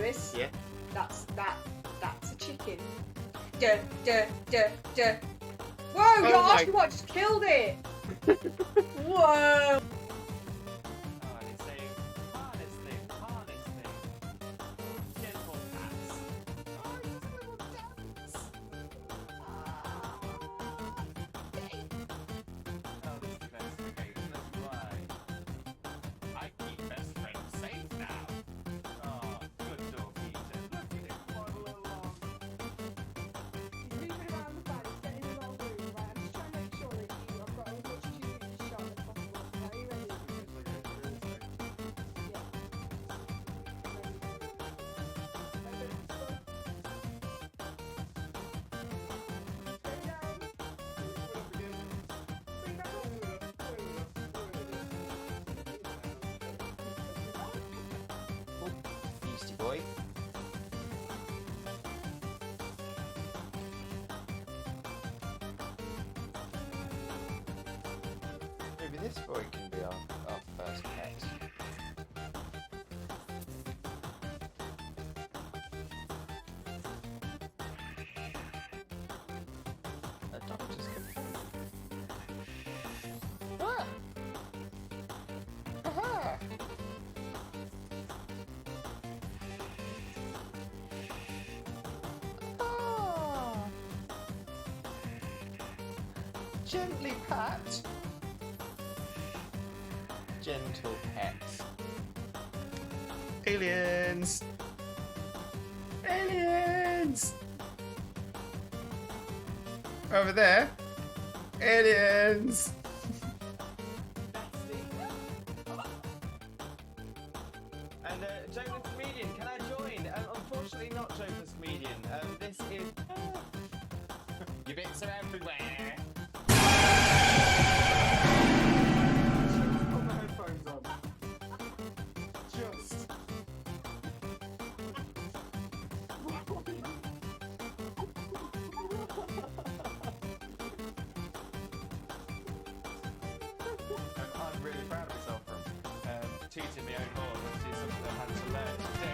Lewis. Yeah. That's a chicken. Duh, duh, duh, duh. Whoa, you're asking what just killed it! Whoa! Boy. Maybe this boy can be our first pet. A dog just come through. Ah! Aha! Gently pat. Gentle pet. Aliens! Aliens! Over there. Aliens! And Joe the Comedian, can I join? Unfortunately not Joe the Comedian. This is... Your bits are everywhere. I'm really proud of myself from tooting my own horn, which is something I've had to learn to do.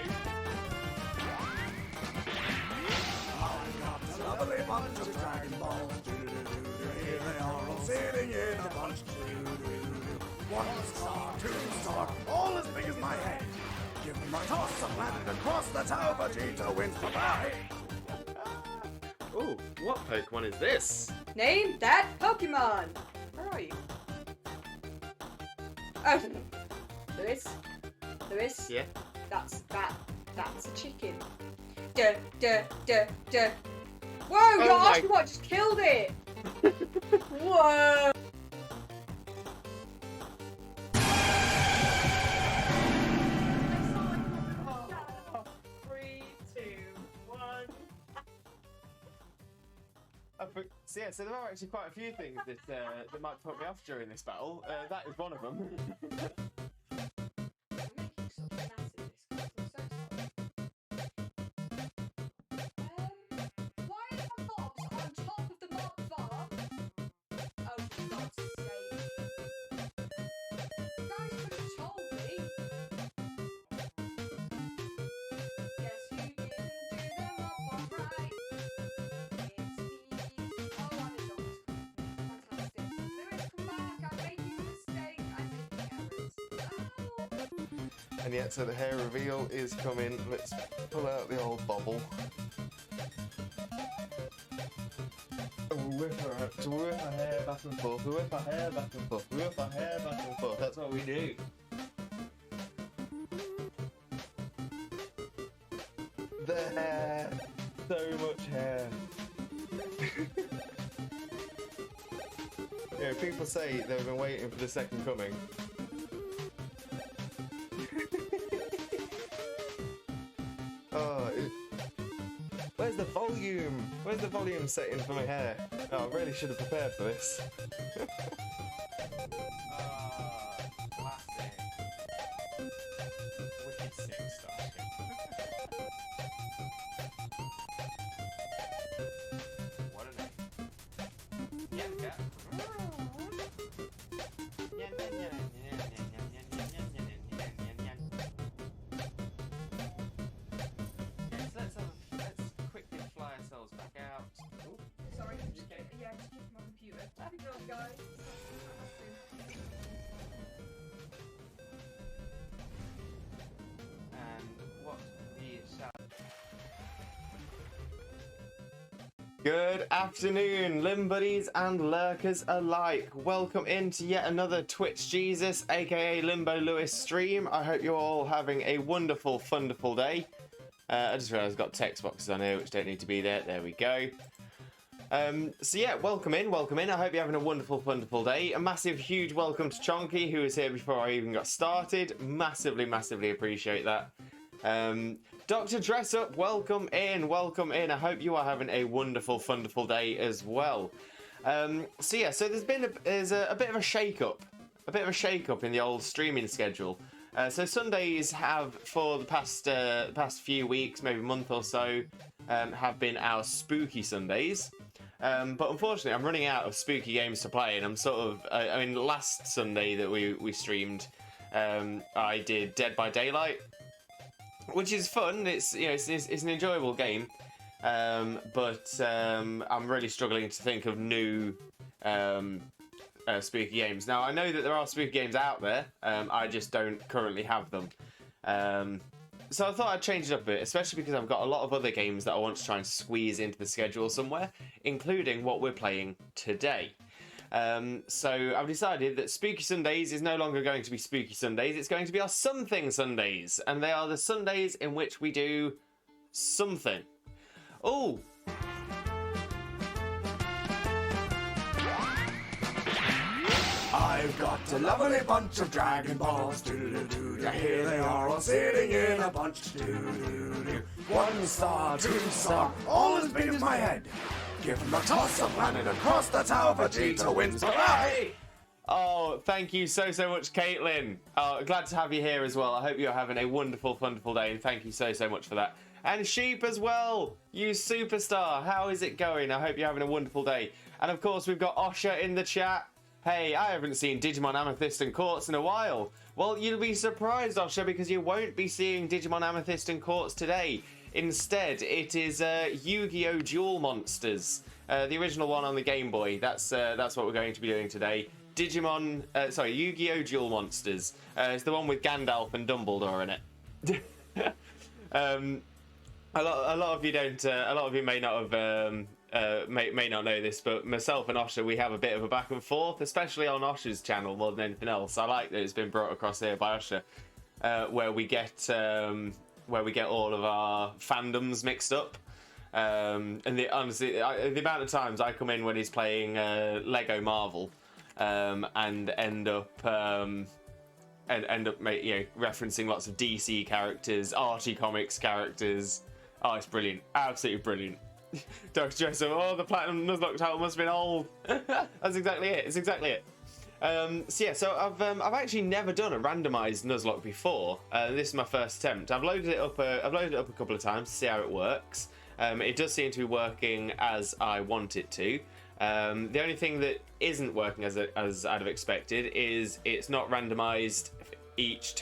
A lovely bunch of Dragon Balls. Here they are all sitting in a bunch. 1 star, 2 star, all as big as my head. Give them a toss and land across the tower. Vegeta wins. Bye-bye. Ooh, what Pokemon is this? Name that Pokemon! Where are you? Oh, Lewis. Lewis. Yeah. That's a chicken. Duh, duh, duh, duh. Whoa, you're asking what just killed it! Whoa! 3, 2, 1. So there are actually quite a few things that might put me off during this battle. That is one of them. Why are the mobs on top of the mob bar? Oh, for God's sake. You guys could have told me. Yes, you didn't do the mob bar right. It's me. Oh, I didn't know this. Fantastic. Lewis, come back. I'm making a mistake. I'm making errors. And yet, so the hair reveal is coming. Let's pull out the old bobble. Whip her hair back and forth, whip her hair back and forth, whip her hair back and forth. That's what we do. The hair. So much hair. Yeah, people say they've been waiting for the second coming. Where's the volume? Where's the volume setting for my hair? Oh, I really should have prepared for this. Classic. Wicked sick stuff. What a name. Yeah, yeah. Good afternoon, Limbuddies and lurkers alike. Welcome into yet another Twitch Jesus, aka Limbo Lewis stream. I hope you're all having a wonderful, funderful day. I just realised I've got text boxes on here which don't need to be there. There we go. So yeah, welcome in, welcome in. I hope you're having a wonderful, wonderful day. A massive, huge welcome to Chonky, who was here before I even got started. Massively, massively appreciate that. Dr. Dressup, welcome in, welcome in. I hope you are having a wonderful, wonderful day as well. So yeah, so there's been a bit of a shake-up, in the old streaming schedule. So Sundays have, for the past few weeks, maybe a month or so, have been our spooky Sundays. But unfortunately, I'm running out of spooky games to play, and I'm sort of, I mean, last Sunday that we streamed, I did Dead by Daylight, which is fun. It's, you know, it's an enjoyable game, but I'm really struggling to think of new spooky games. Now, I know that there are spooky games out there. I just don't currently have them. So I thought I'd change it up a bit, especially because I've got a lot of other games that I want to try and squeeze into the schedule somewhere, including what we're playing today. So I've decided that Spooky Sundays is no longer going to be Spooky Sundays, it's going to be our Something Sundays, and they are the Sundays in which we do something. Oh! I've got a lovely bunch of Dragon Balls, doo-doo-doo-doo. Here they are all sitting in a bunch, doo-doo-doo. 1 star, 2 star, all as big as my head. Give them a toss, a planet across the tower, Vegeta wins. Bye-bye! Oh, thank you so much, Caitlin. Oh, glad to have you here as well. I hope you're having a wonderful, wonderful day, and thank you so much for that. And Sheep as well, you superstar. How is it going? I hope you're having a wonderful day. And of course, we've got Osha in the chat. Hey, I haven't seen Digimon Amethyst and Quartz in a while. Well, you'll be surprised, Osha, because you won't be seeing Digimon Amethyst and Quartz today. Instead, it is Yu-Gi-Oh! Duel Monsters, the original one on the Game Boy. That's what we're going to be doing today. Yu-Gi-Oh! Duel Monsters. It's the one with Gandalf and Dumbledore in it. A lot of you don't. A lot of you may not have. May not know this, but myself and Osha, we have a bit of a back and forth, especially on Osha's channel more than anything else. I like that it's been brought across here by Osha, where we get all of our fandoms mixed up. And honestly, the amount of times I come in when he's playing Lego Marvel, and end up referencing lots of DC characters, Archie Comics characters. Oh, it's brilliant, absolutely brilliant. Dr. Dresser, oh, the Platinum Nuzlocke title must have been old. That's exactly it. It's exactly it. So yeah, so I've actually never done a randomized Nuzlocke before. This is my first attempt. I've loaded it up a couple of times to see how it works. It does seem to be working as I want it to. The only thing that isn't working as I'd have expected is it's not randomized each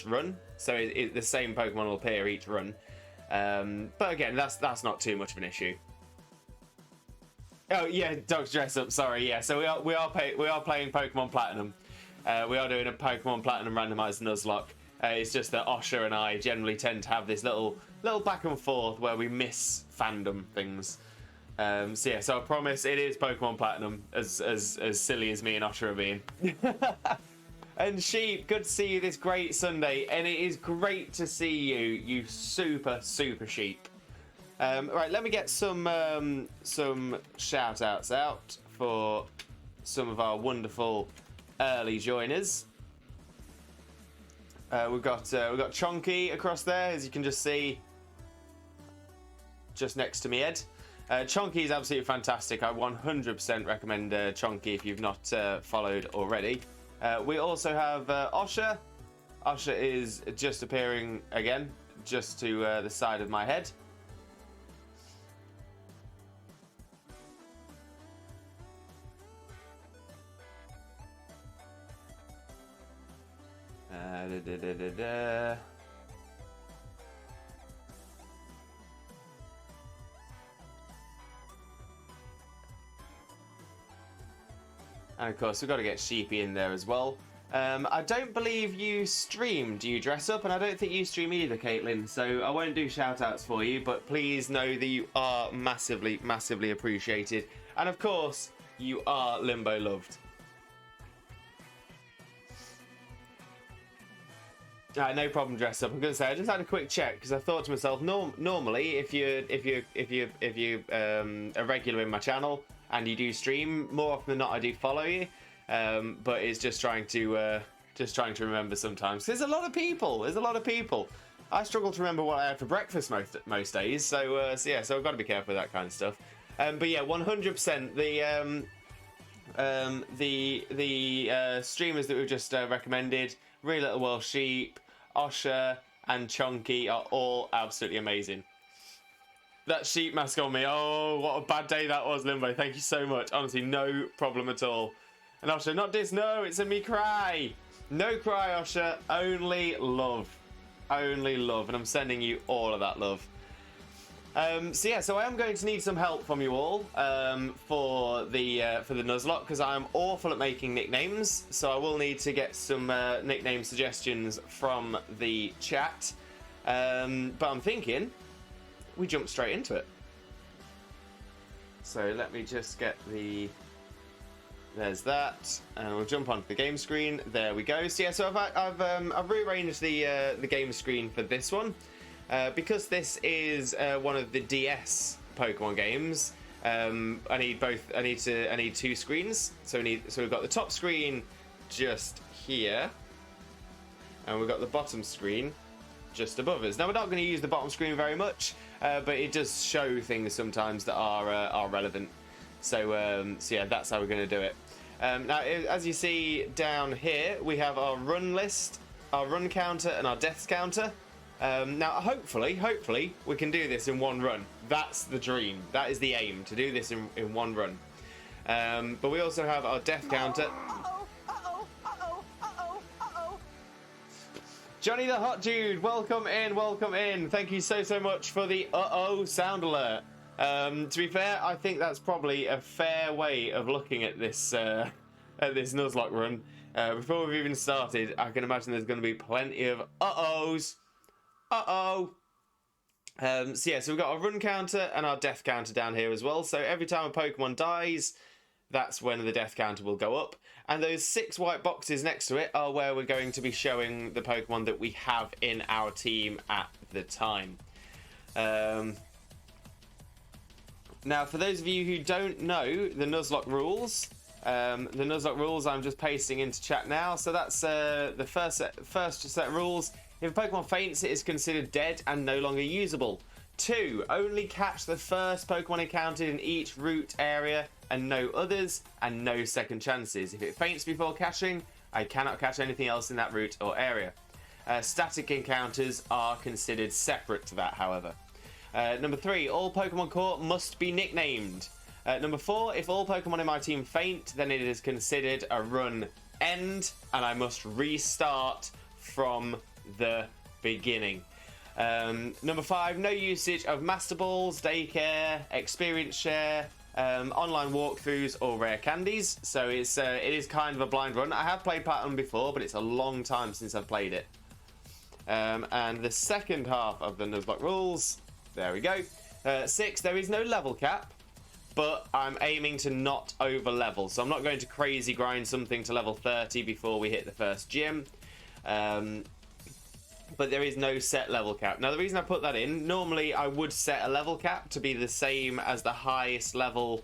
run. So the same Pokemon will appear each run. But again, that's not too much of an issue. Oh yeah, Dr. Dressup, sorry, yeah. So we are playing Pokemon Platinum. We are doing a Pokemon Platinum randomized Nuzlocke. It's just that Osha and I generally tend to have this little back and forth where we miss fandom things. So yeah, so I promise it is Pokemon Platinum, as silly as me and Osha are being. And Sheep, good to see you this great Sunday, and it is great to see you super Sheep. Right, let me get some shout outs out for some of our wonderful early joiners. We've got Chonky across there, as you can just see, just next to me, Ed. Chonky is absolutely fantastic. I 100% recommend Chonky if you've not followed already. We also have Osha. Osha is just appearing again, just to the side of my head. And of course, we've got to get Sheepy in there as well. I don't believe you stream. Do you dress up? And I don't think you stream either, Caitlin. So I won't do shout-outs for you, but please know that you are massively, massively appreciated. And of course, you are Limbo loved. No problem, dress up. I'm gonna say I just had a quick check because I thought to myself, normally if you're a regular in my channel and you do stream, more often than not I do follow you. But it's just trying to remember sometimes. There's a lot of people. I struggle to remember what I had for breakfast most days. So yeah, so I've got to be careful with that kind of stuff. But yeah, 100%. The streamers that we've just recommended, Real Little Welsh Sheep, Osher, and Chonky are all absolutely amazing. That sheep mask on me. Oh, what a bad day that was, Limbo. Thank you so much. Honestly, no problem at all. And Osher, not this, no, it's a me cry. No cry, Osher, only love. Only love, and I'm sending you all of that love. So yeah, so I am going to need some help from you all for the Nuzlocke, because I'm awful at making nicknames, so I will need to get some nickname suggestions from the chat. But I'm thinking we jump straight into it. So let me just get the... There's that, and we'll jump onto the game screen. There we go. So yeah, so I've rearranged the game screen for this one because this is one of the DS Pokemon games. I need two screens. So we've got the top screen just here, and we've got the bottom screen just above us. Now we're not going to use the bottom screen very much, but it does show things sometimes that are relevant. So yeah, that's how we're going to do it. Now, as you see down here, we have our run list, our run counter, and our deaths counter. Now, hopefully, we can do this in one run. That's the dream. That is the aim, to do this in one run. But we also have our death counter. Johnny the Hot Dude, welcome in. Thank you so much for the uh-oh sound alert. To be fair, I think that's probably a fair way of looking at this Nuzlocke run. Before we've even started, I can imagine there's going to be plenty of uh-ohs. So yeah, so we've got our run counter and our death counter down here as well. So every time a Pokemon dies, that's when the death counter will go up. And those 6 white boxes next to it are where we're going to be showing the Pokemon that we have in our team at the time. Now, for those of you who don't know the Nuzlocke rules, I'm just pasting into chat now. So that's the first set of rules. If a Pokemon faints, it is considered dead and no longer usable. 2, only catch the first Pokemon encountered in each route area and no others, and no second chances. If it faints before catching, I cannot catch anything else in that route or area. Static encounters are considered separate to that, however. Number 3, all Pokemon caught must be nicknamed. Number 4, if all Pokemon in my team faint, then it is considered a run end, and I must restart from the beginning. Number 5, no usage of Master Balls, Daycare, Experience Share, online walkthroughs, or rare candies. So it is kind of a blind run. I have played Platinum before, but it's a long time since I've played it. And the second half of the Nuzlocke rules... There we go. 6, there is no level cap, but I'm aiming to not over level. So I'm not going to crazy grind something to level 30 before we hit the first gym. But there is no set level cap. Now, the reason I put that in, normally I would set a level cap to be the same as the highest level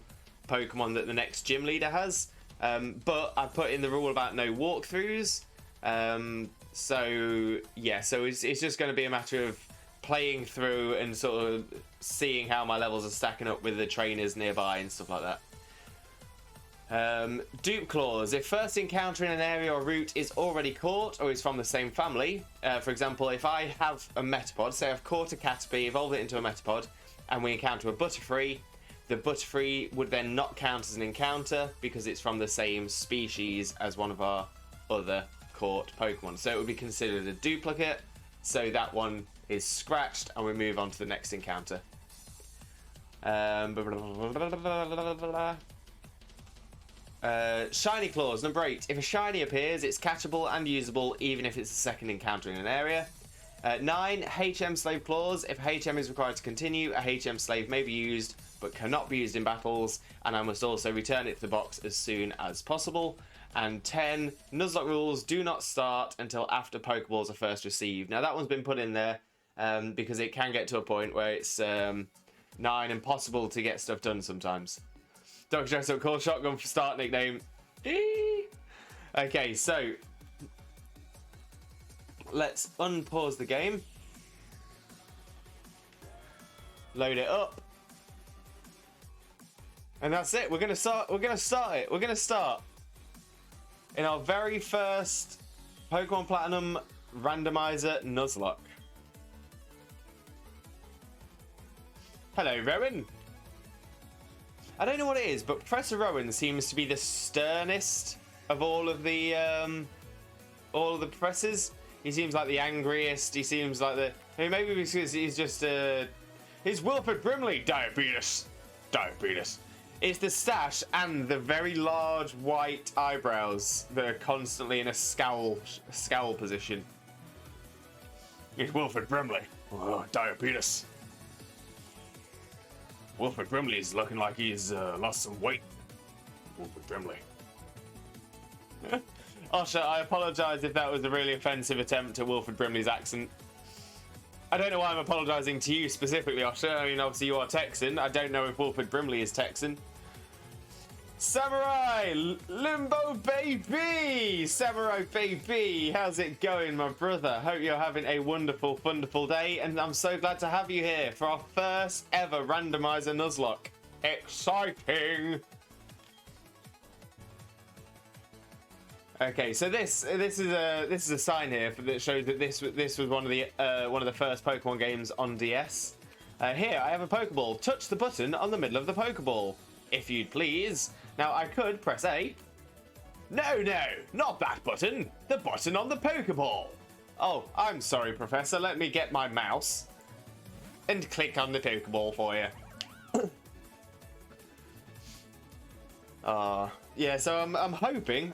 Pokemon that the next gym leader has. But I put in the rule about no walkthroughs. So, yeah, so it's just going to be a matter of playing through and sort of seeing how my levels are stacking up with the trainers nearby and stuff like that. Dupe clause. If first encounter in an area or route is already caught or is from the same family, for example, if I have a Metapod, say I've caught a Caterpie, evolved it into a Metapod, and we encounter a Butterfree, the Butterfree would then not count as an encounter because it's from the same species as one of our other caught Pokemon. So it would be considered a duplicate, so that one is scratched, and we move on to the next encounter. Shiny Claws, number 8. If a shiny appears, it's catchable and usable even if it's the second encounter in an area. 9. HM Slave Claws. If HM is required to continue, a HM Slave may be used but cannot be used in battles, and I must also return it to the box as soon as possible. And 10. Nuzlocke Rules do not start until after Pokeballs are first received. Now that one's been put in there because it can get to a point where it's nigh impossible to get stuff done sometimes. Dr. Dress Up Call Shotgun for start nickname. Okay, so let's unpause the game. Load it up. And that's it. We're gonna start it. We're gonna start in our very first Pokemon Platinum randomizer Nuzlocke. Hello, Rowan. I don't know what it is, but Professor Rowan seems to be the sternest of all of the professors. He seems like the angriest. He seems like the... I mean, maybe because he's just... He's Wilford Brimley. Diabetes. Diabetes. It's the stash and the very large white eyebrows that are constantly in a scowl position. It's Wilford Brimley. Oh, diabetes. Wilford Brimley's looking like he's lost some weight. Wilford Brimley. Osha, I apologise if that was a really offensive attempt at Wilford Brimley's accent. I don't know why I'm apologising to you specifically, Osha. I mean, obviously you are Texan. I don't know if Wilford Brimley is Texan. Samurai! Limbo baby! Samurai baby! How's it going, my brother? Hope you're having a wonderful, wonderful day, and I'm so glad to have you here for our first ever randomizer Nuzlocke. Exciting! Okay, so this is a sign here that shows that this was one of the first Pokemon games on DS. Here, I have a Pokeball. Touch the button on the middle of the Pokeball, if you'd please. Now, I could press A. No, not that button. The button on the Pokeball. Oh, I'm sorry, Professor. Let me get my mouse and click on the Pokeball for you. Yeah. So I'm hoping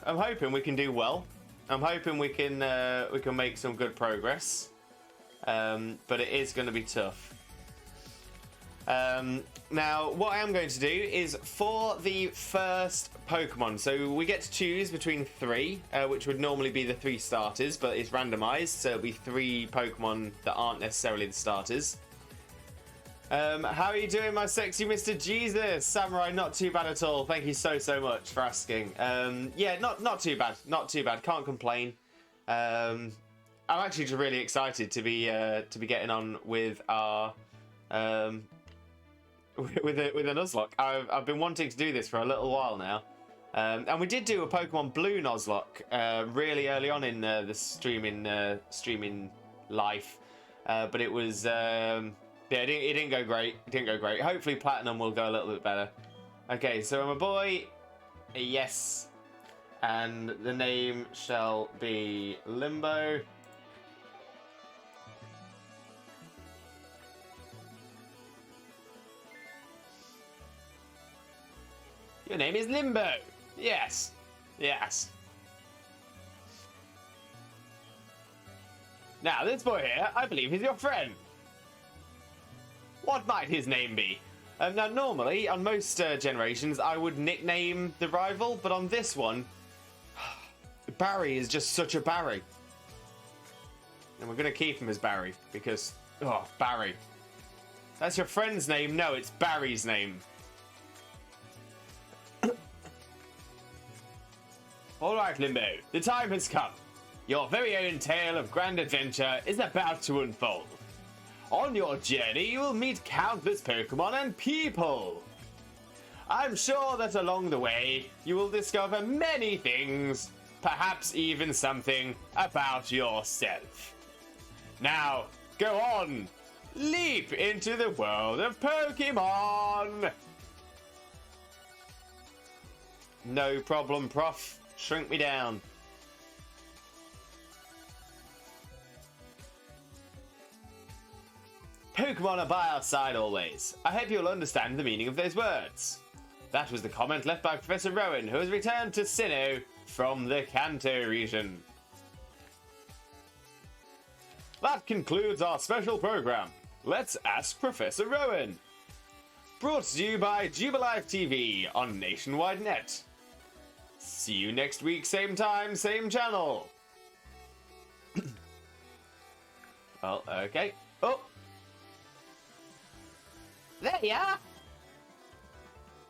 we can do well. I'm hoping we can make some good progress. But it is going to be tough. Now, what I am going to do is for the first Pokemon, so we get to choose between 3, which would normally be the 3 starters, but it's randomized, so it'll be 3 Pokemon that aren't necessarily the starters. How are you doing, my sexy Mr. Jesus? Samurai, not too bad at all. Thank you so much for asking. Yeah, not too bad. Not too bad. Can't complain. I'm actually just really excited to be getting on with our with a Nuzlocke. I've been wanting to do this for a little while now. And we did do a Pokemon Blue Nuzlocke really early on in the streaming life, but it was yeah, it didn't go great. It didn't go great. Hopefully Platinum will go a little bit better. Okay, so my boy, yes, and the name shall be Limbo. Your name is Limbo. Yes. Yes. Now, this boy here, I believe he's your friend. What might his name be? Now, normally, on most generations, I would nickname the rival, but on this one, Barry is just such a Barry. And we're going to keep him as Barry, because, oh, Barry. That's your friend's name? No, it's Barry's name. Alright, Limbo, the time has come. Your very own tale of grand adventure is about to unfold. On your journey, you will meet countless Pokemon and people. I'm sure that along the way, you will discover many things, perhaps even something about yourself. Now, go on, leap into the world of Pokemon! No problem, Prof. Shrink me down. Pokemon are by our side always. I hope you'll understand the meaning of those words. That was the comment left by Professor Rowan, who has returned to Sinnoh from the Kanto region. That concludes our special program. Let's ask Professor Rowan. Brought to you by Jubilife TV on Nationwide Net. See you next week, same time, same channel. Well, okay. Oh! There you are.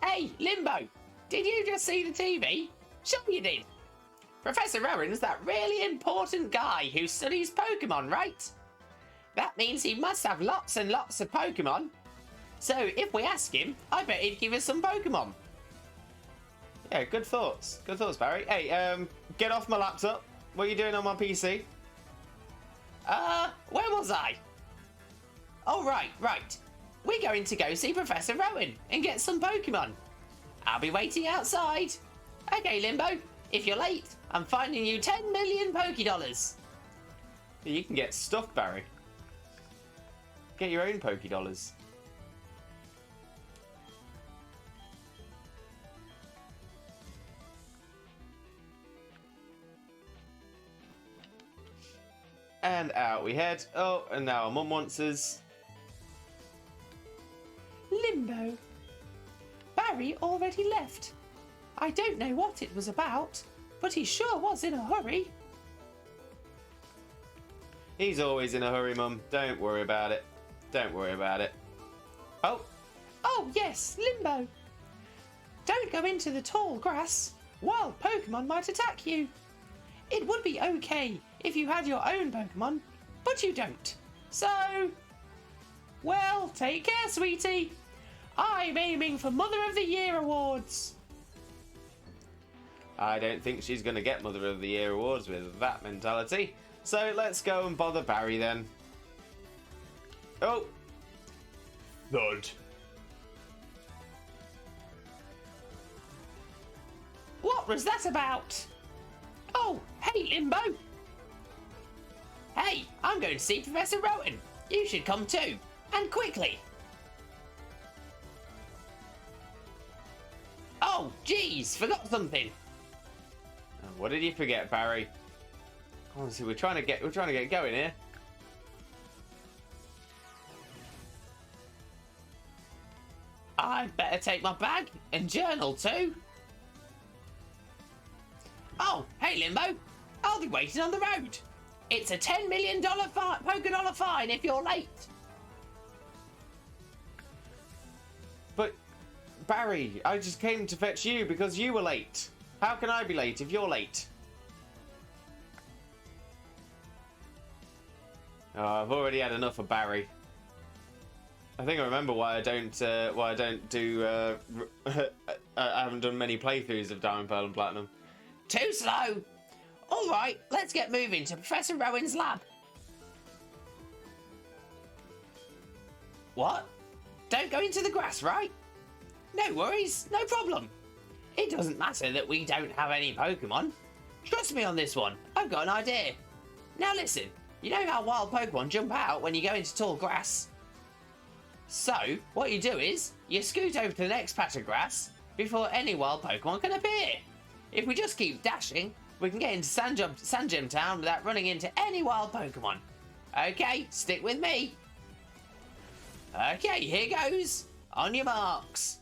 Hey, Limbo, did you just see the TV? Sure you did. Professor Rowan's that really important guy who studies Pokemon, right? That means he must have lots and lots of Pokemon. So if we ask him, I bet he'd give us some Pokemon. Yeah, good thoughts. Good thoughts, Barry. Hey, get off my laptop. What are you doing on my PC? Where was I? Oh, right. We're going to go see Professor Rowan and get some Pokemon. I'll be waiting outside. Okay, Limbo, if you're late, I'm finding you 10 million Pokédollars. You can get stuff, Barry. Get your own Pokédollars. And out we head. Oh, and now our mum wants us. Limbo. Barry already left. I don't know what it was about, but he sure was in a hurry. He's always in a hurry, Mum. Don't worry about it. Don't worry about it. Oh, Oh, yes, Limbo. Don't go into the tall grass. Wild Pokemon might attack you. It would be okay if you had your own Pokemon, but you don't. So, well, take care, sweetie. I'm aiming for Mother of the Year awards. I don't think she's going to get Mother of the Year awards with that mentality. So let's go and bother Barry then. Oh. Thud. What was that about? Oh, hey, Limbo. Hey, I'm going to see Professor Rowan. You should come too, and quickly. Oh, geez, forgot something. What did you forget, Barry? Honestly, we're trying to get going here. I'd better take my bag and journal too. Oh, hey Limbo, I'll be waiting on the road. It's a $10 million Pokédollar fine if you're late. But, Barry, I just came to fetch you because you were late. How can I be late if you're late? Oh, I've already had enough of Barry. I think I remember why I don't do. I haven't done many playthroughs of Diamond, Pearl, and Platinum. Too slow. All right, let's get moving to Professor Rowan's lab. What? Don't go into the grass, right? No worries, no problem. It doesn't matter that we don't have any Pokemon. Trust me on this one, I've got an idea. Now listen, you know how wild Pokemon jump out when you go into tall grass? So, what you do is, you scoot over to the next patch of grass before any wild Pokemon can appear. If we just keep dashing, we can get into Sandgem Town without running into any wild Pokemon. Okay, stick with me. Okay, here goes. On your marks.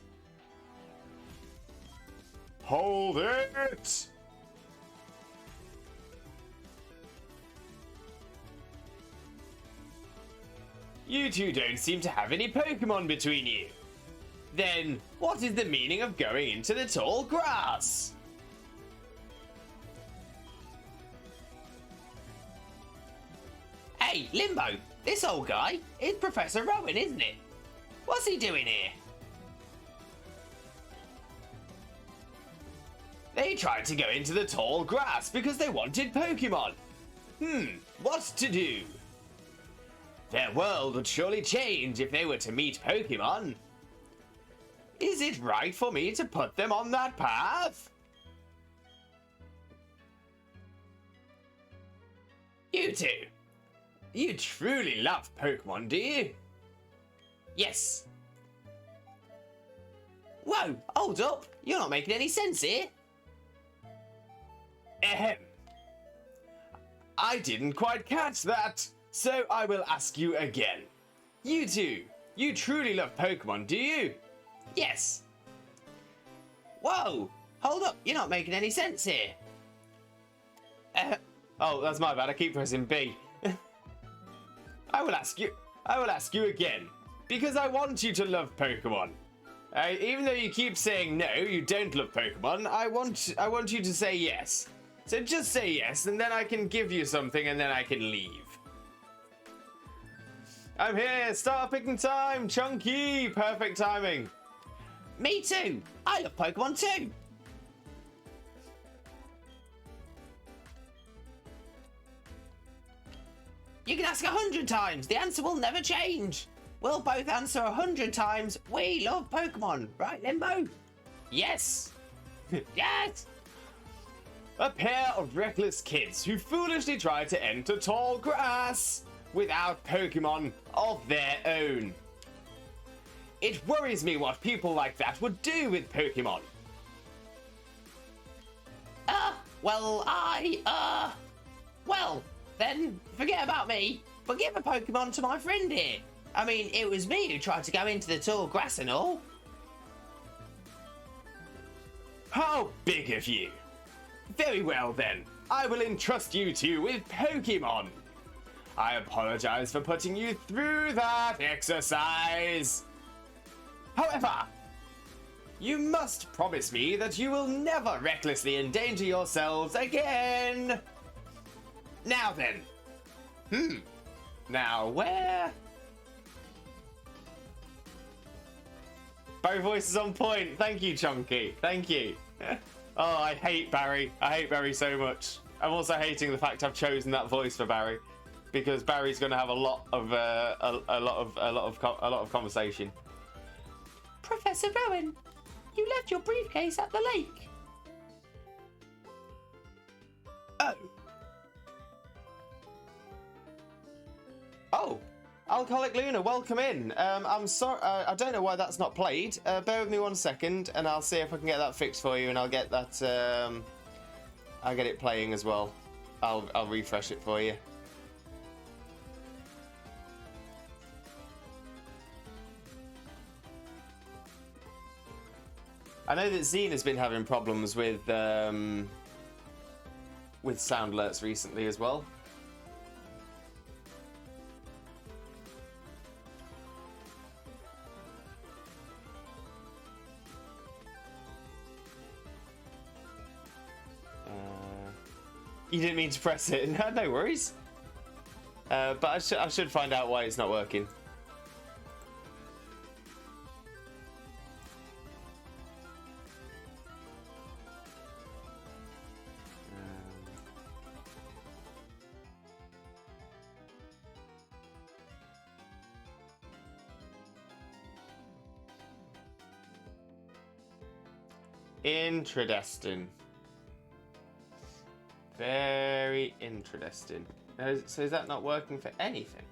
Hold it! You two don't seem to have any Pokemon between you. Then, what is the meaning of going into the tall grass? Hey, Limbo, this old guy is Professor Rowan, isn't it? What's he doing here? They tried to go into the tall grass because they wanted Pokemon. What to do? Their world would surely change if they were to meet Pokemon. Is it right for me to put them on that path? You two, you truly love Pokemon, do you? Yes. Whoa, hold up. You're not making any sense here. Ahem. I didn't quite catch that, so I will ask you again. You two, you truly love Pokemon, do you? Yes. Whoa, hold up. You're not making any sense here. Oh, that's my bad. I keep pressing B. I will ask you again, because I want you to love Pokemon. Even though you keep saying no, you don't love Pokemon, I want you to say yes. So just say yes, and then I can give you something, and then I can leave. I'm here. Start picking time. Chunky. Perfect timing. Me too. I love Pokemon too. You can ask 100 times. The answer will never change. We'll both answer 100 times. We love Pokemon. Right, Limbo? Yes. Yes. A pair of reckless kids who foolishly tried to enter tall grass without Pokemon of their own. It worries me what people like that would do with Pokemon. Well, then forget about me, but give a Pokemon to my friend here. I mean, it was me who tried to go into the tall grass and all. How big of you! Very well then, I will entrust you two with Pokemon. I apologize for putting you through that exercise. However, you must promise me that you will never recklessly endanger yourselves again. Now then. Now where? Both voices on point. Thank you, Chunky. Thank you. Oh, I hate Barry. I hate Barry so much. I'm also hating the fact I've chosen that voice for Barry, because Barry's going to have a lot of conversation. Professor Rowan, you left your briefcase at the lake. Oh, Alcoholic Luna, welcome in. I'm sorry, I don't know why that's not played. Bear with me 1 second, and I'll see if I can get that fixed for you, and I'll get that. I'll get it playing as well. I'll refresh it for you. I know that Zine has been having problems with sound alerts recently as well. You didn't mean to press it. No worries. But I should find out why it's not working. Interesting. Very interesting. So is that not working for anything?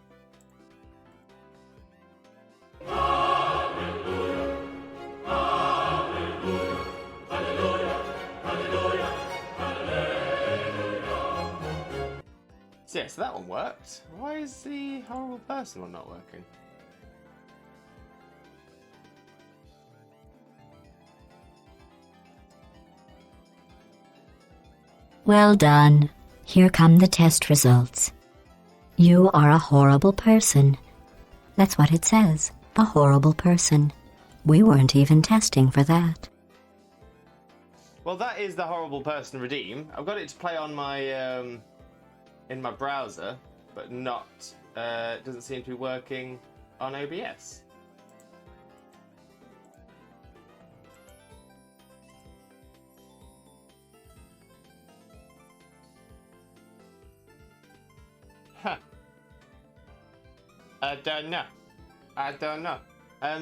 So yeah, so that one worked. Why is the horrible person one not working? Well done. Here come the test results. You are a horrible person. That's what it says. A horrible person. We weren't even testing for that. Well, that is the horrible person redeem. I've got it to play on my in my browser, but not. It doesn't seem to be working on OBS. Huh. I don't know.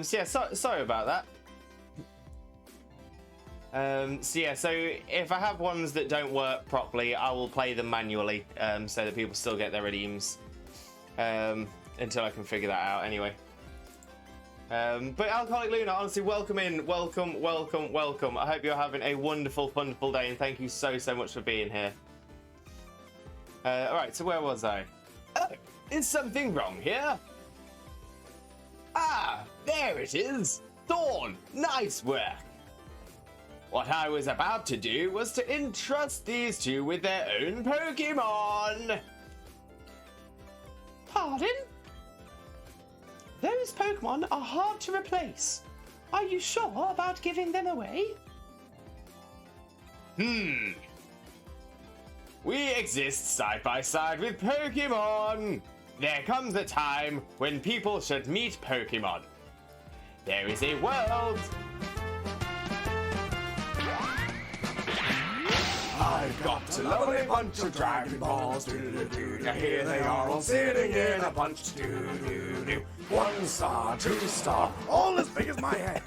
So yeah, sorry about that. So yeah, so if I have ones that don't work properly, I will play them manually, so that people still get their redeems, until I can figure that out anyway. But Alcoholic Luna, honestly, welcome in. Welcome, welcome, welcome. I hope you're having a wonderful, wonderful day, and thank you so, so much for being here. Alright, so where was I? Oh, is something wrong here? Ah, there it is. Thorn, nice work. What I was about to do was to entrust these two with their own Pokemon. Pardon? Those Pokemon are hard to replace. Are you sure about giving them away? We exist side by side with Pokemon. There comes a time when people should meet Pokemon. There is a world. I've got a lovely bunch of Dragon Balls. Doo-doo-doo. Now here they are all sitting in a bunch. Doo-doo-doo. 1 star, 2 star, all as big as my head.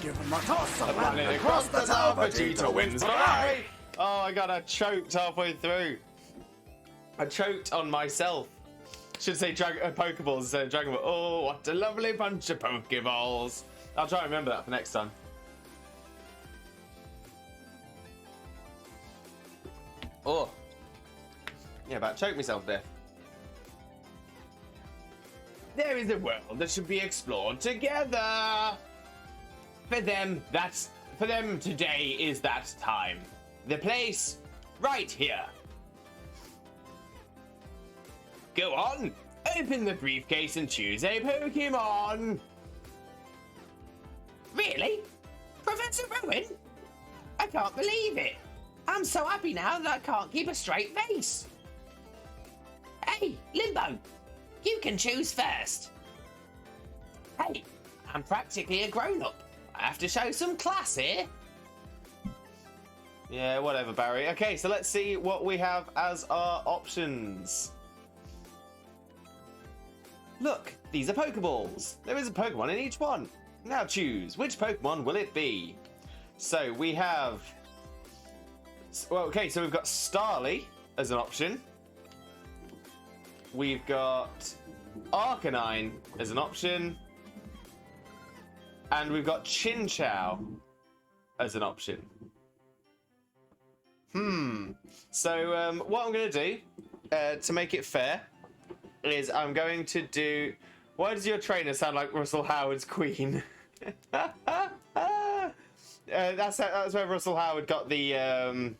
Give them a toss of land across the tower. Vegeta wins for I. Oh my god, I choked halfway through. I choked on myself. Should say Pokeballs instead of Dragon Ball. Oh, what a lovely bunch of Pokeballs. I'll try and remember that for next time. Oh. Yeah, about choked myself there. There is a world that should be explored together. For them, today is that time. The place, right here. Go on, open the briefcase and choose a Pokemon. Really? Professor Rowan? I can't believe it. I'm so happy now that I can't keep a straight face. Hey, Limbo, you can choose first. Hey, I'm practically a grown-up. I have to show some class here. Yeah, whatever, Barry. Okay, so let's see what we have as our options. Look, these are Pokeballs. There is a Pokemon in each one. Now choose, which Pokemon will it be? So we have... Well, okay, so we've got Starly as an option. We've got Arcanine as an option. And we've got Chinchou as an option. So what I'm going to do to make it fair is I'm going to do... Why does your trainer sound like Russell Howard's Queen? That's where Russell Howard got the...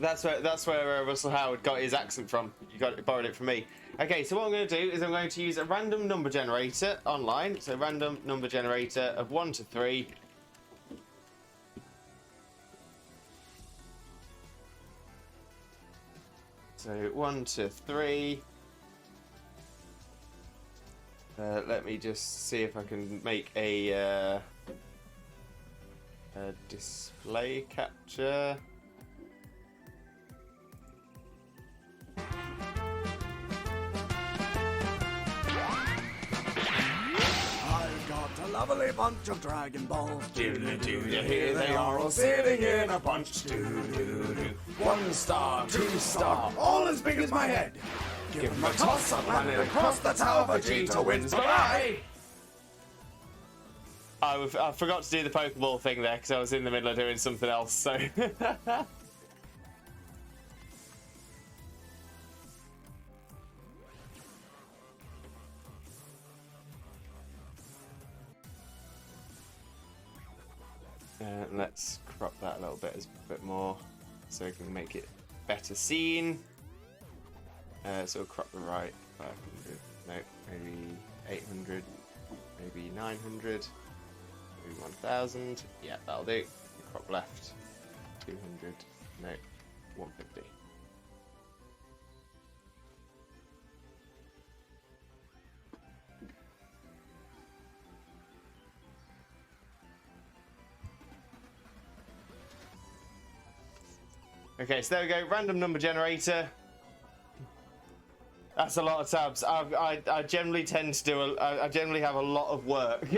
That's where Russell Howard got his accent from. Borrowed it from me. Okay, so what I'm going to do is I'm going to use a random number generator online. So random number generator of 1 to 3. So 1 to 3. Let me just see if I can make a display capture. I've got a lovely bunch of Dragon Balls. Doo-doo-doo. Here they are all sitting in a bunch. Doo-doo-doo. 1 star, 2 star, all as big as my head. Give them a toss of land across the tower. Vegeta wins for I. I forgot to do the Pokeball thing there because I was in the middle of doing something else, so... Let's crop that a little bit more so we can make it better seen. So we'll crop the right 500, no, maybe 800, maybe 900, maybe 1000. Yeah, that'll do. Crop left 200, no, 150. Okay, so there we go. Random number generator. That's a lot of tabs. I generally tend to do. I generally have a lot of work.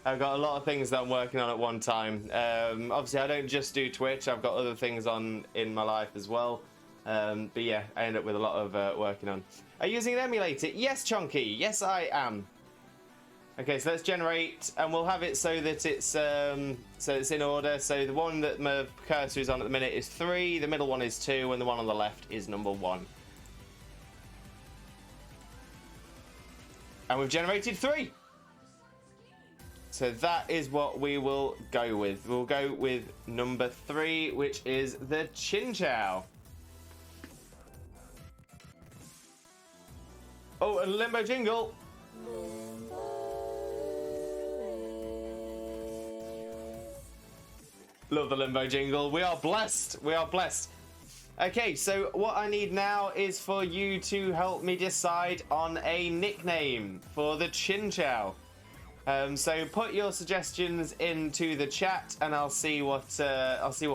I've got a lot of things that I'm working on at one time. Obviously, I don't just do Twitch. I've got other things on in my life as well. But yeah, I end up with a lot of working on. Are you using an emulator? Yes, Chunky. Yes, I am. Okay, so let's generate, and we'll have it so that it's in order. So the one that my cursor is on at the minute is 3, the middle one is 2, and the one on the left is number 1. And we've generated 3. So that is what we will go with. We'll go with number 3, which is the Chinchou. Oh, and Limbo jingle. Love the Limbo jingle. We are blessed. We are blessed. Okay, so what I need now is for you to help me decide on a nickname for the Chinchou. So put your suggestions into the chat, and I'll see what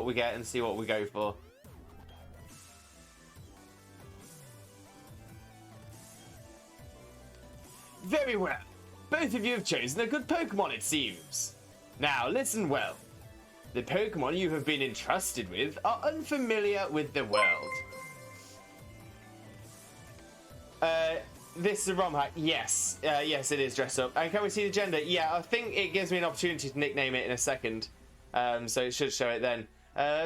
we get and see what we go for. Very well. Both of you have chosen a good Pokemon, it seems. Now listen well. The Pokemon you have been entrusted with are unfamiliar with the world. This is a ROM hack. Yes. Yes, it is dressed up. And can we see the gender? Yeah, I think it gives me an opportunity to nickname it in a second. So it should show it then.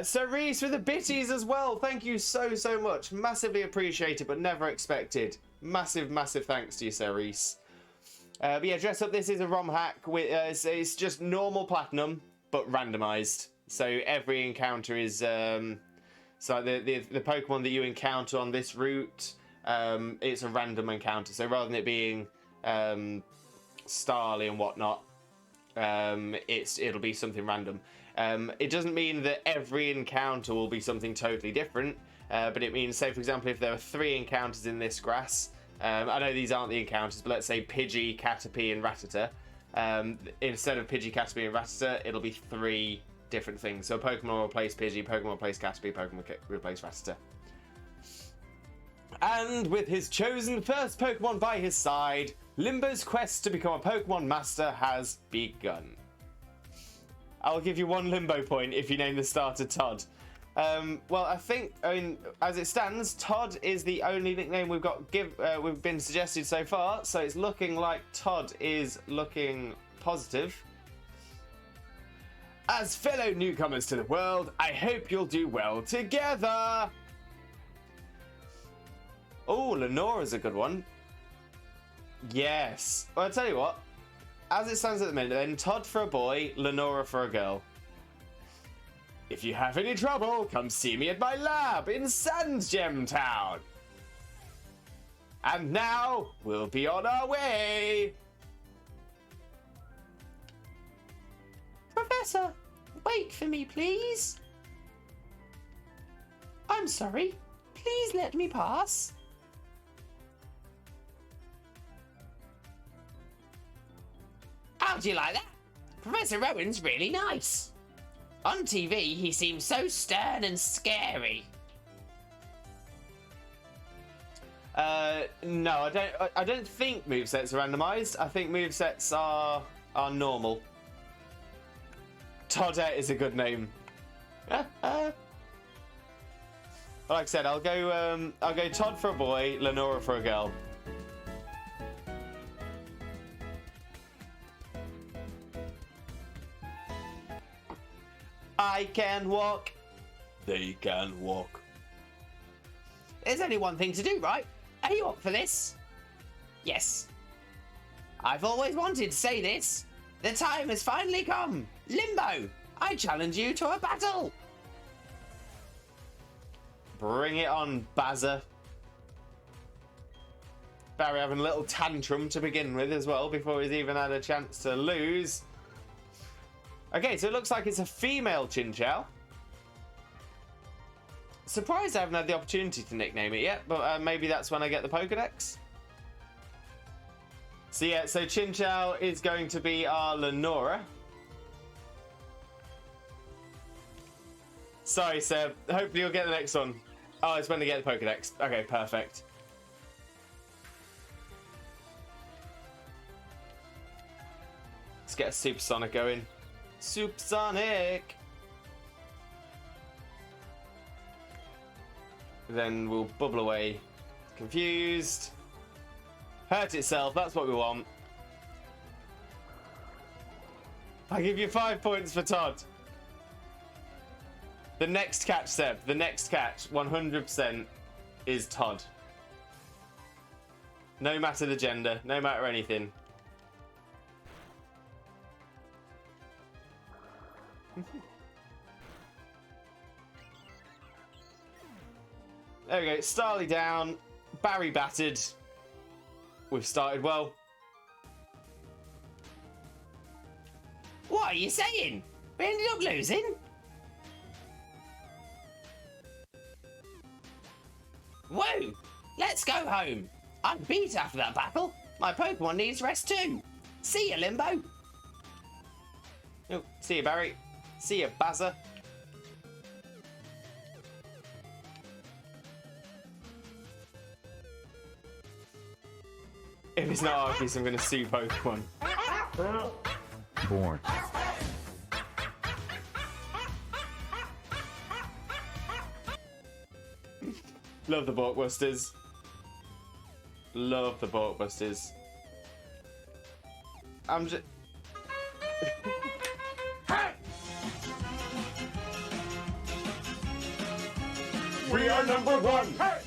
Cerise with the bitties as well. Thank you so, so much. Massively appreciated, but never expected. Massive, massive thanks to you, Cerise. But yeah, dress up. This is a ROM hack. With, it's just normal platinum, but randomized. So every encounter is... so the Pokemon that you encounter on this route... it's a random encounter, so rather than it being Starly and whatnot, it'll be something random. It doesn't mean that every encounter will be something totally different, but it means, say for example, if there are 3 encounters in this grass, I know these aren't the encounters, but let's say Pidgey, Caterpie and Rattata, instead of Pidgey, Caterpie and Rattata, it'll be 3 different things. So Pokemon will replace Pidgey, Pokemon will replace Caterpie, Pokemon will replace Rattata. And with his chosen first Pokemon by his side, Limbo's quest to become a Pokemon Master has begun. I'll give you 1 Limbo point if you name the starter Todd. Well, I mean, as it stands, Todd is the only nickname we've been suggested so far, so it's looking like Todd is looking positive. As fellow newcomers to the world, I hope you'll do well together. Oh, Lenora's a good one. Yes. Well, I'll tell you what. As it stands at the minute, then, Todd for a boy, Lenora for a girl. If you have any trouble, come see me at my lab in Sandgem Town. And now, we'll be on our way. Professor, wait for me, please. I'm sorry. Please let me pass. How do you like that? Professor Rowan's really nice. On TV, he seems so stern and scary. No, I don't think movesets are randomized. I think movesets are normal. Toadette is a good name. But like I said, I'll go Todd for a boy, Lenora for a girl. I can walk. They can walk. There's only one thing to do, right? Are you up for this? Yes. I've always wanted to say this. The time has finally come. Limbo, I challenge you to a battle. Bring it on, Bazza. Barry having a little tantrum to begin with as well before he's even had a chance to lose. Okay, so it looks like it's a female Chinchou. Surprised I haven't had the opportunity to nickname it yet, but maybe that's when I get the Pokedex. So yeah, so Chinchou is going to be our Lenora. Sorry, Seb. Hopefully you'll get the next one. Oh, it's when I get the Pokedex. Okay, perfect. Let's get a Supersonic going. Supersonic! Then we'll bubble away. Confused. Hurt itself, that's what we want. I give you 5 points for Todd. The next catch, Seb. The next catch, 100%, is Todd. No matter the gender, no matter anything. There we go. Starly down. Barry battered. We've started well. What are you saying? We ended up losing? Whoa! Let's go home. I'm beat after that battle. My Pokemon needs rest too. See ya, Limbo. Oh, see you, Barry. See you, Bazza. If it's not Arceus, I'm going to sue Pokemon. Born. Love the Balkbusters. Love the Balkbusters. I'm just... We are number one. Hey!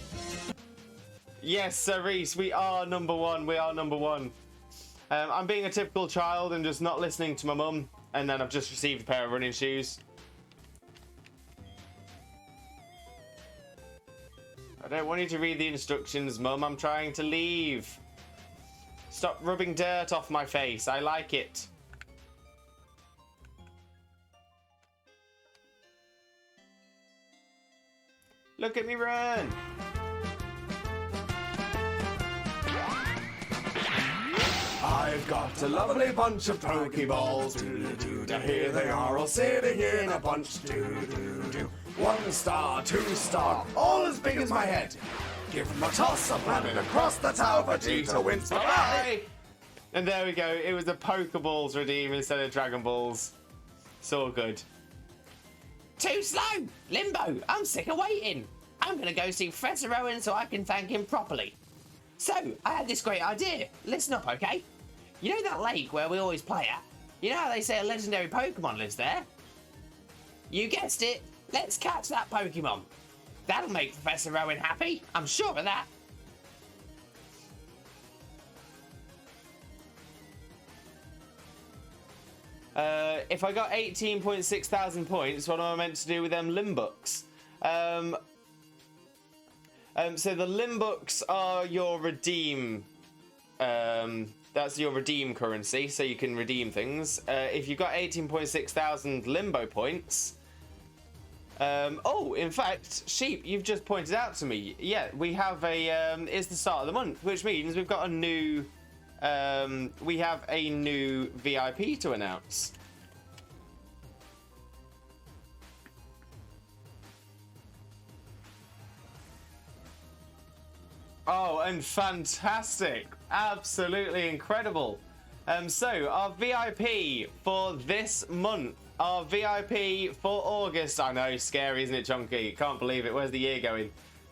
Yes, Sir Reese, we are number one. We are number one. I'm being a typical child and just not listening to my mum, and then I've just received a pair of running shoes. I don't want you to read the instructions, Mum. I'm trying to leave. Stop rubbing dirt off my face. I like it. Look at me run. I've got a lovely bunch of Pokeballs. Doo-doo-doo. Here they are all sitting in a bunch. Doo-doo-doo. 1 star, 2 star, all as big as my head. Give them a toss, I'll land it across the tower. Vegeta wins. Bye-bye. And there we go. It was the Pokeballs redeem instead of Dragon Balls. It's all good. Too slow! Limbo, I'm sick of waiting. I'm gonna go see Professor Rowan so I can thank him properly. So, I had this great idea. Listen up, okay? You know that lake where we always play at? You know how they say a legendary Pokemon lives there? You guessed it. Let's catch that Pokemon. That'll make Professor Rowan happy. I'm sure of that. If I got 18.6 thousand points, what am I meant to do with them Limbooks? So the Limbooks are your redeem. That's your redeem currency, so you can redeem things. If you've got 18.6 thousand Limbo points. Oh, in fact, Sheep, you've just pointed out to me. Yeah, we have a. It's the start of the month, which means we've got a new. We have a new VIP to announce. Oh, and fantastic. Absolutely incredible. So, our VIP for this month, our VIP for August, I know, scary, isn't it, Chunky? Can't believe it, where's the year going?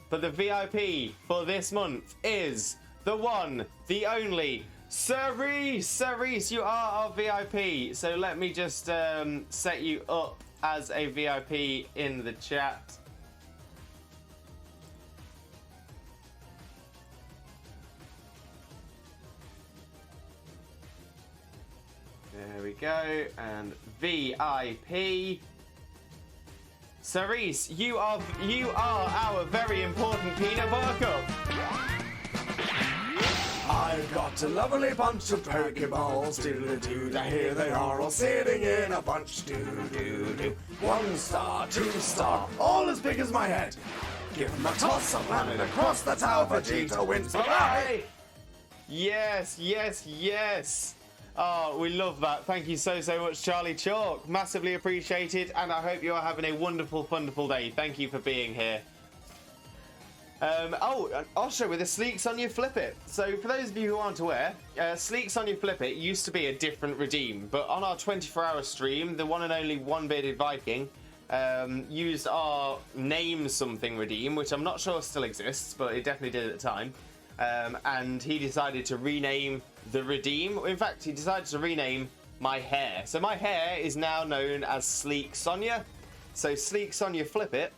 But the VIP for this month is the one, the only, Cerise. Cerise, you are our VIP. So let me just set you up as a VIP in the chat. There we go, and VIP. Cerise, you are our very important peanut butter cup. I've got a lovely bunch of Pokeballs. Doo-doo-doo. Here they are all sitting in a bunch. Doo-doo-doo. 1 star, 2 star, all as big as my head. Give them a toss, I'll land it across the tower. Vegeta wins. Bye-bye. Yes, yes, yes. Oh, we love that. Thank you so much, Charlie Chalk. Massively appreciated, and I hope you are having a wonderful, wonderful day. Thank you for being here. Oh, also with the Sleeks on your Flip It. So for those of you who aren't aware, Sleeks on your Flip It used to be a different redeem, but on our 24-hour stream, the one and only One Bearded Viking used our Name Something redeem, which I'm not sure still exists, but it definitely did at the time. And he decided to rename the redeem. In fact, he decided to rename my hair. So my hair is now known as Sleek Sonia. So Sleek Sonia Flip It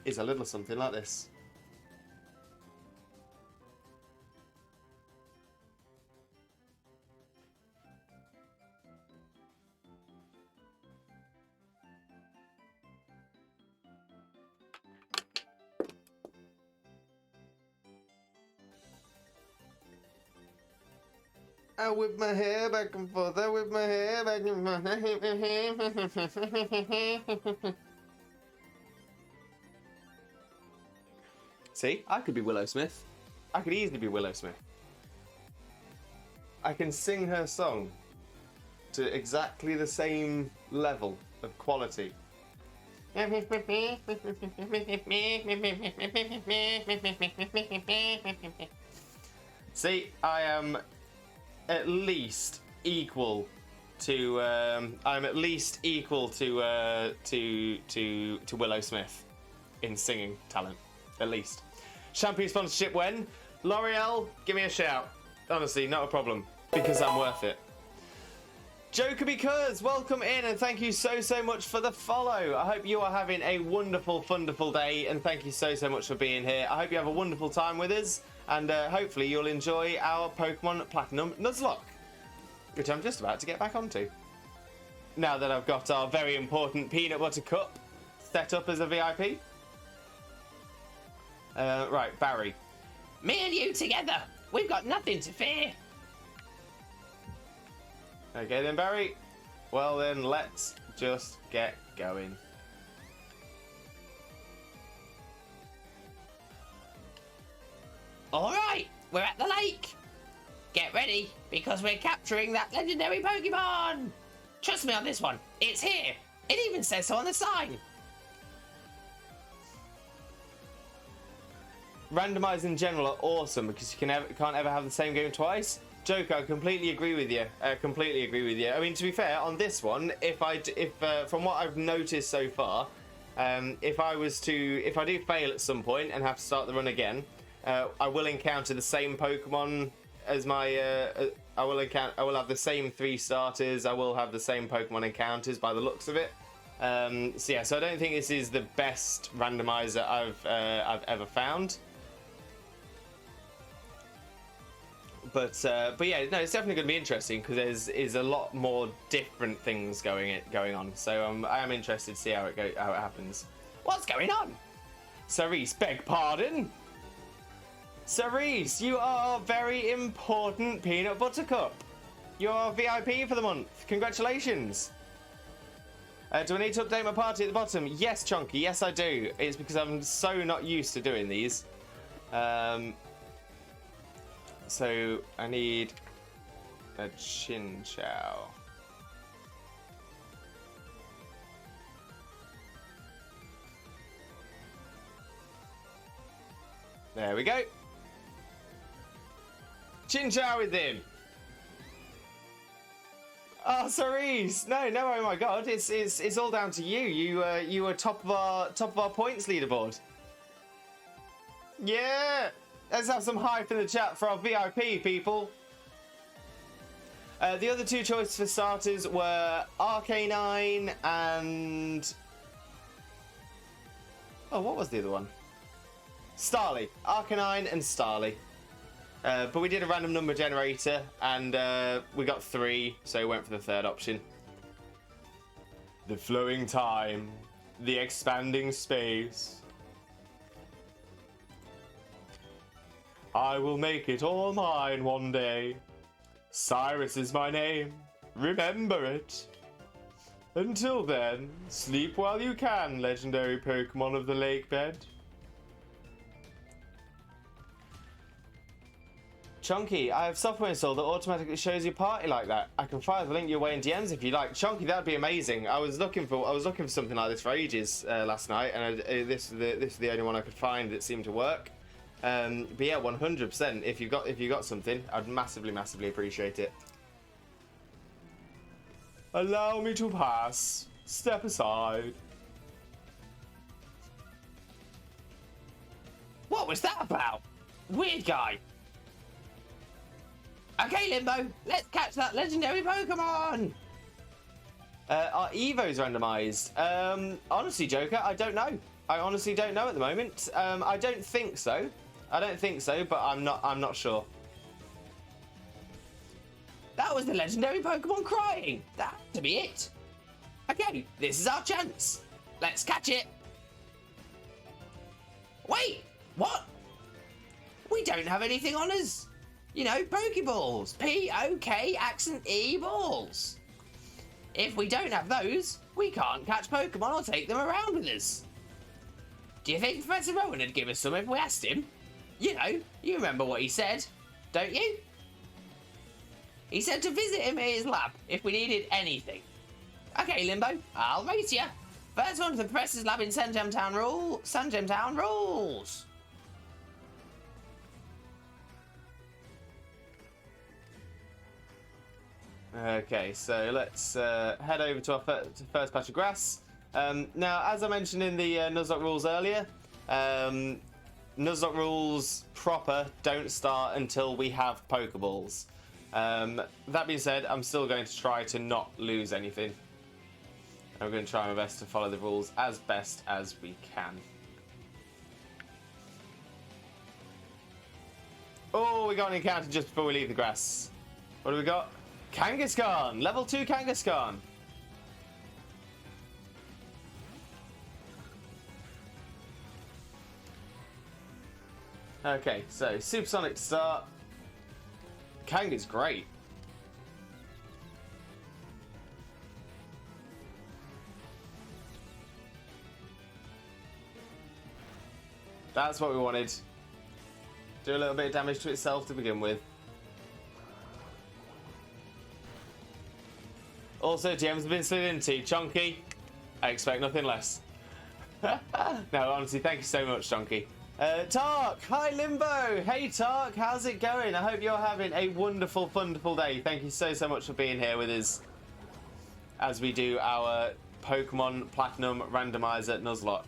is a little something like this. I whip my hair back and forth. I whip my hair back and forth. See, I could be Willow Smith. I could easily be Willow Smith. I can sing her song to exactly the same level of quality. See, I am at least equal to Willow Smith in singing talent, at least. Shampoo sponsorship when? L'Oreal, give me a shout. Honestly, not a problem, because I'm worth it. Joker Because, welcome in and thank you so much for the follow. I hope you are having a wonderful, wonderful day and thank you so much for being here. I hope you have a wonderful time with us and hopefully you'll enjoy our Pokemon Platinum Nuzlocke, which I'm just about to get back onto. Now that I've got our very important peanut butter cup set up as a VIP. Right, Barry. Me and you together. We've got nothing to fear. Okay then, Barry. Well then, let's just get going. Alright, we're at the lake. Get ready, because we're capturing that legendary Pokemon. Trust me on this one, it's here. It even says so on the sign. Randomize in general are awesome because you can't ever have the same game twice. Joker, I completely agree with you. I mean, to be fair, on this one, if from what I've noticed so far, if I do fail at some point and have to start the run again, I will encounter the same Pokemon as my. I will have the same 3 starters. I will have the same Pokemon encounters by the looks of it. So yeah, so I don't think this is the best randomizer I've ever found. But yeah, no, it's definitely going to be interesting because there's a lot more different things going on. So I am interested to see how it happens. What's going on? Cerise, beg pardon. Cerise, you are a very important peanut butter cup. You're VIP for the month. Congratulations. Do I need to update my party at the bottom? Yes, Chunky. Yes, I do. It's because I'm so not used to doing these. So I need a Chinchou. There we go. Chinchou with him. Oh, Cerise! No, oh my God! It's all down to you. You were top of our points leaderboard. Yeah. Let's have some hype in the chat for our VIP people. The other 2 choices for starters were Arcanine and... Oh, what was the other one? Starly. Arcanine and Starly. But we did a random number generator and we got 3, so we went for the 3rd option. The flowing time. The expanding space. I will make it all mine one day. Cyrus is my name. Remember it. Until then, sleep while you can, legendary Pokemon of the lake bed. Chunky, I have software installed that automatically shows your party like that. I can fire the link your way in DMs if you like. Chunky, that'd be amazing. I was looking for something like this for ages last night, and this is the only one I could find that seemed to work. But yeah, 100%. If you got something, I'd massively appreciate it. Allow me to pass. Step aside. What was that about? Weird guy. Okay, Limbo, let's catch that legendary Pokemon! Are Evos randomized? Honestly, Joker, I don't know. I honestly don't know at the moment. I don't think so. I don't think so, but I'm not sure. That was the legendary Pokemon crying. That had to be it. Okay, this is our chance. Let's catch it. Wait, what? We don't have anything on us. You know, Pokeballs. P-O-K accent E balls. If we don't have those, we can't catch Pokemon or take them around with us. Do you think Professor Rowan would give us some if we asked him? You know, you remember what he said, don't you? He said to visit him at his lab if we needed anything. Okay, Limbo, I'll race you. First one to the Professor's lab in Sandgem Town rules. Okay, so let's head over to our first patch of grass. Now, as I mentioned in the Nuzlocke Rules earlier, Nuzlocke Rules proper don't start until we have Pokeballs. That being said, I'm still going to try to not lose anything. I'm going to try my best to follow the rules as best as we can. Oh, we got an encounter just before we leave the grass. What do we got? Kangaskhan! Level 2 Kangaskhan! Okay, so Supersonic to start. Kanga's great. That's what we wanted. Do a little bit of damage to itself to begin with. Also, GM's been slid into Chonky. I expect nothing less. No, honestly, thank you so much, Chonky. Tark! Hi, Limbo! Hey, Tark, how's it going? I hope you're having a wonderful, wonderful day. Thank you so much for being here with us as we do our Pokemon Platinum Randomizer Nuzlocke.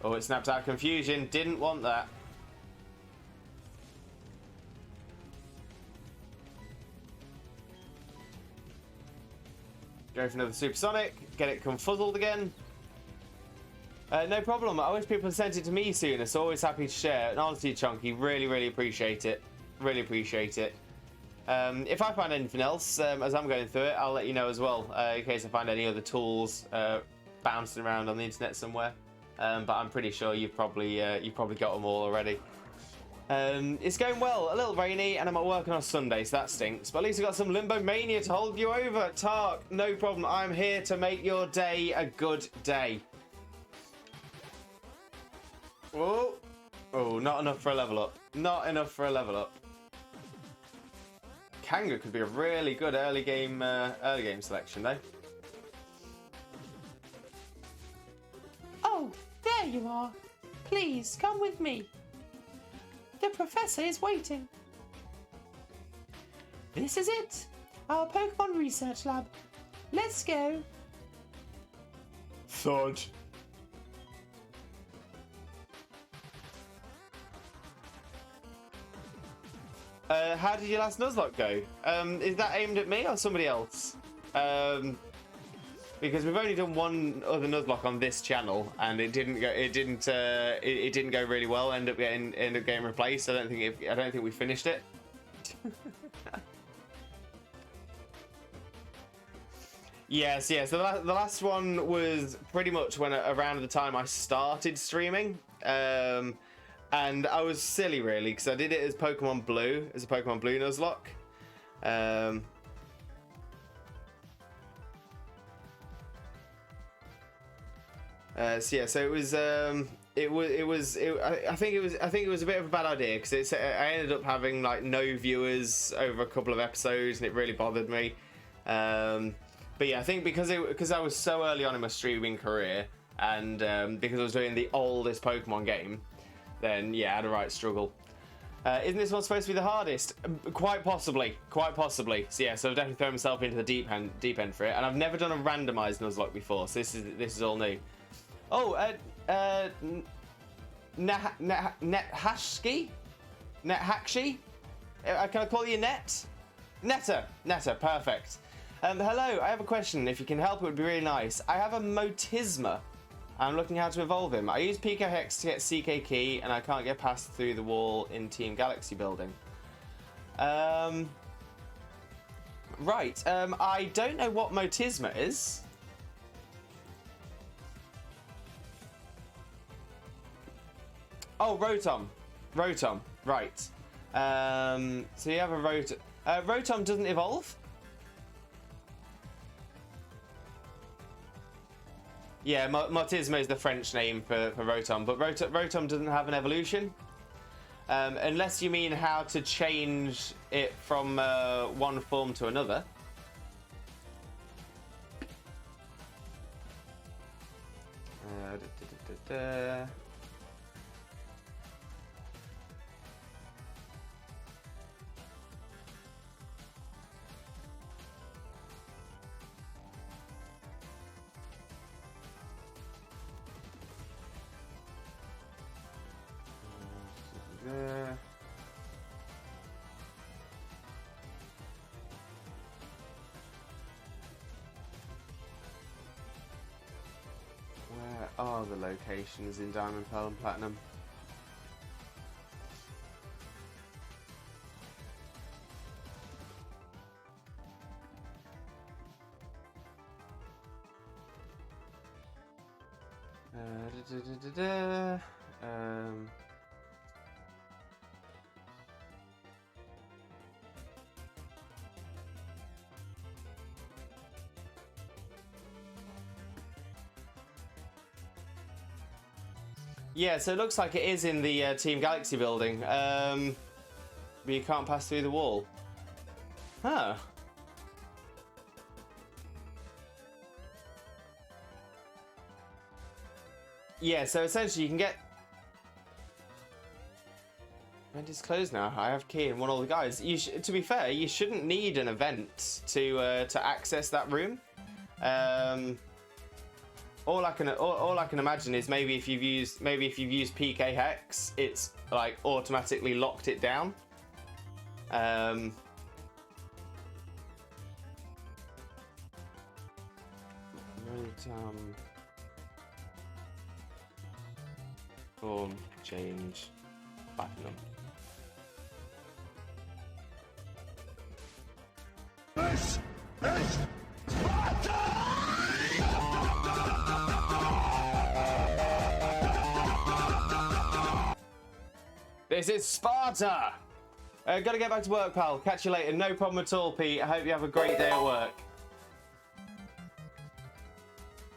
Oh, it snapped out of confusion. Didn't want that. Go for another Supersonic. Get it confuzzled again. No problem. I wish people had sent it to me sooner, so always happy to share. And honestly, Chunky, really appreciate it. Really appreciate it. If I find anything else as I'm going through it, I'll let you know as well, in case I find any other tools bouncing around on the internet somewhere. But I'm pretty sure you've probably got them all already. It's going well. A little rainy, and I'm at work on a Sunday, so that stinks. But at least I've got some Limbo Mania to hold you over. Tark, no problem. I'm here to make your day a good day. Oh, not enough for a level up. Not enough for a level up. Kanga could be a really good early game selection, though. Oh, there you are. Please, come with me. The Professor is waiting. This is it. Our Pokemon Research Lab. Let's go. Thud. How did your last Nuzlocke go? Is that aimed at me or somebody else? Because we've only done one other Nuzlocke on this channel, and it didn't go really well. Ended up getting replaced. I don't think we finished it. Yes. The last one was pretty much when around the time I started streaming. And I was silly, really, because I did it as Pokemon Blue, as a Pokemon Blue Nuzlocke. So it was. I think it was a bit of a bad idea because I ended up having like no viewers over a couple of episodes, and it really bothered me. But yeah, I think because I was so early on in my streaming career, and because I was doing the oldest Pokemon game. Then yeah, I had a right struggle. Isn't this one supposed to be the hardest? Quite possibly. So yeah, so I've definitely thrown myself into the deep end for it, and I've never done a randomized Nuzlocke before, so this is all new. Oh, Nethakshi? Can I call you Net? Netta, perfect. Hello, I have a question. If you can help, it would be really nice. I have a Motisma. I'm looking how to evolve him. I use PK Hex to get CK Key, and I can't get past through the wall in Team Galaxy building. Right, I don't know what Motisma is. Oh, Rotom, right. So you have a Rotom. Rotom doesn't evolve? Yeah, Motisma is the French name for Rotom, but Rotom doesn't have an evolution. Unless you mean how to change it from one form to another. Where are the locations in Diamond, Pearl and Platinum? Yeah, so it looks like it is in the Team Galaxy building, but you can't pass through the wall. Huh. Yeah, so essentially you can get... Event is closed now. I have key and one of the guys. To be fair, you shouldn't need an event to access that room. All I can imagine is maybe if you've used PK Hex, it's like automatically locked it down. Form change Platinum. This is Sparta! Gotta get back to work, pal. Catch you later. No problem at all, Pete. I hope you have a great day at work.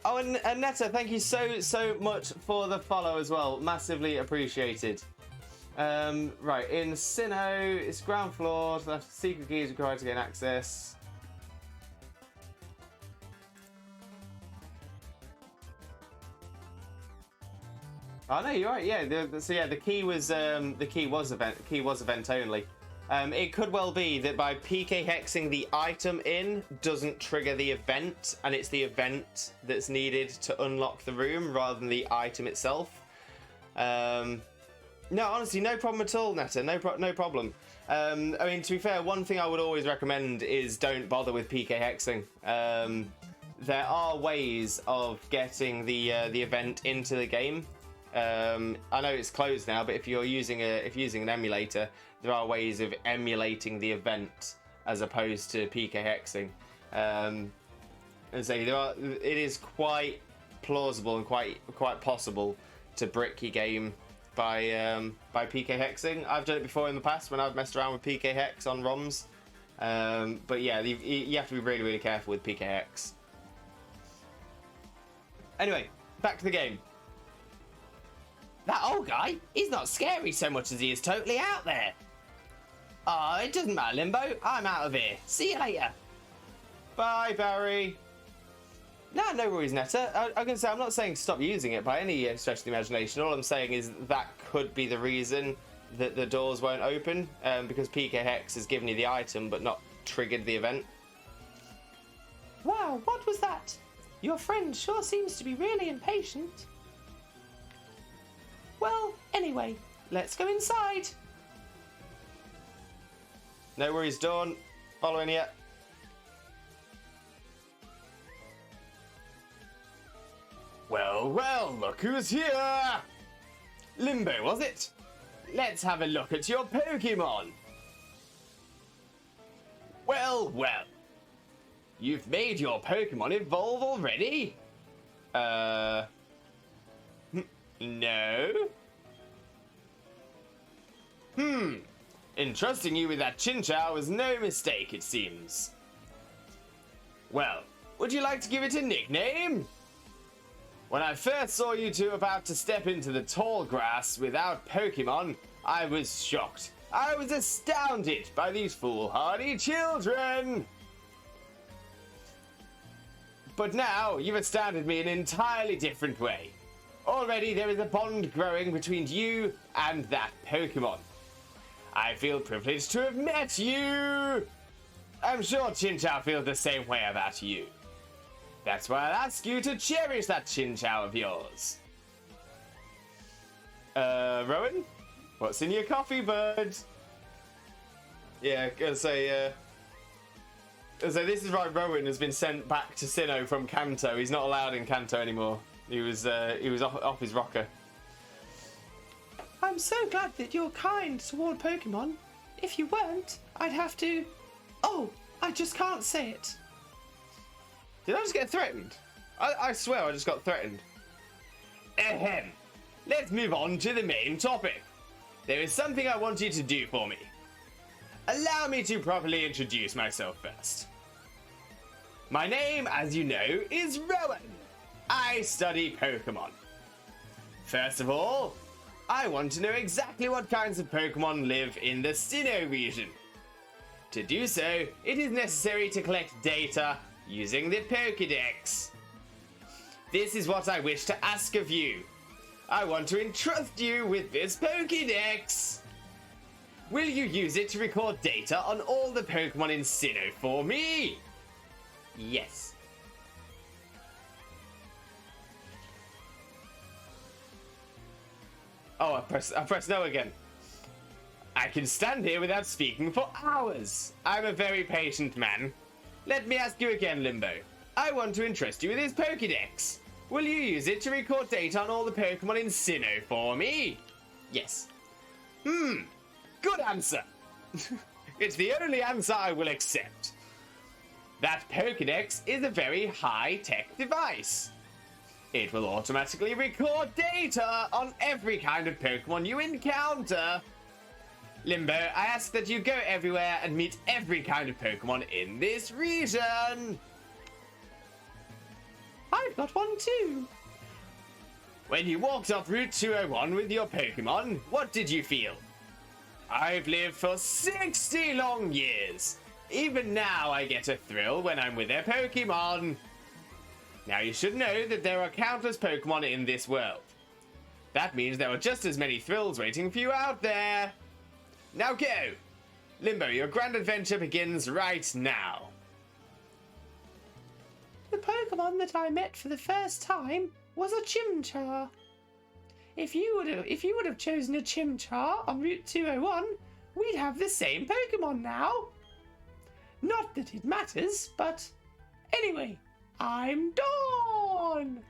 Oh, and Netta, thank you so much for the follow as well. Massively appreciated. Right, in Sinnoh, it's ground floor. So that's secret keys required to gain access. Oh no, you're right. Yeah, so yeah, the key was event only. It could well be that by PK hexing the item in doesn't trigger the event, and it's the event that's needed to unlock the room rather than the item itself. No, honestly, no problem at all, Netta. No problem. I mean, to be fair, one thing I would always recommend is don't bother with PK hexing. There are ways of getting the event into the game. I know it's closed now, but if you're using an emulator, there are ways of emulating the event as opposed to PK hexing. And so it is quite plausible and quite possible to brick your game by PK hexing. I've done it before in the past when I've messed around with PK hex on ROMs. But yeah, you have to be really careful with PK hex. Anyway, back to the game. That old guy, he's not scary so much as he is totally out there. Oh, it doesn't matter, Limbo. I'm out of here. See you later. Bye, Barry. No worries, Netta. I'm going to say, I'm not saying stop using it by any stretch of the imagination. All I'm saying is that could be the reason that the doors won't open, because PK Hex has given you the item but not triggered the event. Wow, what was that? Your friend sure seems to be really impatient. Well, anyway, let's go inside. No worries, Dawn. Following you. Well, well, look who's here! Limbo, was it? Let's have a look at your Pokemon. Well, well. You've made your Pokemon evolve already? No? Entrusting you with that Chinchou was no mistake, it seems. Well, would you like to give it a nickname? When I first saw you two about to step into the tall grass without Pokemon, I was shocked. I was astounded by these foolhardy children. But now you've astounded me in an entirely different way. Already there is a bond growing between you and that Pokemon. I feel privileged to have met you. I'm sure Chinchou feels the same way about you. That's why I'll ask you to cherish that Chinchou of yours. Rowan? What's in your coffee, bud? Yeah, gonna say, so this is right, Rowan has been sent back to Sinnoh from Kanto. He's not allowed in Kanto anymore. He was off his rocker. I'm so glad that you're kind toward Pokemon. If you weren't, I'd have to... Oh, I just can't say it. Did I just get threatened? I swear I just got threatened. Ahem. Let's move on to the main topic. There is something I want you to do for me. Allow me to properly introduce myself first. My name, as you know, is Rowan. I study Pokemon. First of all, I want to know exactly what kinds of Pokemon live in the Sinnoh region. To do so, it is necessary to collect data using the Pokédex. This is what I wish to ask of you. I want to entrust you with this Pokédex. Will you use it to record data on all the Pokemon in Sinnoh for me? Yes. Oh, I press no again. I can stand here without speaking for hours. I'm a very patient man. Let me ask you again, Limbo. I want to entrust you with this Pokédex. Will you use it to record data on all the Pokemon in Sinnoh for me? Yes. Good answer. It's the only answer I will accept. That Pokédex is a very high-tech device. It will automatically record data on every kind of Pokemon you encounter. Limbo, I ask that you go everywhere and meet every kind of Pokemon in this region. I've got one too. When you walked up Route 201 with your Pokemon, what did you feel? I've lived for 60 long years. Even now I get a thrill when I'm with a Pokemon. Now you should know that there are countless Pokemon in this world. That means there are just as many thrills waiting for you out there. Now go! Limbo, your grand adventure begins right now. The Pokemon that I met for the first time was a Chimchar. If you would have chosen a Chimchar on Route 201, we'd have the same Pokemon now. Not that it matters, but anyway, I'm Dawn.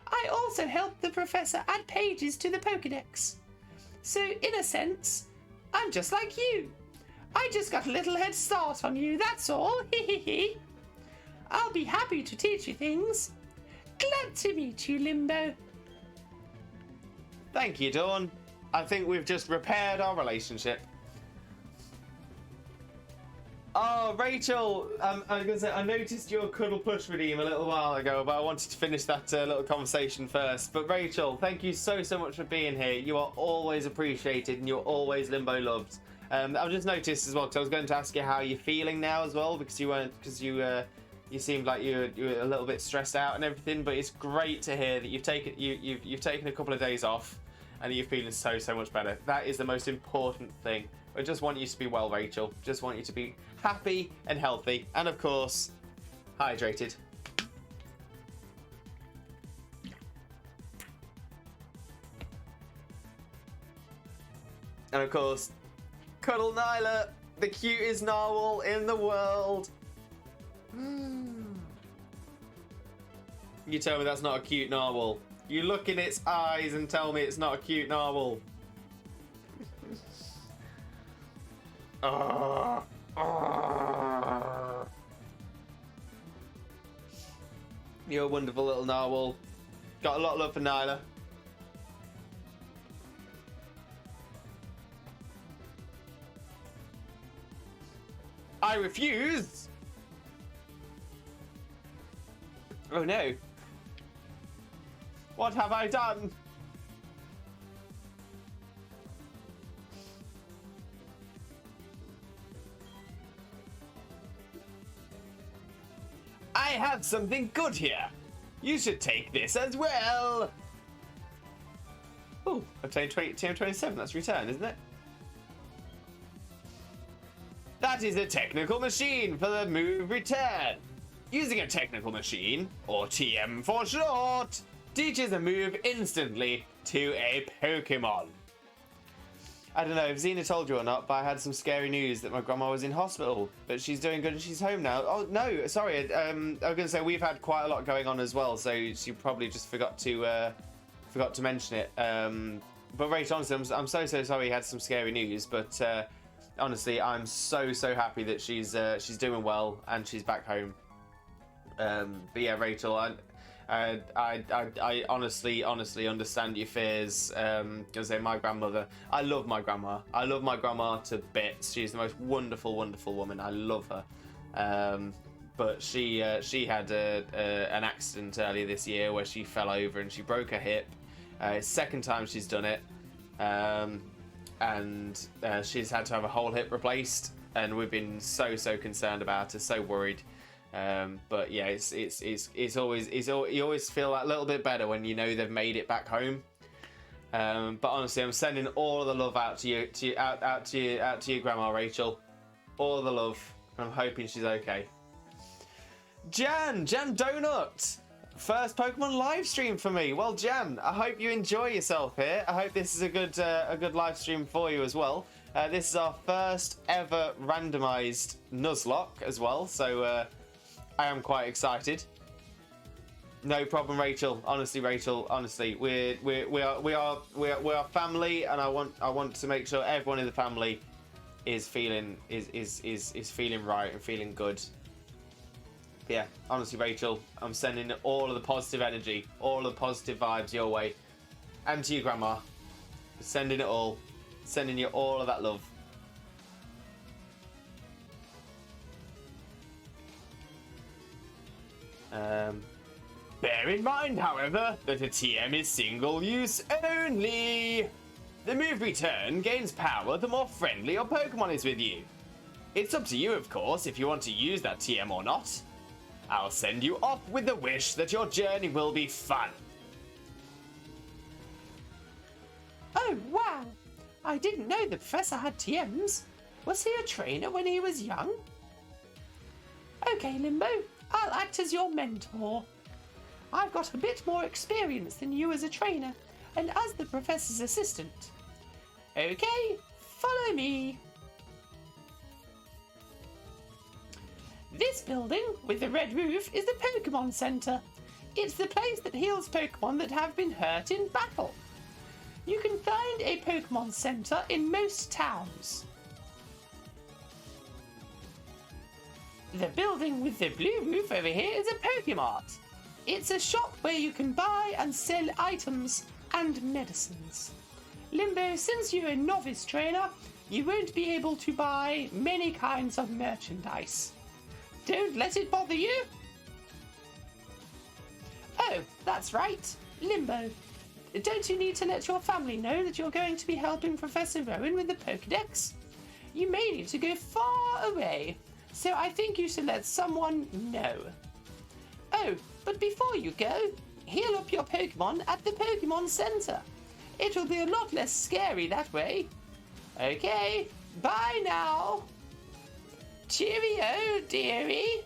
I also helped the professor add pages to the Pokédex. So in a sense, I'm just like you. I just got a little head start on you, that's all. Hehehe. I'll be happy to teach you things. Glad to meet you, Limbo. Thank you, Dawn. I think we've just repaired our relationship. Oh, Rachel, I was going to say, I noticed your cuddle push redeem a little while ago, but I wanted to finish that little conversation first. But Rachel, thank you so much for being here. You are always appreciated and you're always Limbo loved. I've just noticed as well, because I was going to ask you how you're feeling now as well, because you seemed like you were a little bit stressed out and everything. But it's great to hear that you've taken a couple of days off and you're feeling so much better. That is the most important thing. I just want you to be well, Rachel. Just want you to be happy and healthy, and of course, hydrated. And of course, cuddle Nyla. The cutest narwhal in the world. You tell me that's not a cute narwhal. You look in its eyes and tell me it's not a cute narwhal. You're a wonderful little narwhal. Got a lot of love for Nyla. I refuse! Oh no. What have I done? I have something good here. You should take this as well. Oh, obtain TM27. That's return, isn't it? That is a technical machine for the move return. Using a technical machine, or TM for short, teaches a move instantly to a Pokemon. I don't know if Xena told you or not, but I had some scary news that my grandma was in hospital, but she's doing good and she's home now. Oh no, sorry. I was going to say we've had quite a lot going on as well, so she probably just forgot to mention it. But Rachel, honestly, I'm so sorry you had some scary news, but honestly, I'm so happy that she's doing well and she's back home. But yeah, Rachel, I honestly understand your fears. Gonna say my grandmother. I love my grandma. I love my grandma to bits. She's the most wonderful woman. I love her. But she had an accident earlier this year where she fell over and she broke her hip. Second time she's done it, and she's had to have a whole hip replaced. And we've been so concerned about her, so worried. But yeah, it's always you always feel that little bit better when you know they've made it back home. But honestly, I'm sending all the love out to your grandma, Rachel. All the love. I'm hoping she's okay. Jan Donut, first Pokemon live stream for me. Well, Jan, I hope you enjoy yourself here. I hope this is a good live stream for you as well. This is our first ever randomized Nuzlocke as well, so I am quite excited. No problem, Rachel. Honestly, Rachel. Honestly, we are family, and I want to make sure everyone in the family is feeling feeling right and feeling good. Yeah, honestly, Rachel, I'm sending all of the positive energy, all the positive vibes your way, and to your grandma. Sending it all, sending you all of that love. Bear in mind, however, that a TM is single use only. The move return gains power the more friendly your Pokemon is with you. It's up to you, of course, if you want to use that TM or not. I'll send you off with the wish that your journey will be fun. Oh, wow. I didn't know the professor had TMs. Was he a trainer when he was young? Okay, Limbo, I'll act as your mentor. I've got a bit more experience than you as a trainer, and as the professor's assistant. Okay, follow me. This building, with the red roof, is the Pokemon Center. It's the place that heals Pokemon that have been hurt in battle. You can find a Pokemon Center in most towns. The building with the blue roof over here is a Pokemart. It's a shop where you can buy and sell items and medicines. Limbo, since you're a novice trainer, you won't be able to buy many kinds of merchandise. Don't let it bother you. Oh, that's right, Limbo. Don't you need to let your family know that you're going to be helping Professor Rowan with the Pokedex? You may need to go far away, so I think you should let someone know. Oh, but before you go, heal up your Pokemon at the Pokemon Center. It will be a lot less scary that way. Okay, bye now. Cheerio, dearie.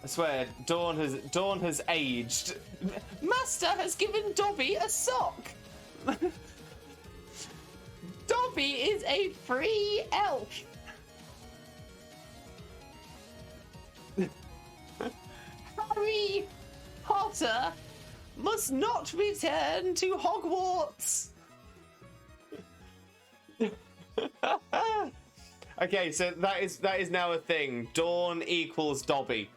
I swear, Dawn has aged. Master has given Dobby a sock. Dobby Dobby is a free elf. Harry Potter must not return to Hogwarts. Okay, so that is now a thing. Dawn equals Dobby.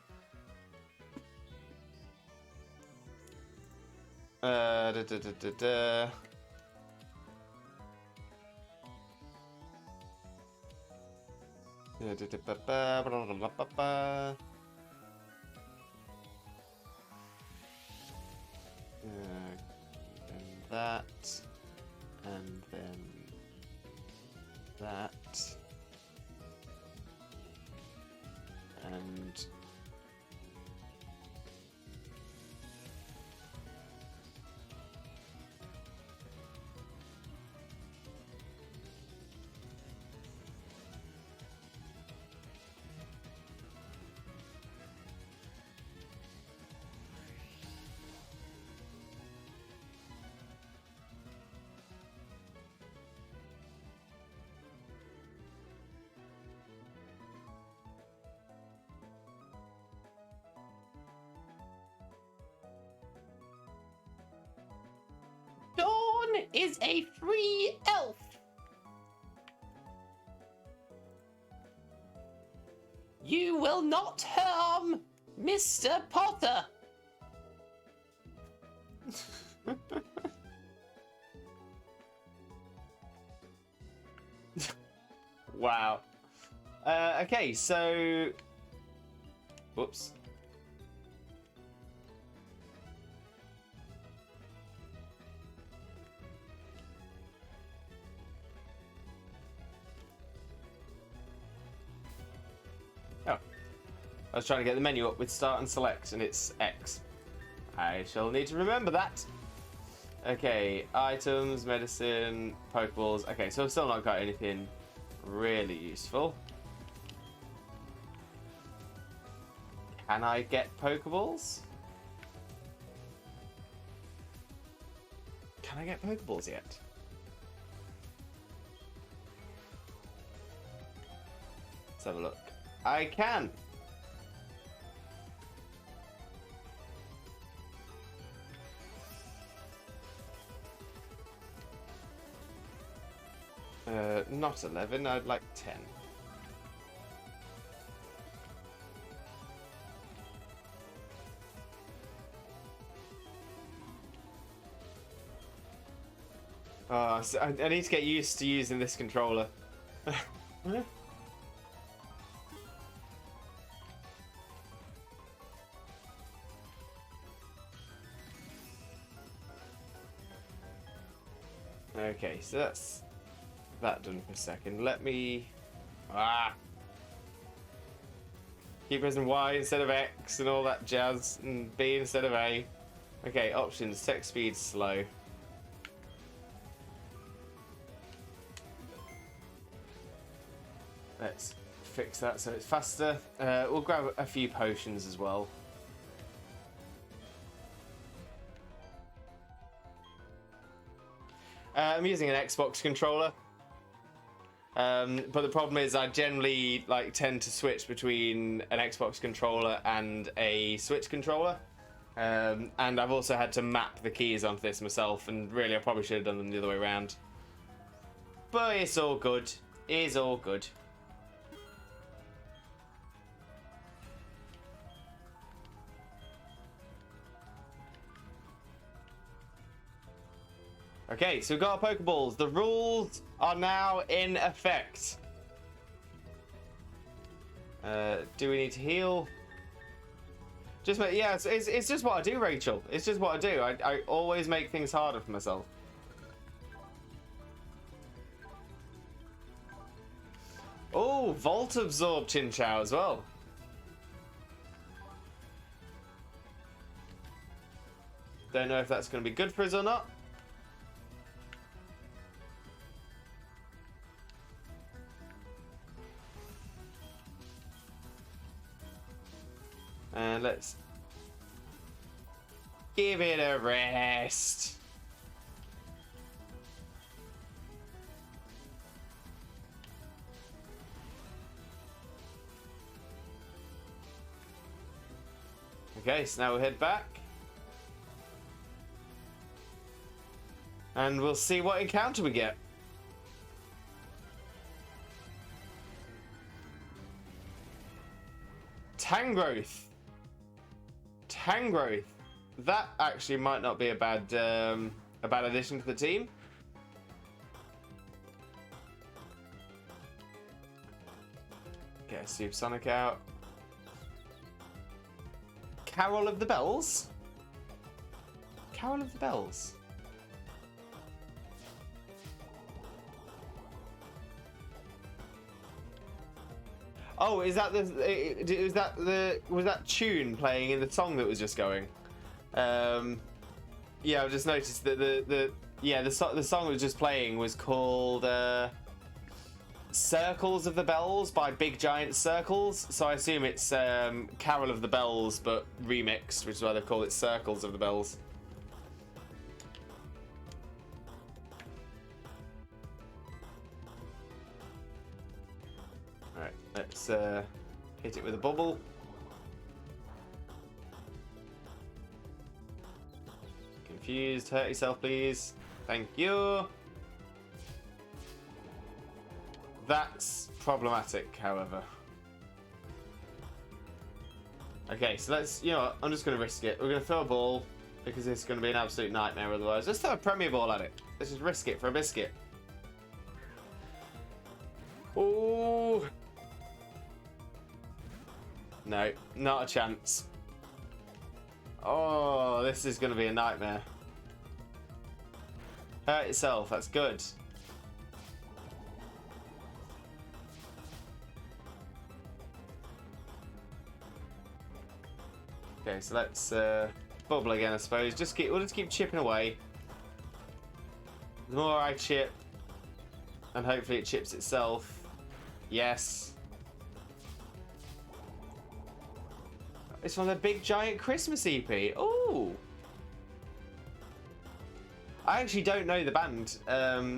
Da, da, da, da, da. Da, da, da, ba, ba, ba, ba, ba, ba. Then that, and then that, and Dawn is a free elf. You will not harm Mr. Potter. wow. Okay, so whoops. Oh, I was trying to get the menu up with start and select, and it's X. I shall need to remember that. Okay, items, medicine, Pokeballs. Okay, so I've still not got anything really useful. Can I get Pokeballs? Can I get Pokeballs yet? Let's have a look. I can! Not 11, I'd like 10. Oh, so I need to get used to using this controller. Okay, so that's that done for a second. Let me... Keep pressing Y instead of X and all that jazz, and B instead of A. Okay, options. Text speed slow. Let's fix that so it's faster. We'll grab a few potions as well. I'm using an Xbox controller. But the problem is I generally tend to switch between an Xbox controller and a Switch controller. And I've also had to map the keys onto this myself, and really I probably should have done them the other way around. But it's all good. It's all good. Okay, so we've got our Pokeballs. The rules are now in effect. Do we need to heal? Yeah, it's just what I do, Rachel. It's just what I do. I always make things harder for myself. Oh, Volt Absorb Chinchou as well. Don't know if that's going to be good for us or not. And let's give it a rest. Okay, so now we'll head back. And we'll see what encounter we get. Tangrowth. Tangrowth. That actually might not be a bad addition to the team. Get a Supersonic out. Carol of the Bells? Carol of the Bells. Oh, is that was that tune playing in the song that was just going? Yeah, I've just noticed that the song that was just playing was called Circles of the Bells by Big Giant Circles. So I assume it's Carol of the Bells but remixed, which is why they call it Circles of the Bells. Alright, let's hit it with a bubble. Confused, hurt yourself please. Thank you. That's problematic, however. Okay, so let's, you know what, I'm just going to risk it. We're going to throw a ball, because it's going to be an absolute nightmare otherwise. Let's throw a Premier Ball at it. Let's just risk it for a biscuit. Ooh. No, not a chance. Oh, this is going to be a nightmare. Hurt itself, that's good. Okay, so let's bubble again, I suppose. We'll just keep chipping away. The more I chip, and hopefully it chips itself. Yes. It's from the Big Giant Christmas EP. Ooh. I actually don't know the band.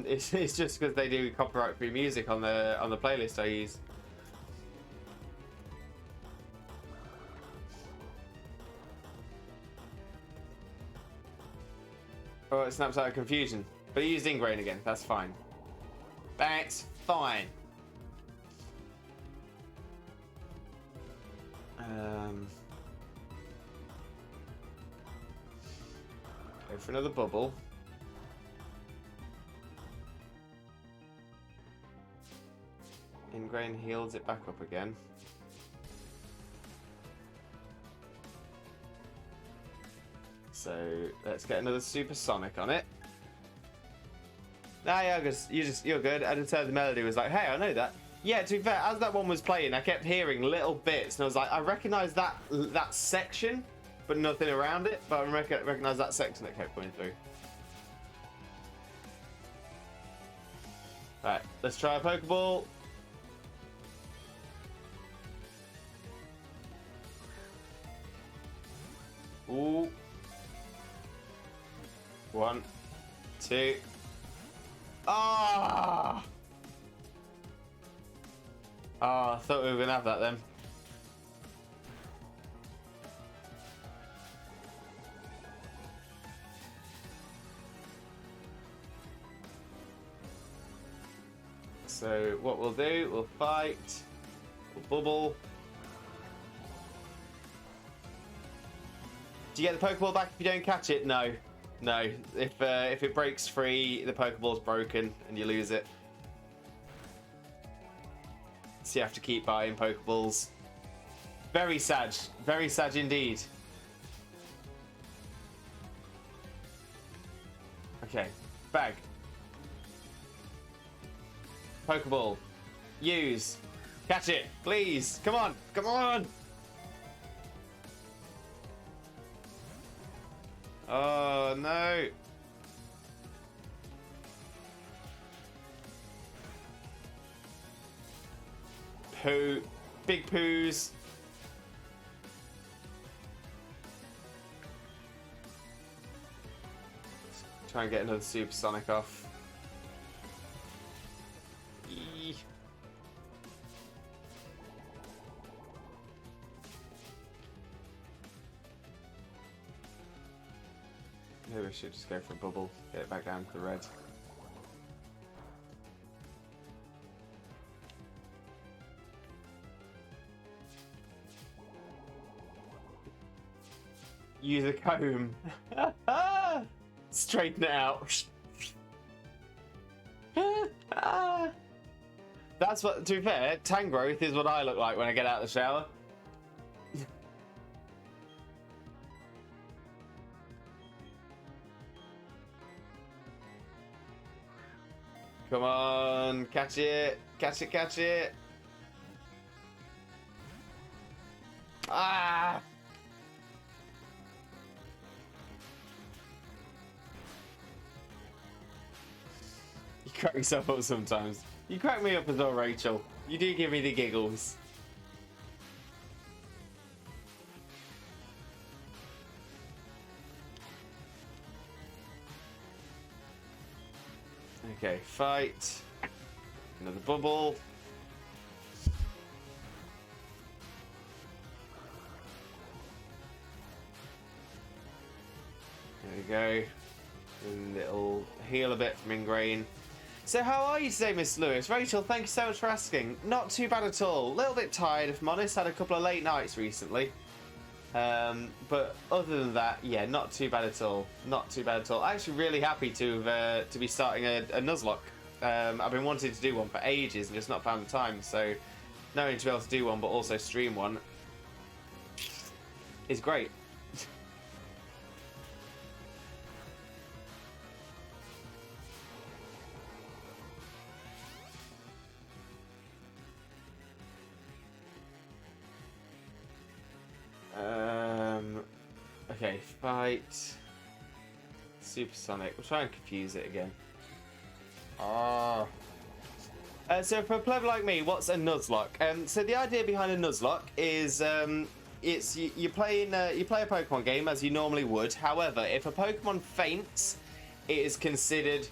It's just because they do copyright-free music on the playlist I use. Oh, it snaps out of confusion. But he used Ingrain again. That's fine. That's fine. Go for another bubble. Ingrain heals it back up again. So let's get another Supersonic on it. Nah, yeah, you're good. I just heard the melody was like, hey, I know that. Yeah, to be fair, as that one was playing, I kept hearing little bits, and I was like, I recognise that section, but nothing around it. But I recognise that section that kept coming through. Right, let's try a Pokeball. Ooh. 1, 2. Ah! Oh, I thought we were gonna have that then. So what we'll do, we'll fight, we'll bubble. Do you get the Pokeball back if you don't catch it? No. No. If it breaks free, the Pokeball's broken and you lose it. So you have to keep buying Pokeballs. Very sad. Very sad indeed. Okay. Bag. Pokeball. Use. Catch it. Please. Come on. Come on. Oh, no. Poo. Big poos. Try and get another Supersonic off. Eee. Maybe I should just go for a bubble, get it back down to the red. Use a comb. Straighten it out. That's what, to be fair, tan growth is what I look like when I get out of the shower. Come on, catch it, catch it, catch it. Ah! You crack yourself up sometimes. You crack me up as well, Rachel. You do give me the giggles. Okay, fight. Another bubble. There we go. And it'll heal a bit from ingrain. So how are you today, Miss Lewis? Rachel, thank you so much for asking. Not too bad at all. A little bit tired, if I'm honest. Had a couple of late nights recently. But other than that, yeah, not too bad at all. Not too bad at all. Actually really happy to be starting a Nuzlocke. I've been wanting to do one for ages and just not found the time. So knowing to be able to do one but also stream one is great. Okay, fight. Supersonic. We'll try and confuse it again. Ah. So for a pleb like me, what's a Nuzlocke? So the idea behind a Nuzlocke is it's you play a Pokemon game as you normally would. However, if a Pokemon faints, it is considered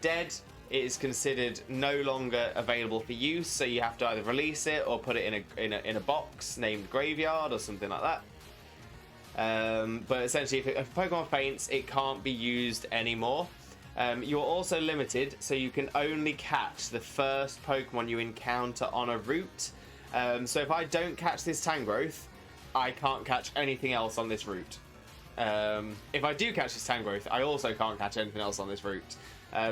dead. It is considered no longer available for use. So you have to either release it or put it in a box named Graveyard or something like that. But essentially, if a Pokemon faints, it can't be used anymore. You're also limited, so you can only catch the first Pokemon you encounter on a route. So if I don't catch this Tangrowth, I can't catch anything else on this route. If I do catch this Tangrowth, I also can't catch anything else on this route.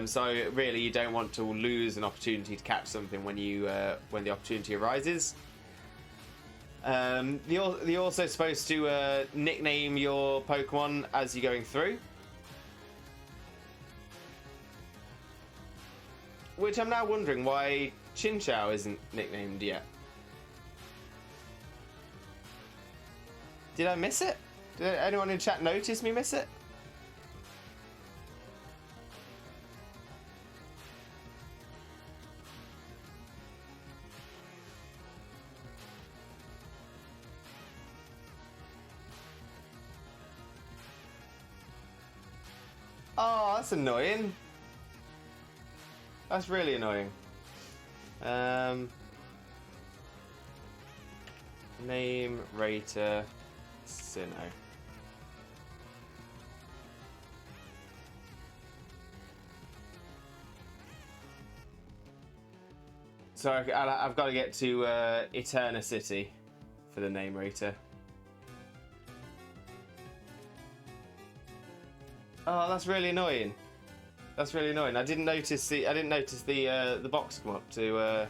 So really, you don't want to lose an opportunity to catch something when the opportunity arises. You're also supposed to nickname your Pokemon as you're going through. Which I'm now wondering why Chinchou isn't nicknamed yet. Did I miss it? Did anyone in chat notice me miss it? Oh, that's annoying. That's really annoying. Name, rater, Sinnoh. So I've got to get to Eterna City for the name rater. Oh, that's really annoying. That's really annoying. I didn't notice the box come up to.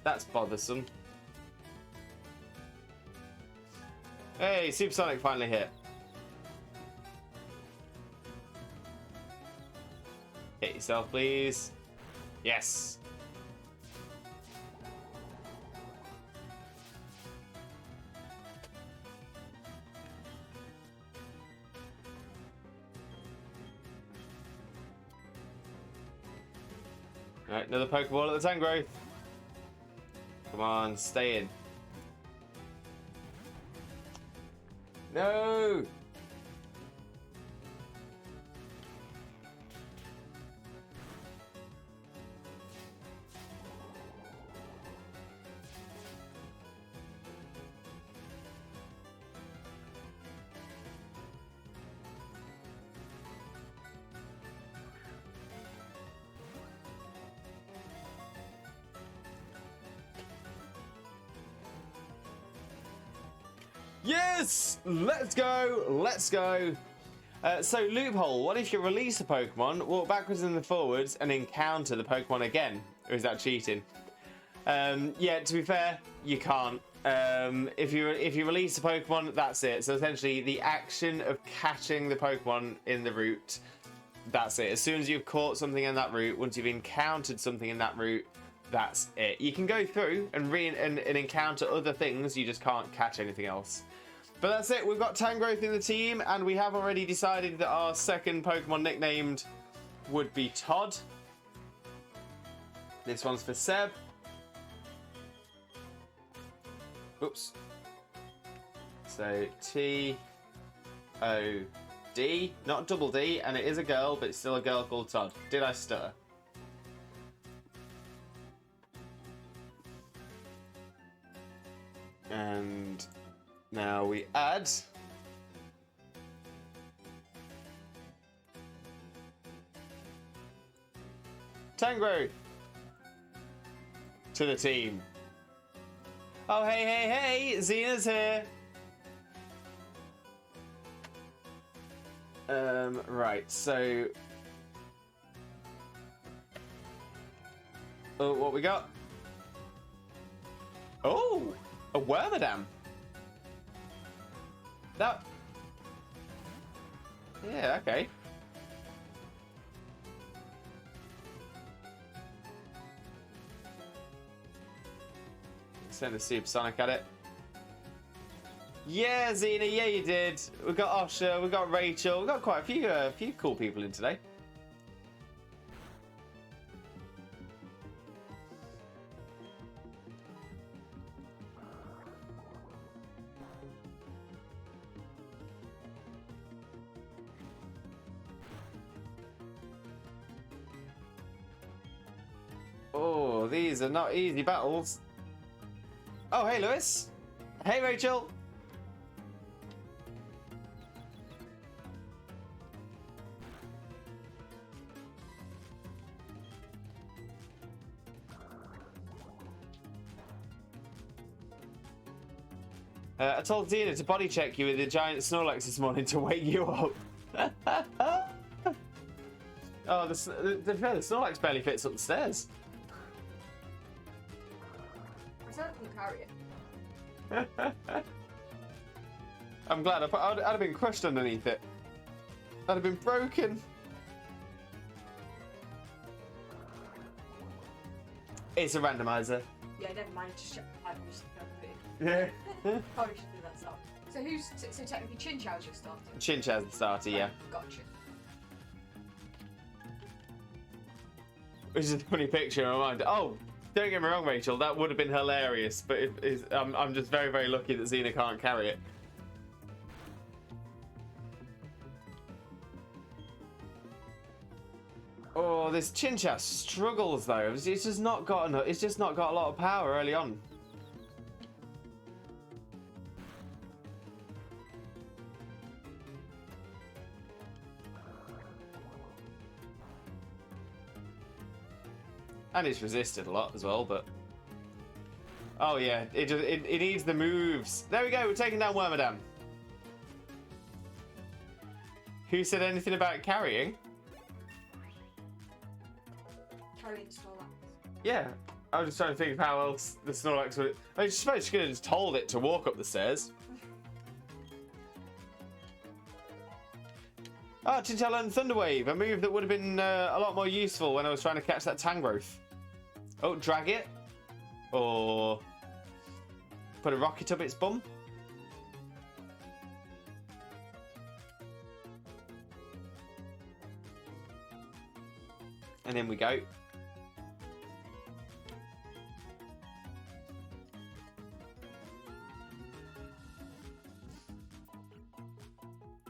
That's bothersome. Hey, Supersonic finally hit. Hit yourself, please. Yes. Alright, another Pokeball at the Tangrowth. Come on, stay in. No! Yes! Let's go! Let's go! So, loophole. What if you release a Pokemon, walk backwards and forwards, and encounter the Pokemon again? Or is that cheating? Yeah, to be fair, you can't. If you release a Pokemon, that's it. So essentially, the action of catching the Pokemon in the route, that's it. As soon as you've caught something in that route, once you've encountered something in that route, that's it. You can go through and encounter other things, you just can't catch anything else. But that's it. We've got Tangrowth in the team, and we have already decided that our second Pokemon nicknamed would be Todd. This one's for Seb. Oops. So T-O-D, not double D, and it is a girl, but it's still a girl called Todd. Did I stutter? And now we add Tangrowth to the team. Oh, hey, hey, hey, Xena's here. Right, so... Oh, what we got? Oh, a Wormadam. That... Yeah, okay. Send a Supersonic at it. Yeah, Xena, yeah you did. We've got Osha, we've got Rachel, we've got quite a few cool people in today. Oh, these are not easy battles. Oh, hey, Lewis. Hey, Rachel. I told Xena to body check you with the giant Snorlax this morning to wake you up. Oh, the Snorlax barely fits up the stairs. Carry it. I'm glad. I'd have been crushed underneath it. I'd have been broken. It's a randomizer. Yeah, never mind. Just check. Yeah. Probably should do that stuff. So so technically Chinchou's your starter. Chinchou's the starter, yeah. Gotcha. Which is a funny picture in my mind. Oh, don't get me wrong, Rachel. That would have been hilarious, but I'm just very, very lucky that Xena can't carry it. Oh, this Chinchou struggles though. It's just not got enough. It's just not got a lot of power early on. And it's resisted a lot as well, but... Oh yeah, it needs the moves. There we go, we're taking down Wormadam. Who said anything about carrying? Carrying Snorlax. Yeah, I was just trying to think of how else the Snorlax would... I suppose you could have just told it to walk up the stairs. Oh, Chinchou learned Thunder Wave, a move that would have been a lot more useful when I was trying to catch that Tangrowth. Oh, drag it. Or put a rocket up its bum. And in we go.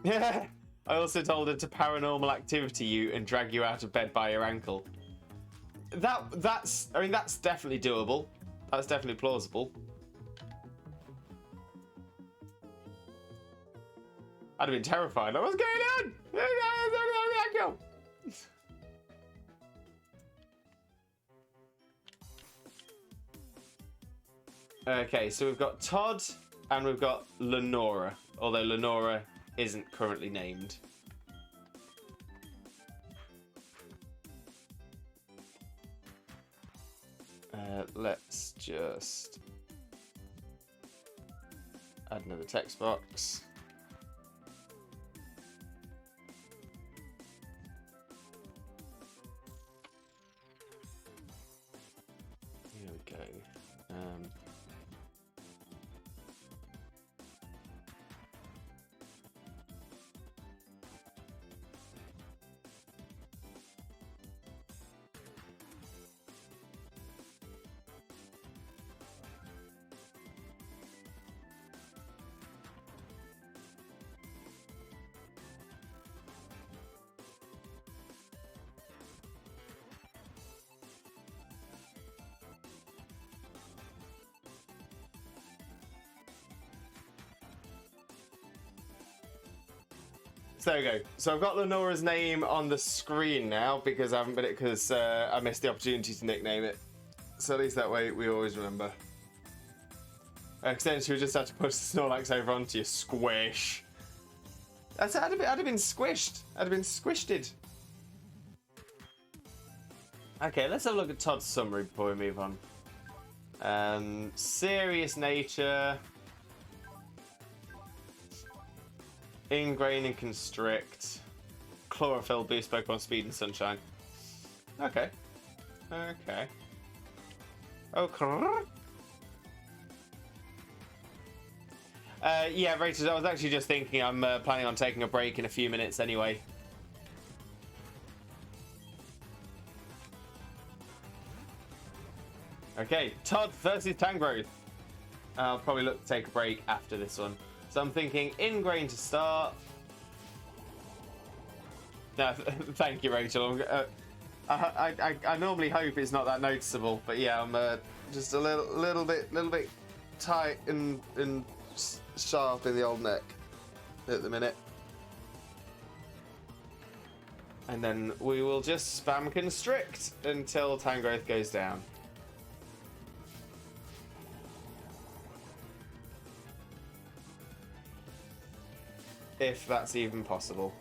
Yeah. I also told her to paranormal activity you and drag you out of bed by your ankle. That's definitely doable. That's definitely plausible. I'd have been terrified. Like, what's going on? Okay, so we've got Todd And we've got Lenora, although Lenora isn't currently named. Let's just add another text box. Here we go. So there we go. So I've got Lenora's name on the screen now because I haven't been it because I missed the opportunity to nickname it. So at least that way we always remember. Extend, she would just have to push the Snorlax over onto you. Squish. I'd have been squished. I'd have been squished. Okay, let's have a look at Todd's summary before we move on. Serious nature. Ingrain and constrict. Chlorophyll boost Pokemon speed and sunshine. Okay. Okay. Okay. Yeah, Rachel, I was actually just thinking I'm planning on taking a break in a few minutes anyway. Okay, Todd versus Tangrowth. I'll probably look to take a break after this one. So I'm thinking Ingrain to start. No, thank you, Rachel. I normally hope it's not that noticeable, but yeah, I'm just a little bit tight and sharp in the old neck at the minute. And then we will just spam constrict until Tangrowth goes down. If that's even possible.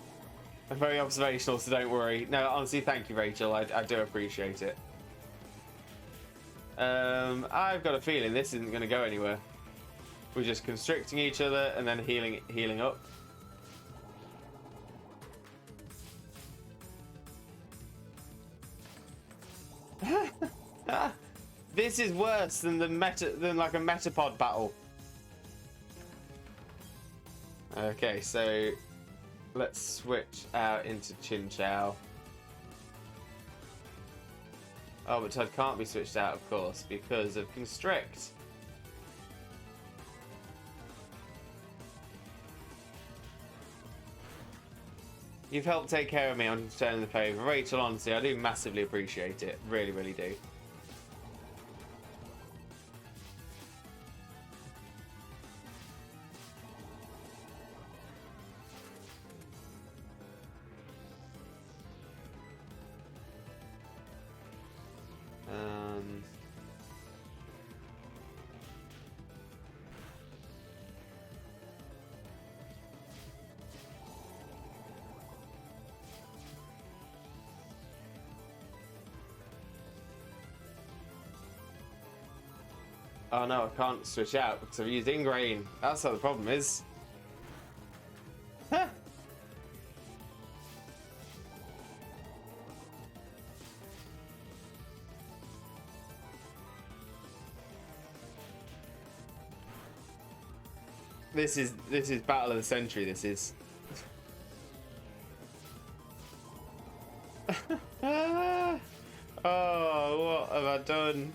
I'm very observational, so don't worry. No, honestly, thank you, Rachel. I do appreciate it. I've got a feeling this isn't going to go anywhere. We're just constricting each other and then healing up. This is worse than like a Metapod battle. Okay, so let's switch out into Chinchou. Oh, but Todd can't be switched out, of course, because of Constrict. You've helped take care of me on turning the favour. Rachel, honestly, I do massively appreciate it. Really, really do. Oh no, I can't switch out because I've used Ingrain. That's what the problem is. Huh. This is Battle of the Century, this is. Oh, what have I done?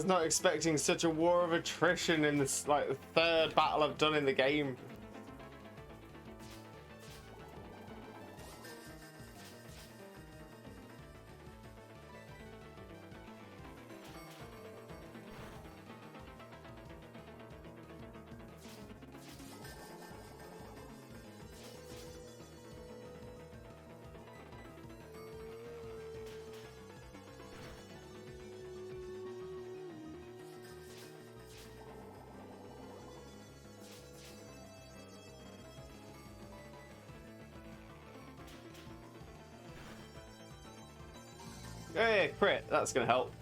not expecting such a war of attrition in this, like, the third battle I've done in the game. Hey, crit. That's going to help.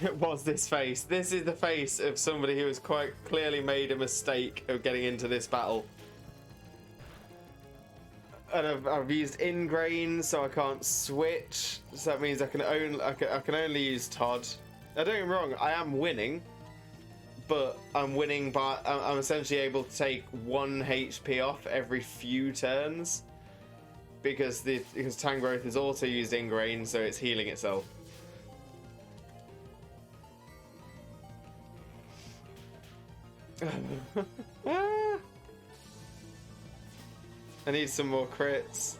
It was this face. This is the face of somebody who has quite clearly made a mistake of getting into this battle. And I've used ingrain, so I can't switch. So that means I can only use Todd. Now, don't get me wrong, I am winning. But I'm winning by I'm essentially able to take 1 HP off every few turns because Tangrowth is also used ingrain, so it's healing itself. I need some more crits.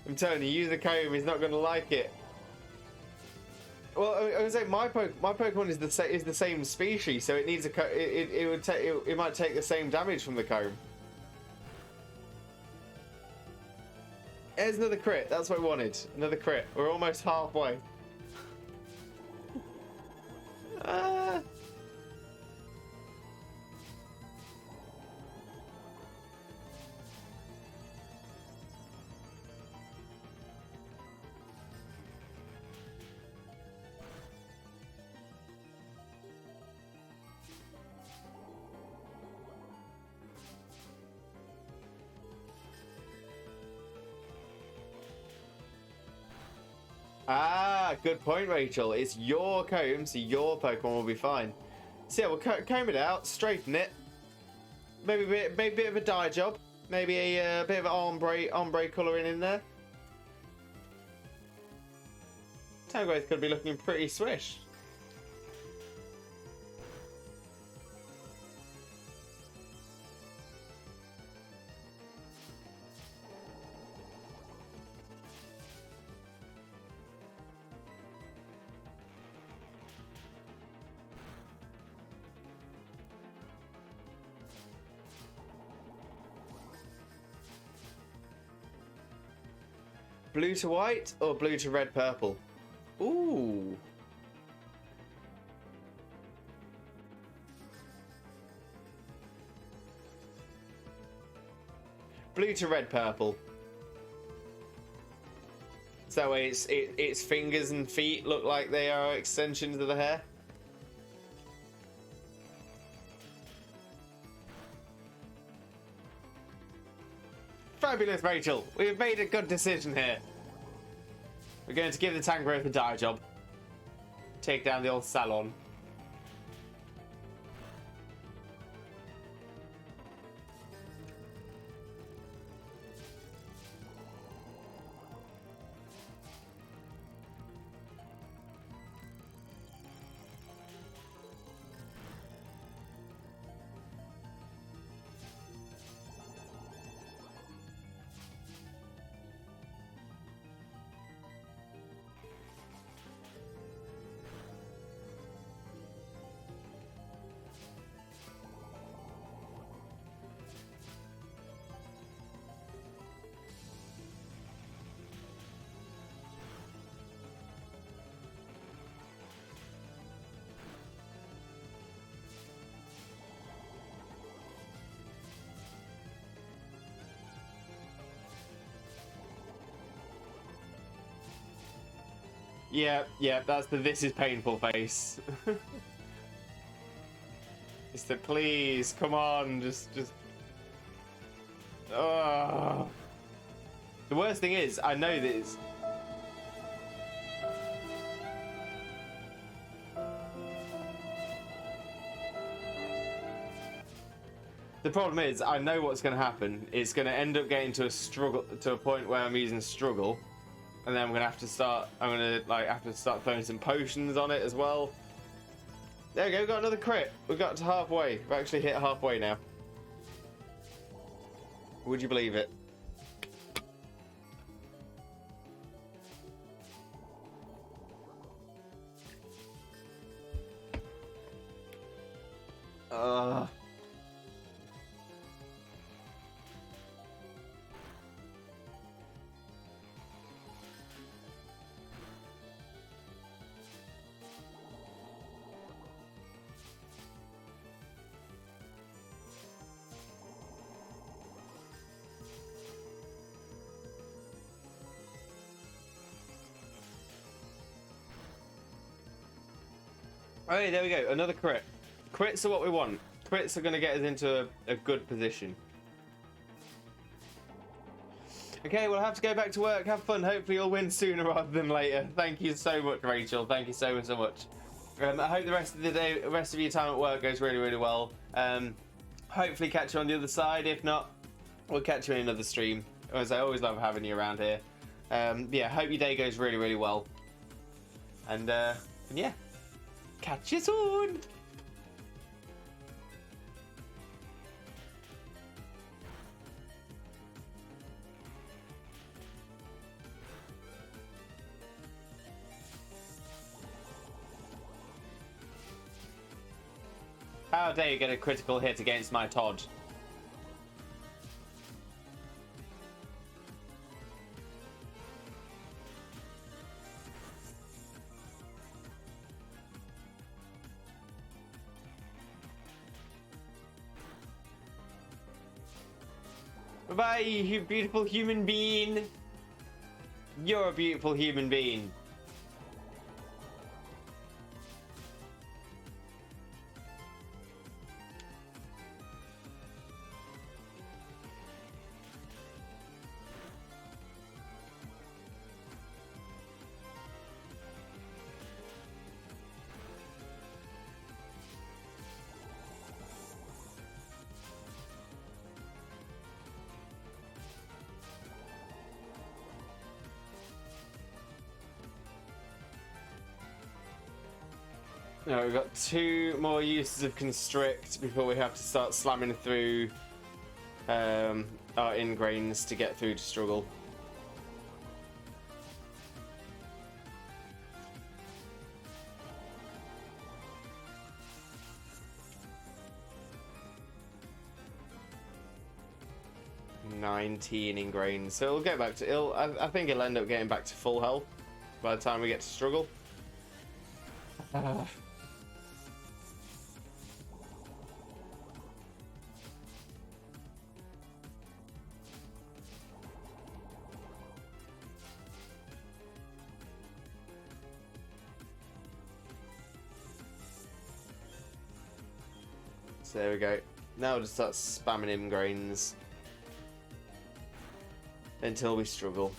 I'm telling you, use the comb. He's not going to like it. Well, I was going to say my Pokemon is the same species, so it needs it might take the same damage from the comb. There's another crit. That's what I wanted. Another crit. We're almost halfway. Ah, good point, Rachel. It's your comb, so your Pokemon will be fine. So yeah, we'll comb it out, straighten it. Maybe a bit of a dye job. Maybe a bit of ombre colouring in there. Tangrowth could be looking pretty swish. Blue to white or blue to red purple? Ooh. Blue to red purple. So that way its fingers and feet look like they are extensions of the hair. Fabulous, Rachel. We've made a good decision here. We're going to give the Tangrowth a dye job. Take down the old salon. Yeah, that's the this is painful face. It's the please, come on, just Oh. The worst thing is, I know this. The problem is, I know what's going to happen. It's going to end up getting to a point where I'm using struggle, and then I'm going to have to start. I'm going to have to start throwing some potions on it as well. There we go. We got another crit. We got to halfway. We've actually hit halfway now. Would you believe it? Hey, there we go. Another crit. Crits are what we want. Crits are going to get us into a good position. Okay, we'll have to go back to work. Have fun. Hopefully you'll win sooner rather than later. Thank you so much, Rachel. Thank you so much. I hope the rest of the day, the rest of your time at work goes really, really well. Hopefully catch you on the other side. If not, we'll catch you in another stream. As I always love having you around here. Yeah, hope your day goes really, really well. And yeah. Catch you soon! How dare you get a critical hit against my Todd? Bye-bye, you beautiful human being. You're a beautiful human being. No, we've got 2 more uses of Constrict before we have to start slamming through our ingrains to get through to struggle. $19 ingrains, so we'll get back to. I think it'll end up getting back to full health by the time we get to struggle. So there we go. Now we'll just start spamming ingrains until we struggle.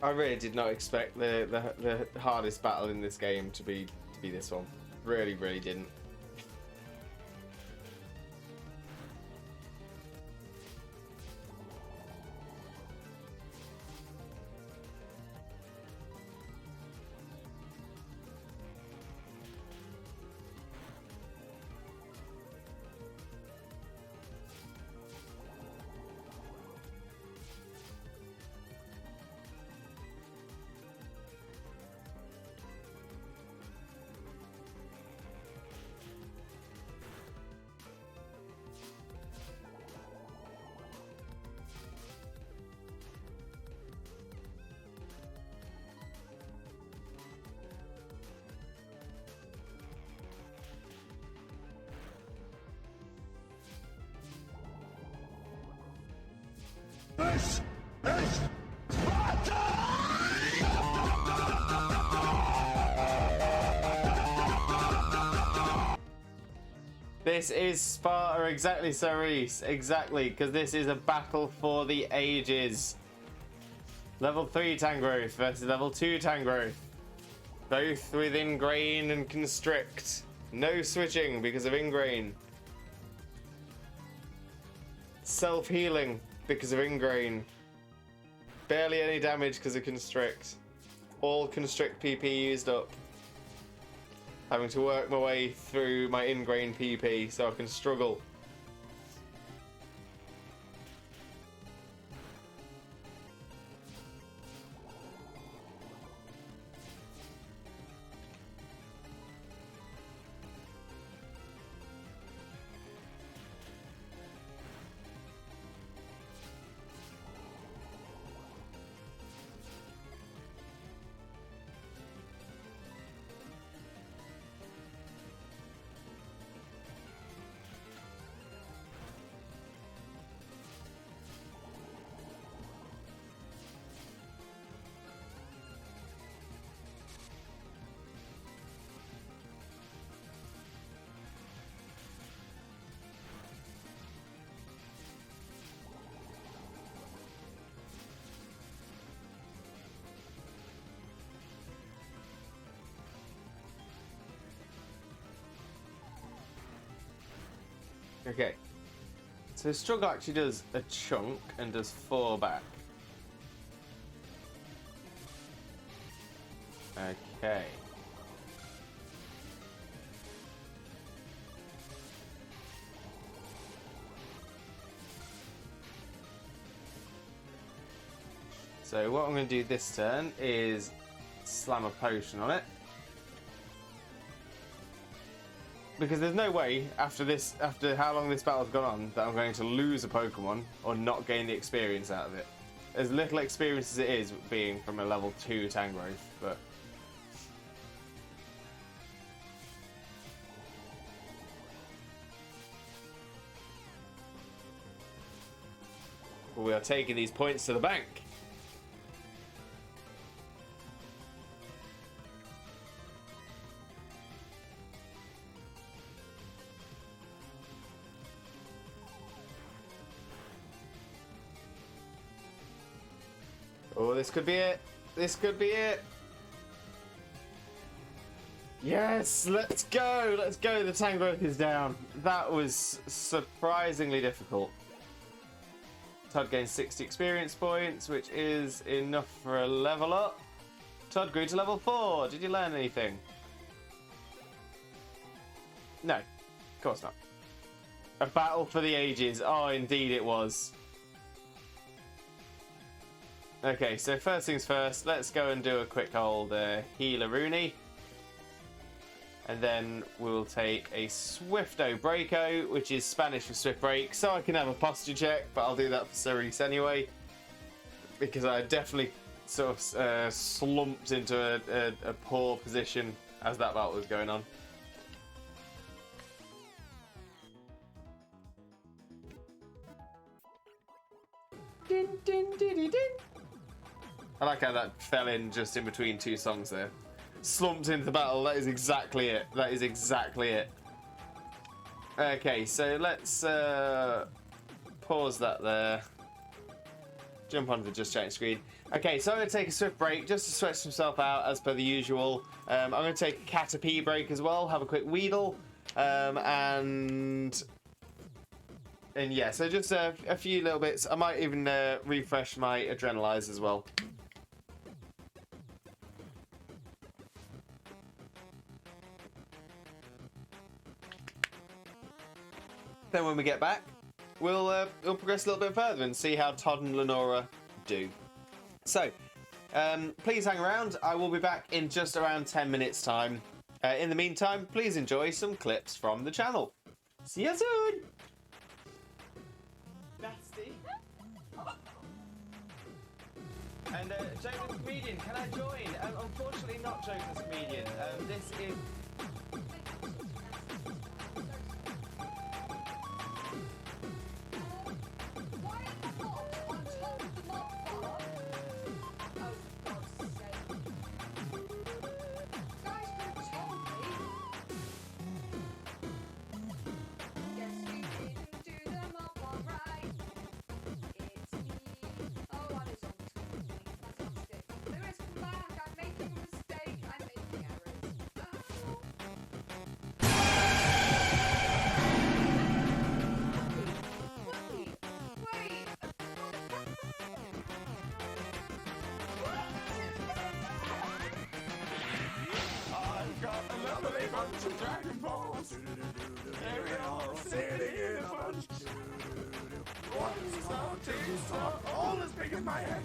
I really did not expect the hardest battle in this game to be this one. Really, really didn't. This is This is Sparta, exactly, Cerise, exactly, because this is a battle for the ages. Level 3 Tangrowth versus level 2 Tangrowth. Both with Ingrain and Constrict. No switching because of Ingrain. Self-healing because of Ingrain. Barely any damage because of Constrict. All Constrict PP used up. Having to work my way through my Ingrain PP so I can struggle. Okay. So Struggle actually does a chunk and does 4 back. Okay. So what I'm going to do this turn is slam a potion on it. Because there's no way, after how long this battle's gone on, that I'm going to lose a Pokemon or not gain the experience out of it. As little experience as it is being from a level 2 Tangrowth, but... we are taking these points to the bank. Oh, this could be it. This could be it. Yes, let's go. Let's go. The Tangrowth is down. That was surprisingly difficult. Todd gains 60 experience points, which is enough for a level up. Todd grew to level 4. Did you learn anything? No, of course not. A battle for the ages. Oh, indeed it was. Okay, so first things first, let's go and do a quick old healer Rooney. And then we'll take a Swifto Breako, which is Spanish for Swift Break, so I can have a posture check, but I'll do that for Cerise anyway. Because I definitely sort of slumped into a poor position as that battle was going on. Din, din, diddy, din. I like how that fell in just in between 2 songs there. Slumped into the battle, that is exactly it. That is exactly it. Okay, so let's pause that there. Jump onto the Just Chatting screen. Okay, so I'm going to take a swift break just to stretch himself out as per the usual. I'm going to take a Caterpie break as well, have a quick Weedle, and yeah, so just a few little bits. I might even refresh my Adrenalize as well. Then when we get back, we'll progress a little bit further and see how Todd and Lenora do. So, please hang around. I will be back in just around 10 minutes' time. In the meantime, please enjoy some clips from the channel. See you soon! Nasty. And Joe the Comedian, can I join? Unfortunately not Joe the Comedian. This is... Dragon Balls. Here we are, sitting in a bunch. 1 star, 2 star, all as big as my head.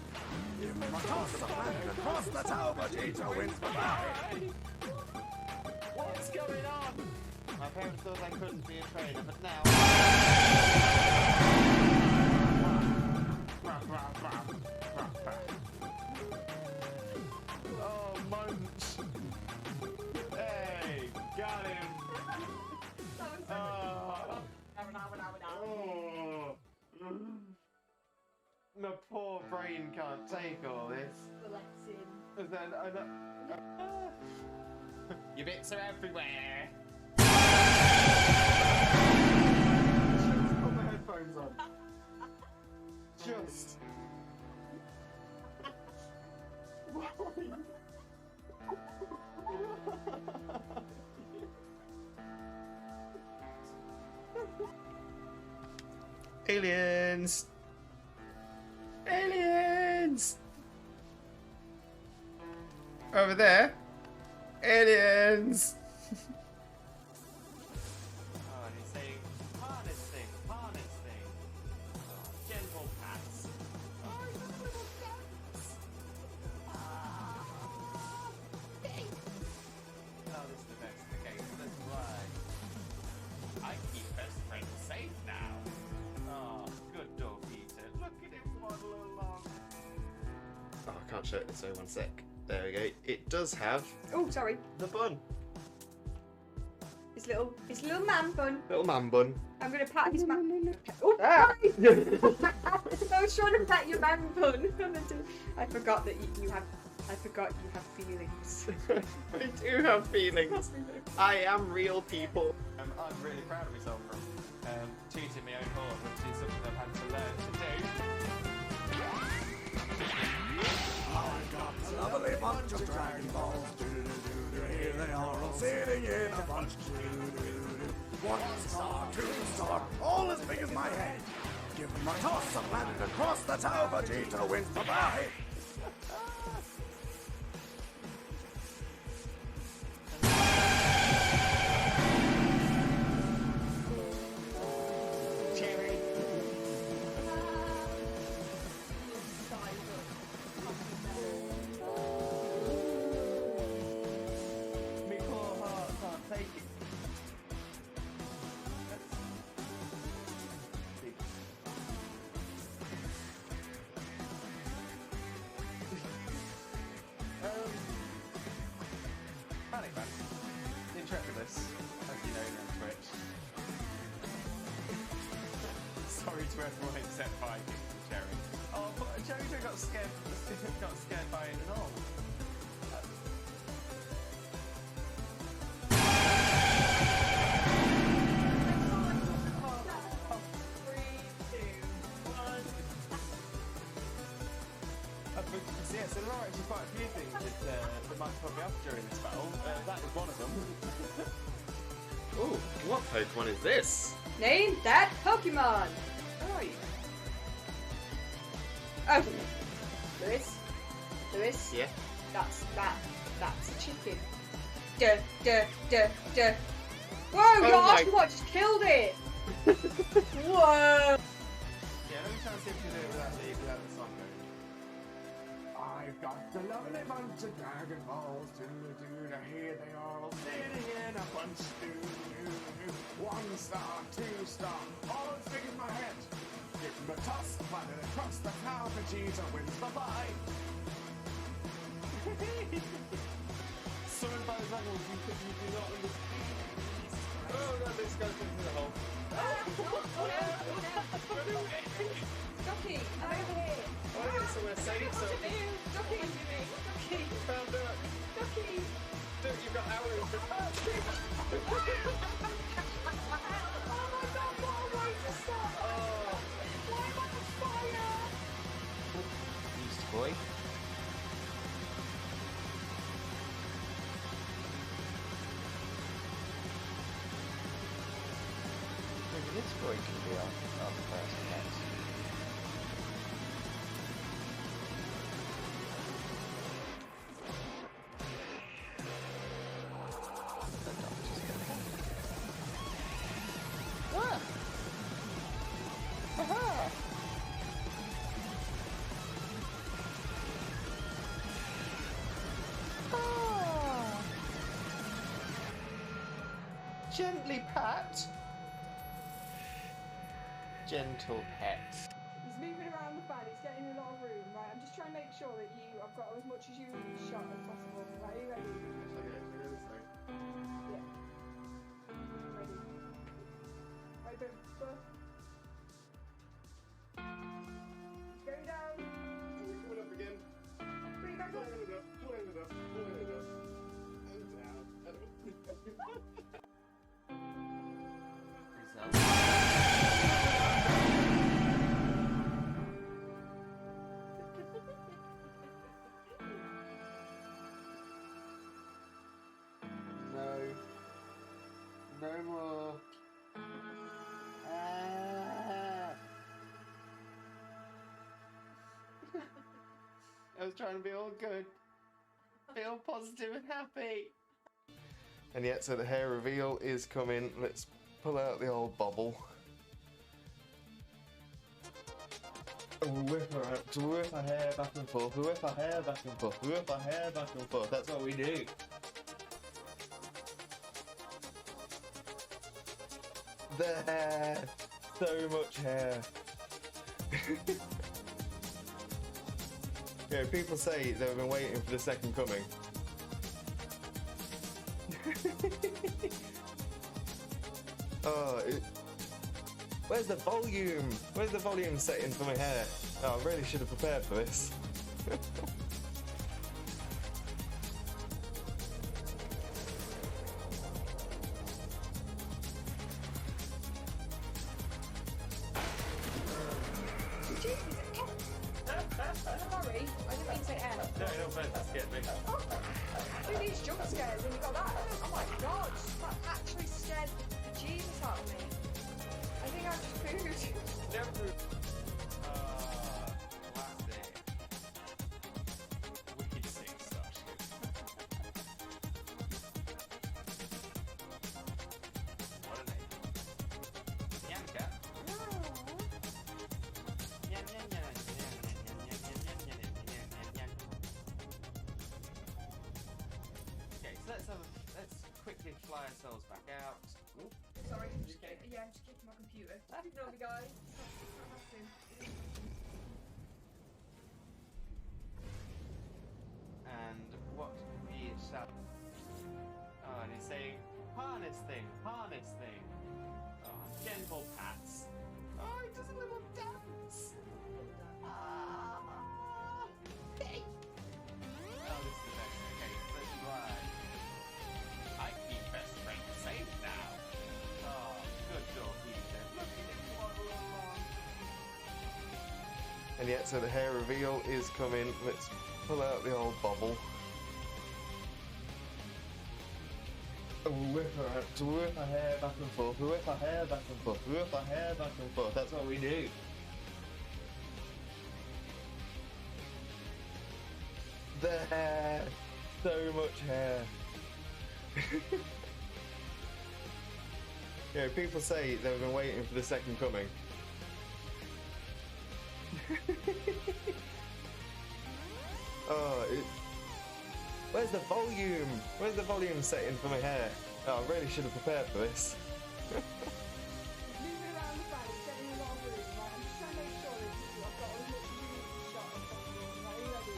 Give them a toss of land across the tower, Vegeta wins. Bye-bye. What's going on? My parents thought I couldn't be a trainer, but now... Oh, Munch. Hey, got him. My poor brain can't take all this. Is that, your bits are everywhere. Just put my headphones on. Just. Aliens! Aliens! Over there! Aliens! Oh, he's saying harnessing. Gentle pats. Oh, little cats. Oh, this is the best. Okay, so that's why I keep best friends safe now. Oh, good dog eater. Look at him waddle along. Oh, I can't show it this way, 1 sec. There we go. It does have Oh, sorry. the bun. It's little man bun. Little man bun. I'm gonna pat his man. Oh, Ah. sorry. I was trying to pat your man bun. I forgot that you have. I forgot you have feelings. I do have feelings. I am real people. I'm really proud of myself for tooting my own horn, which is something I've had to learn to do. I got a lovely bunch of Dragon Balls. Here they are all sitting in a bunch. 1 star, 2 star, all as big as my head. Give them a toss of land across the tower, Vegeta wins. Bye-bye. My poor heart can't take it. Panic Man. Intrepidus, as you know on Twitch. Sorry to everyone except Viking and Cherry. Oh, but Cherry got scared by it and all. put me off during this battle. That is one of them. Ooh, what Pokemon is this? Name that Pokemon! Where are you? Oh! Lewis? Yeah. That's a chicken. Duh, duh, duh, duh. Whoa, Oh your my- Oshawott just killed it! Whoa! Yeah, let me try and see if we can do it without the song going. I've got the lovely bunch of Dragon Balls, doo-doo-doo, here they are all sitting in a bunch, doo-doo-doo. 1 star, 2 star, all as big as my head. Give them a toss, fly it across, that's how Vegeta wins, bye-bye. Summoned by the Dragon you do not understand. Oh no, this goes into the hole. Ducky, I'm over here! Oh, I get somewhere safe, so... Ducky! Ducky! Found Duck. Ducky! Duck, you've got arrows. Oh my god, what a way to start! Oh. Why am I on fire? Beast boy. Maybe this boy can be our first pet. The doctor's coming. Ah! Aha! Ah! Gently pat. Gentle pet. He's moving around the fan, it's getting a lot of room, right? I'm just trying to make sure that I've got as much as you shot as possible. Right, are you ready? Yeah. Ready. Right, boom. Go. Go down. Coming up again. Bring it back up. Pulling it up. And down. No more. Ah. I was trying to be all good, be all positive and happy. And yet, so the hair reveal is coming. Let's pull out the old bobble. And we'll whip our hair back and forth, we whip our hair back and forth, we whip our hair back and forth. That's what we do. The hair! So much hair. Yeah, people say they've been waiting for the second coming. Oh, where's the volume? Where's the volume setting for my hair? Oh, I really should have prepared for this. Sorry, I didn't mean to say F. No, no offense, that scared me. Who needs jump scares when you got that? Oh my god, that actually scared the Jesus out of me. I think I just pooed. Never. Classic. Wicked Six Starship. What a name. Yanka. Okay, so let's quickly fly ourselves back out. Ooh. Sorry, I'm just, Okay. yeah, I'm just kicking my computer. Ignore me, guys. It's not happening. And what we shall... Oh, and he's saying, harness thing, harness thing. Oh, gentle pats. Oh, he does a little dance. Ah. Hey. Oh, this is the best. Okay, let's fly. I keep best friend safe now. Oh, good dog, Peter. Look at him waddle along. And yet, so the hair reveal is coming. Let's pull out the old bobble. Whip our hair back and forth, whip our hair back and forth, whip our hair back and forth. That's what we do. The hair. So much hair. Yeah, people say they've been waiting for the second coming. Where's the volume? Where's the volume setting for my hair? Oh, I really should have prepared for this. Moving around the bank, getting a lot of room. Right, I'm just trying to make sure that I've got as much room shot as possible. Right, are you ready?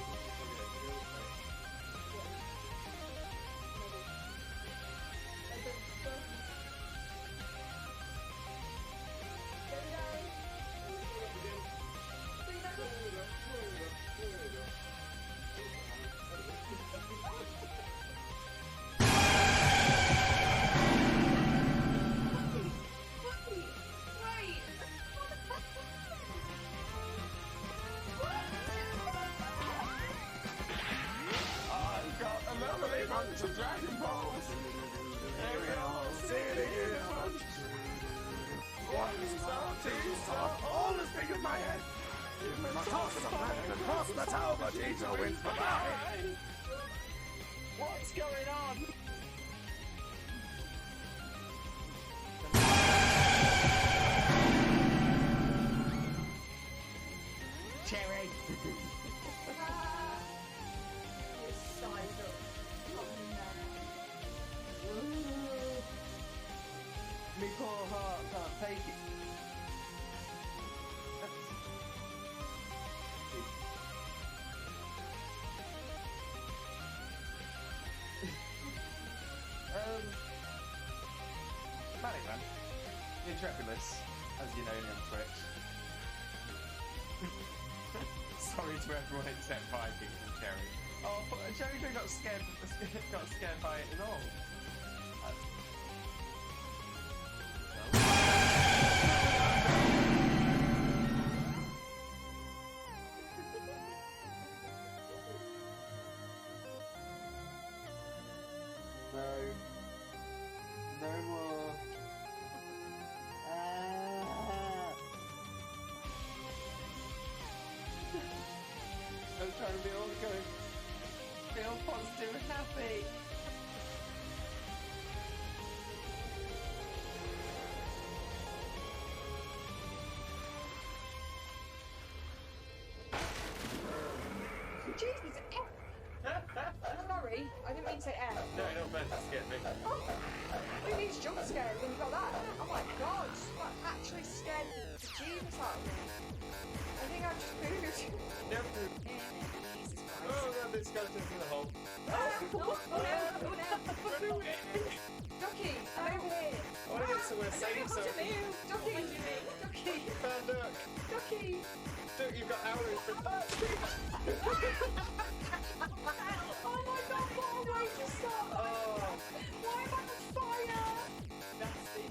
I've got a lovely bunch of Dragon Balls. Here we are, sitting in a bunch. 1 star, 2 star, all as big as my head. Give me my toss of land and cross the tower, Vegeta wins the battle. What's going on? Cherry. Me poor heart can't take it. Mannyman, Intrepidus, as you know me on Twitch. Sorry to everyone except Viking and Cherry. Oh, but Cherry got scared by it at all. No more. I'm trying to be all going, feel positive and happy. Jesus, sorry, I didn't mean to say air. No, not meant to scare me. Who needs jump scared when you got that? Oh my god, that actually scared the Jesus out of me. I think I just moved. No. Jesus Oh, Christ. no, this skeleton's in the hole. Ducky, I'm over here. Oh, so we're safe, so... Ducky, Ducky, Found Duck. Ducky. Duck, you've got arrows for... Oh my god, what a way to start. Oh, Why am I on fire? nasty.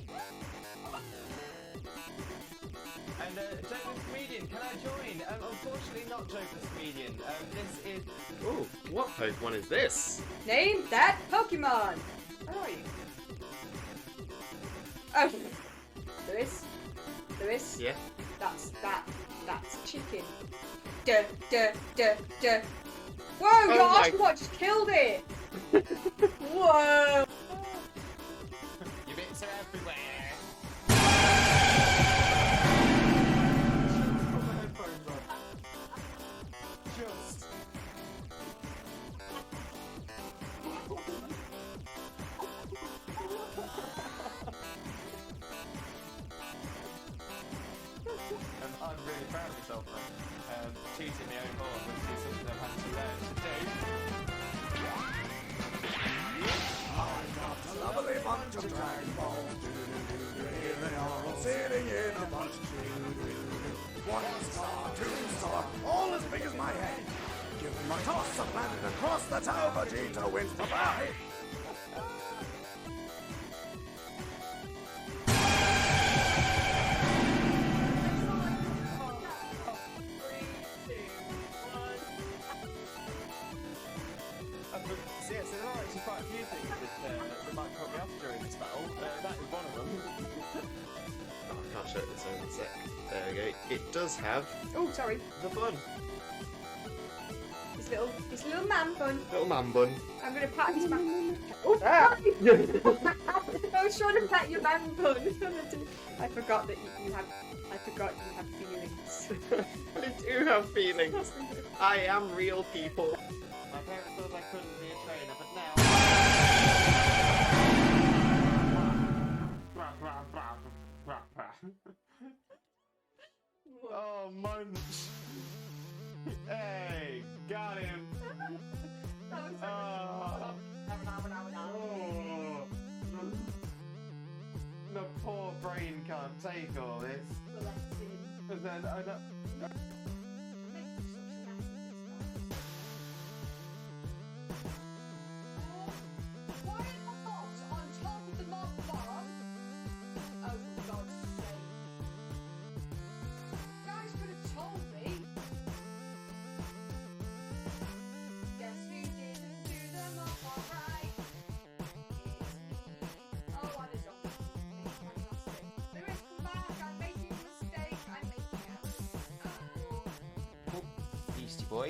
And Joke the Comedian, can I join? Unfortunately not Joke the Comedian. This is... Ooh, what Pokemon is this? Name that Pokemon. Where are you? Oh, Lewis. Yeah. That's chicken. Duh. Whoa, your my- Oshawott just killed it. Whoa. Your bits are everywhere. Just... I'm really proud of myself for cheating my own horn, which is something I've had to learn to do. I've got a lovely bunch of Dragon Balls. Here they are all sitting in a bunch. 1 star, 2 star, all as big as my head. Give them a toss of land and cross the tower, Vegeta wins the battle. So yeah, so they're not actually fighting. quite a few things that might put me off during this battle. That is one of them. Oh, I can't show it this over a sec. There we go. It does have Oh, sorry. the bun. This little man bun. Little man bun. I'm gonna pat his man. Oh, Ah! I was trying to pat your man bun. I forgot that you have. I forgot you have feelings. I do have feelings. I am real people. My parents thought I couldn't be a trainer, but now. Oh, Munch. Hey, got him. Oh. My poor brain can't take all this. And then I know. Why am I not on top of the mob farm? Oh, for God's sake. You guys could have told me. Guess who didn't do the mob farm right? It's me. Oh, what a zombie. Fantastic. Lewis, come back. I'm making a mistake. I'm making out. Oh. Beastie boy.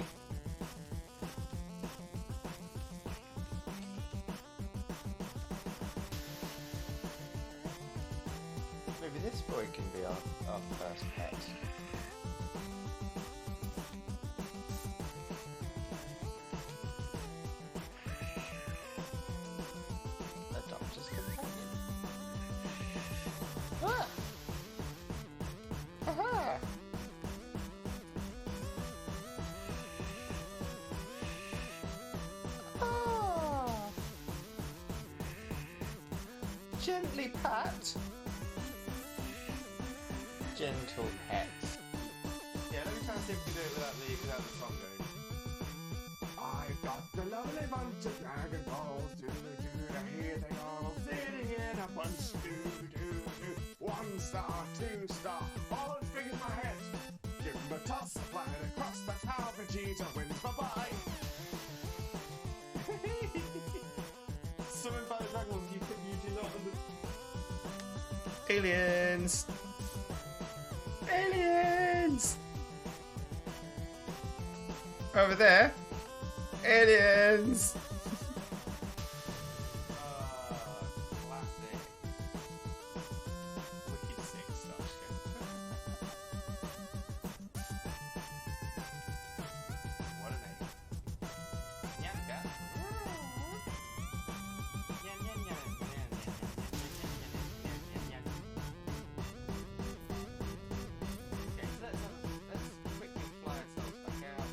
Maybe this boy can be our first pet. A doctor's companion. Ah! Aha! Ah! Gently pat. Gentle pet. Yeah, let me try and see if we can do it without the song going. I've got the lovely bunch of Dragon Balls. Here they are all sitting in a bunch. 1 star, 2 star, all as big as my head. Give them a toss, fly it across. That's how Vegeta wins. Bye-bye. Summoned by the dragons, you do not Aliens! Aliens! Over there! Aliens! Classic. Wicked 6 starship. What a name. Yanka. Yan, yan, yan, yan, yan, yan, yan, yan, yan, yan. Okay, so let's quickly fly ourselves back out.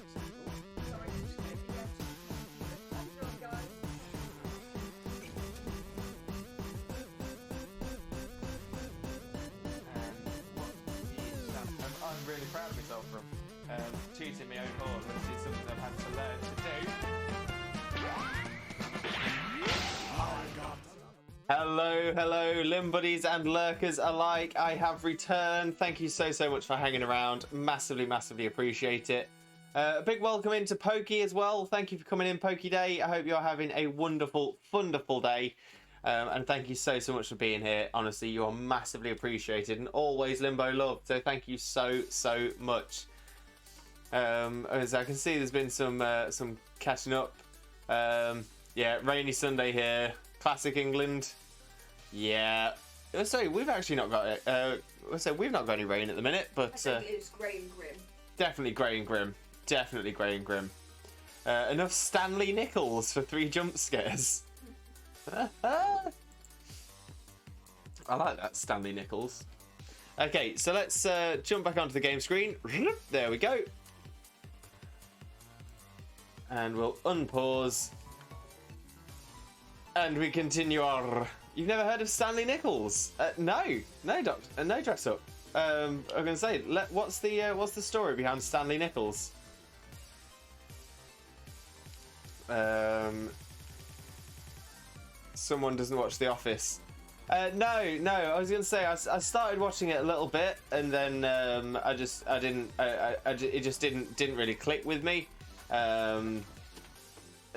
Sorry, I'm just gonna be left. I'm drunk, guys. I'm really proud of myself for tooting my own horn, which is something I've had to learn to do. Hello, Limb Buddies and Lurkers alike. I have returned. Thank you so much for hanging around. Massively appreciate it. A big welcome into Pokey as well. Thank you for coming in, Pokey Day. I hope you're having a wonderful day. And thank you so much for being here. Honestly, you are massively appreciated and always Limbo loved. So thank you so much. As I can see, there's been some catching up. Yeah, rainy Sunday here. Classic England. Yeah. Sorry, we've actually not got it. We've not got any rain at the minute, but I think it's grey and grim. definitely grey and grim. Definitely grey and grim. Enough Stanley Nichols for 3 jump scares. I like that, Stanley Nichols. Okay, so let's jump back onto the game screen. There we go. And we'll unpause. And we continue our... You've never heard of Stanley Nichols? No, doctor, no dress up. I'm gonna say, what's the story behind Stanley Nichols? Someone doesn't watch The Office. No. I was gonna say I started watching it a little bit, and then it just didn't really click with me.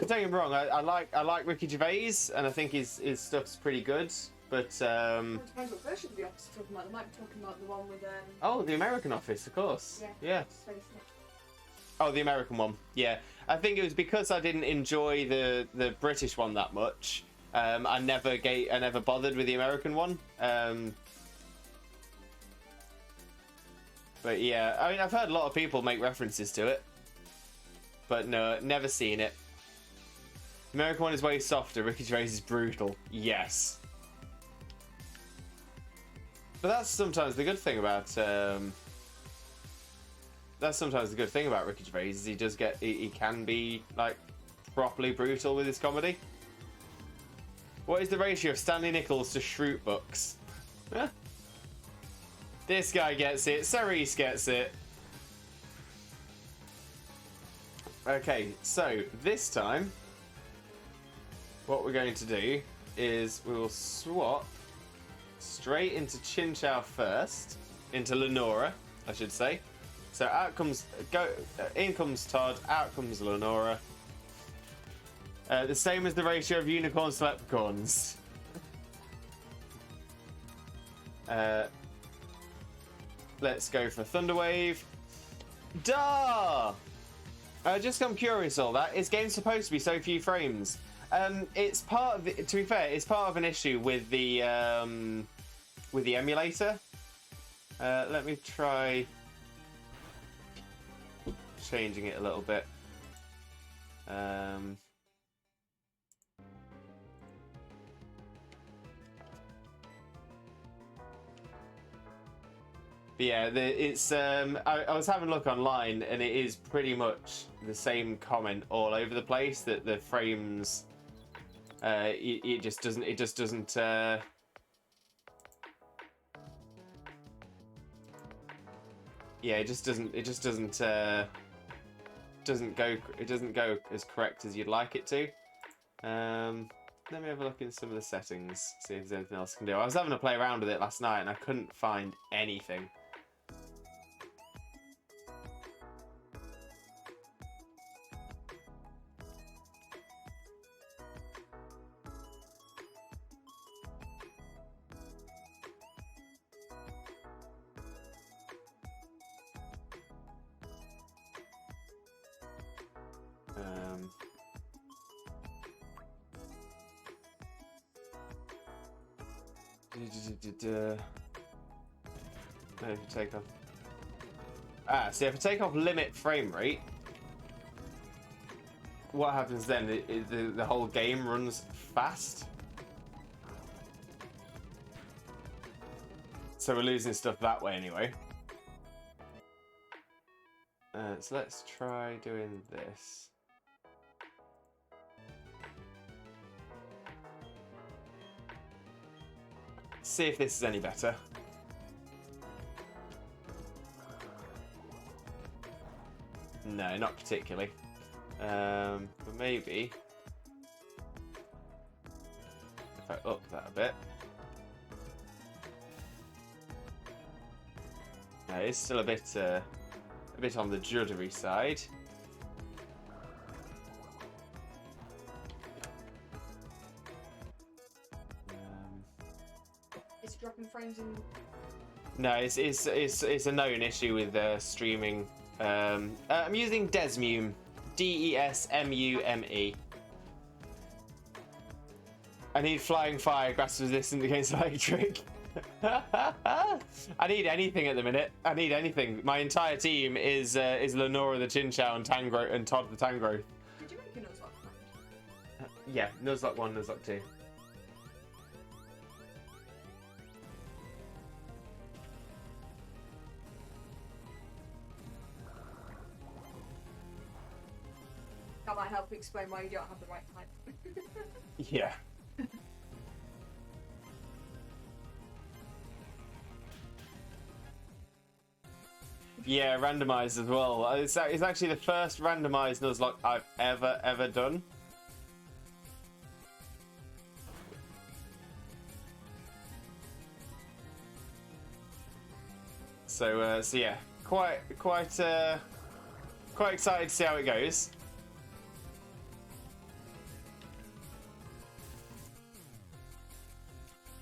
don't get me wrong. I like Ricky Gervais, and I think his stuff's pretty good. But Well, it depends what version of the office you're talking about. They might be talking about the one with oh, the American Office, of course. Yeah. Space. Oh, the American one. Yeah. I think it was because I didn't enjoy the British one that much. I never bothered with the American one. But yeah, I mean, I've heard a lot of people make references to it, but no, never seen it. The American one is way softer. Ricky Gervais is brutal. Yes. But that's sometimes the good thing about Ricky Gervais is he can be like properly brutal with his comedy. What is the ratio of Stanley Nichols to Shroot Bucks? Huh? This guy gets it. Cerise gets it. Okay, so this time, what we're going to do is we will swap straight into Chin Chow first, into Lenora, I should say. So in comes Todd, out comes Lenora. The same as the ratio of unicorns to leprechauns. Let's go for Thunderwave. Duh! Just I'm curious, all that. Is game supposed to be so few frames? It's part of to be fair, it's part of an issue with the emulator. Let me try changing it a little bit. But yeah, it's I was having a look online, and it is pretty much the same comment all over the place that the frames, it just doesn't yeah, it doesn't go as correct as you'd like it to. Let me have a look in some of the settings, see if there's anything else I can do. I was having a play around with it last night and I couldn't find anything. If you take off. See, if I take off limit frame rate, what happens then? The whole game runs fast. So we're losing stuff that way anyway. So let's try doing this. See if this is any better. No, not particularly. But maybe if I up that a bit. No, it's still a bit on the juddery side. It's dropping frames in. No, it's a known issue with streaming. I'm using Desmume, Desmume. I need flying fire, grass resistant against electric. I need anything at the minute. I need anything. My entire team is Lenora the Chinchou and Tangro and Todd the Tangrowth. Did you make a Nuzlocke friend? Yeah, Nuzlocke 1, Nuzlocke 2. That might help explain why you don't have the right type. Yeah. Yeah, randomized as well. It's actually the first randomized Nuzlocke I've ever done. So yeah, quite excited to see how it goes.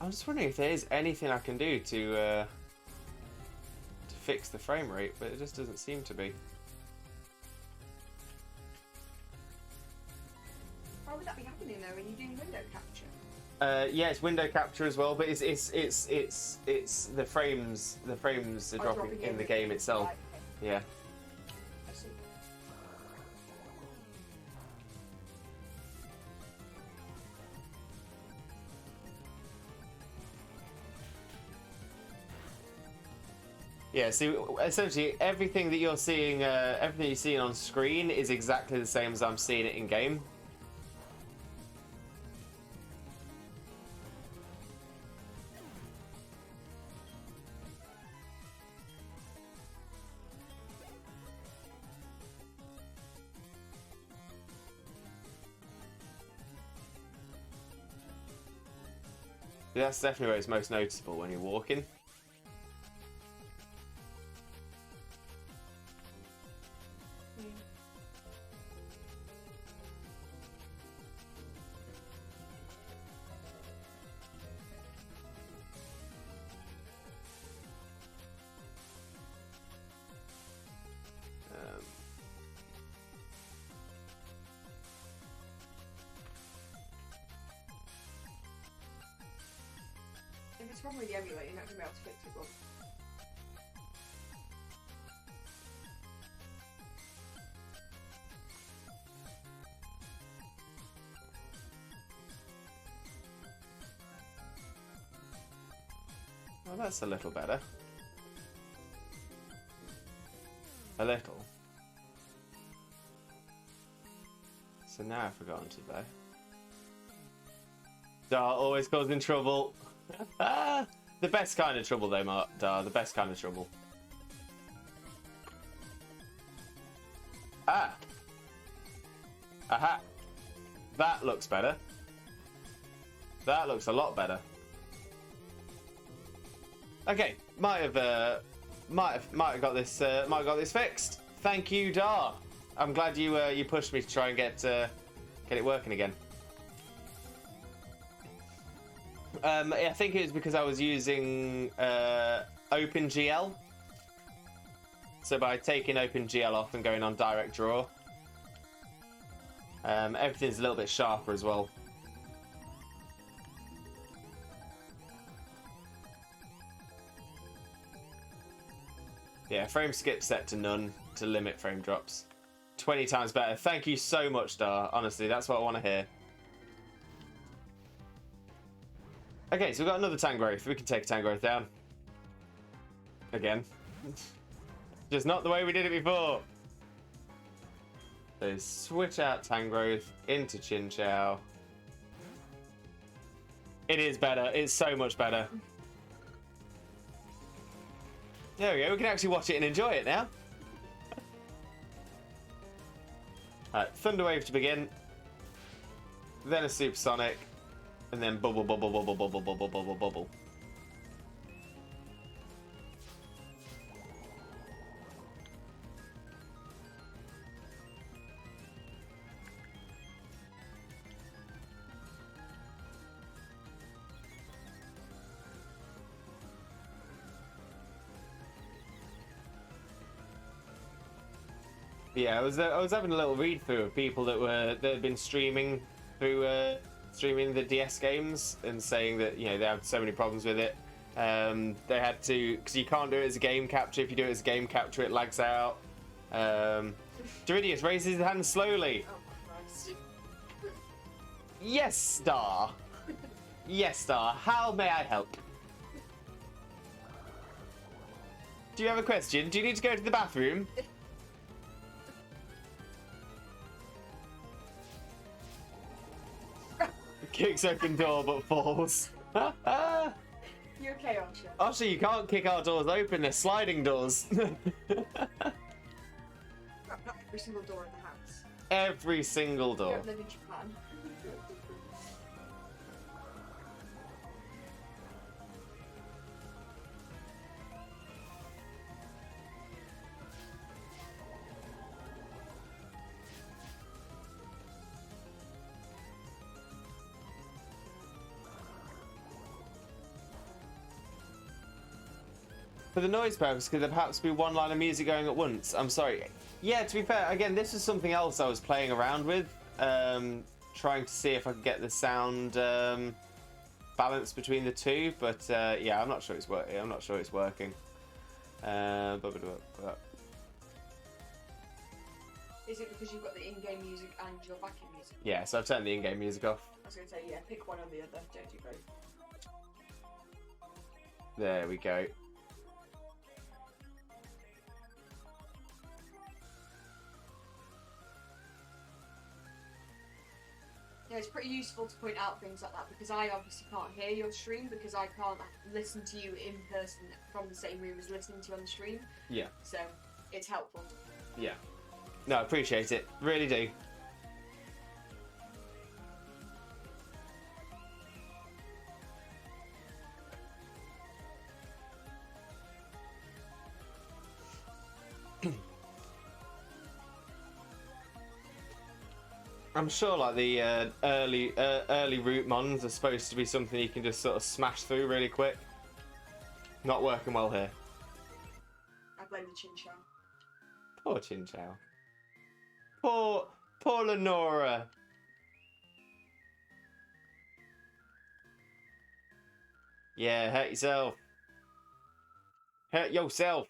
I'm just wondering if there is anything I can do to fix the frame rate, but it just doesn't seem to be. Why would that be happening though when you're doing window capture? Yeah, it's window capture as well, but it's the frames are dropping in the game itself. Right, okay. Yeah. I see. Yeah, so essentially everything that you're seeing on screen is exactly the same as I'm seeing it in game. That's definitely where it's most noticeable when you're walking. If it's wrong with the emulator, you're not going to be able to fix it, but... Well, that's a little better. A little. So now I've forgotten to play. Dar always causing trouble. The best kind of trouble, though, Dar. The best kind of trouble. Ah. Aha. That looks better. That looks a lot better. Okay, might have got this fixed. Thank you, Dar. I'm glad you pushed me to try and get it working again. I think it was because I was using OpenGL. So by taking OpenGL off and going on direct draw, everything's a little bit sharper as well. Yeah, frame skip set to none to limit frame drops. 20 times better. Thank you so much, Dar. Honestly, that's what I want to hear. Okay, so we've got another Tangrowth. We can take Tangrowth down. Again. Just not the way we did it before. So switch out Tangrowth into Chinchou. It is better. It's so much better. There we go. We can actually watch it and enjoy it now. Alright, Thunder Wave to begin. Then a Supersonic. And then bubble, bubble, bubble, bubble, bubble, bubble, bubble. Yeah, I was having a little read through of people that had been streaming through streaming the DS games and saying that, you know, they had so many problems with it. They had to, because you can't do it as a game capture. If you do it as a game capture, it lags out. Doridius raises his hand slowly. Oh my Christ. Yes, Star. Yes, Star. How may I help? Do you have a question? Do you need to go to the bathroom? Kicks open door but falls. You okay, Archer? Actually, you can't kick our doors open, they're sliding doors. Not every single door in the house. Every single You door. don't live in Japan. For the noise purpose, could there perhaps be one line of music going at once? I'm sorry. Yeah, to be fair, again, this is something else I was playing around with, trying to see if I could get the sound balance between the two. But yeah, I'm not sure it's working. I'm not sure it's working. Is it because you've got the in-game music and your backing music? Yeah, so I've turned the in-game music off. I was going to say, yeah, pick one or the other. Don't do both. There we go. Yeah, it's pretty useful to point out things like that because I obviously can't hear your stream because I can't listen to you in person from the same room as listening to you on the stream. Yeah. So it's helpful. Yeah. No, I appreciate it. Really do. I'm sure like the early root mons are supposed to be something you can just sort of smash through really quick. Not working well here. I blame the Chin Chow. Poor Chin Chow. Poor Lenora. Yeah, hurt yourself. Hurt yourself.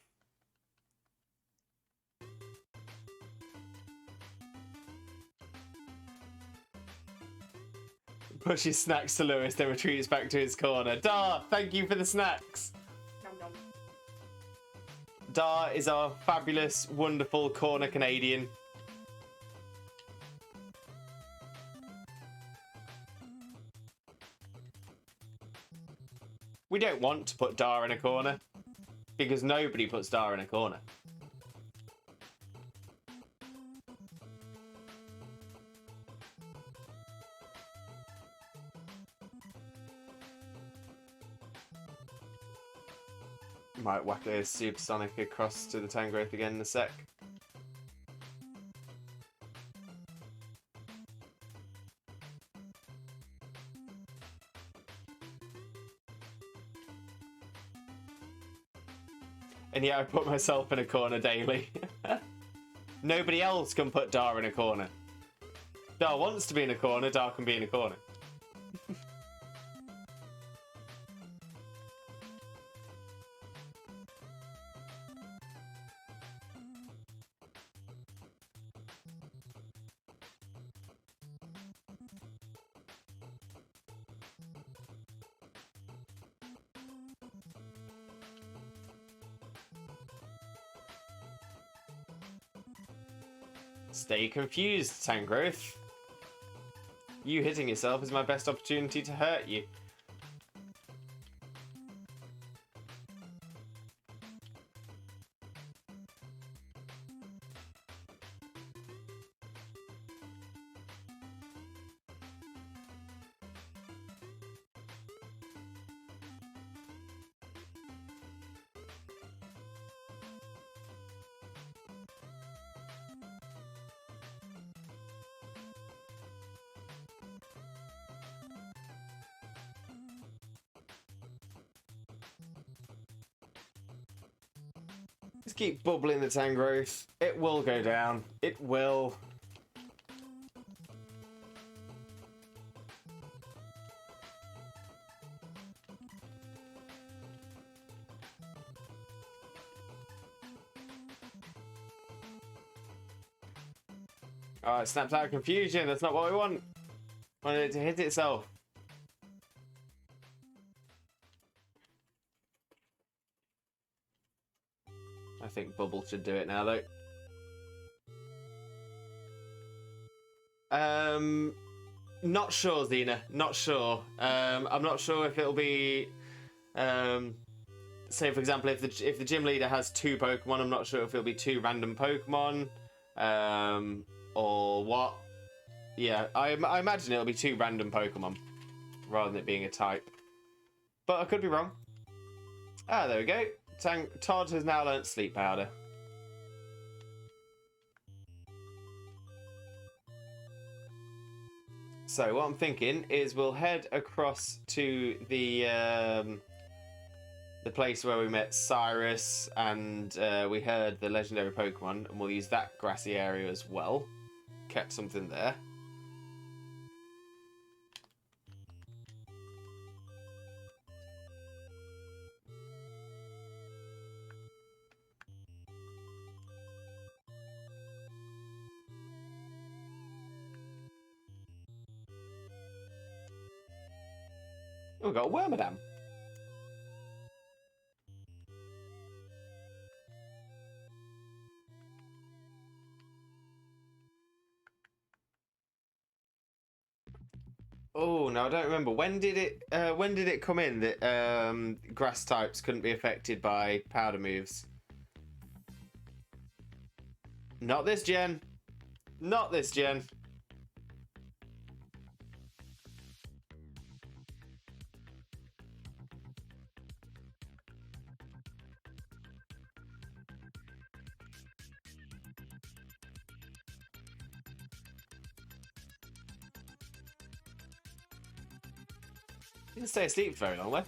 Pushes snacks to Lewis, then retreats back to his corner. Dar, thank you for the snacks. Nom nom. Dar is our fabulous, wonderful corner Canadian. We don't want to put Dar in a corner, because nobody puts Dar in a corner. Might whack a supersonic across to the Tangrowth again in a sec. And yeah, I put myself in a corner daily. Nobody else can put Dar in a corner. Dar wants to be in a corner, Dar can be in a corner. Stay confused, Tangrowth. You hitting yourself is my best opportunity to hurt you. Just keep bubbling the Tangrowth. It will go down. It will. Oh, it snapped out of confusion. That's not what we want. I want it to hit itself. I think Bubble should do it now, though. Not sure, Xena. Not sure. I'm not sure if it'll be. Say, for example, if the gym leader has 2 Pokemon, I'm not sure if it'll be 2 random Pokemon, or what. Yeah, I imagine it'll be 2 random Pokemon rather than it being a type. But I could be wrong. Ah, there we go. Todd has now learnt Sleep Powder. So what I'm thinking is we'll head across to the the place where we met Cyrus and we heard the legendary Pokemon, and we'll use that grassy area as well. Kept something there. Oh, we've got a Wormadam. Oh, no, I don't remember. When did it come in that grass types couldn't be affected by powder moves? Not this gen. Not this gen. Didn't stay asleep for very long, though.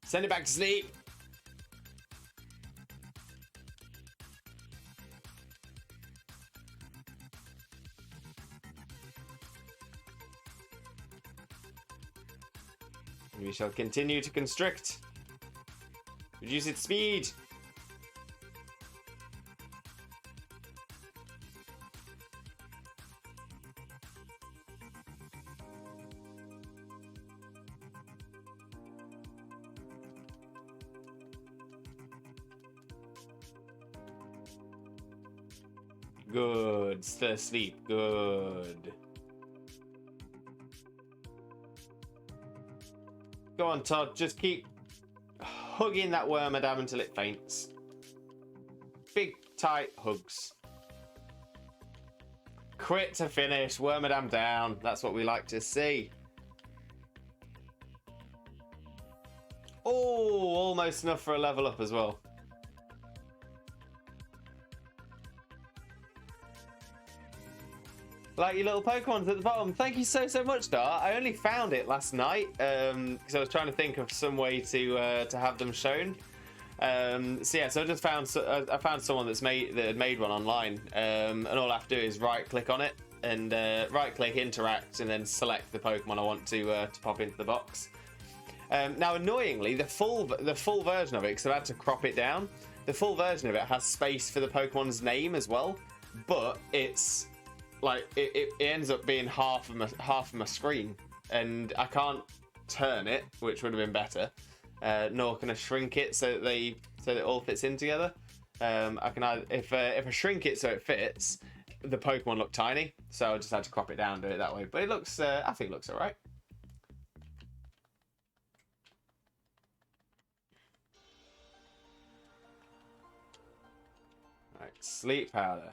Send it back to sleep. We shall continue to constrict. Reduce its speed. Good. Still asleep. Good. Go on, Todd. Just keep hugging that Wormadam until it faints. Big, tight hugs. Crit to finish. Wormadam down. That's what we like to see. Oh, almost enough for a level up as well. Like your little Pokemons at the bottom. Thank you so much, Dart. I only found it last night because I was trying to think of some way to have them shown. So I just found I found someone that had made one online, and all I have to do is right click on it and right click interact and then select the Pokemon I want to pop into the box. Now, annoyingly, the full version of it, because I've had to crop it down, the full version of it has space for the Pokemon's name as well, but it's like it ends up being half of my screen, and I can't turn it, which would have been better. Nor can I shrink it so that it all fits in together. I can if I shrink it so it fits, the Pokemon look tiny, so I just had to crop it down and do it that way. But it looks, I think it looks alright. Right, sleep powder.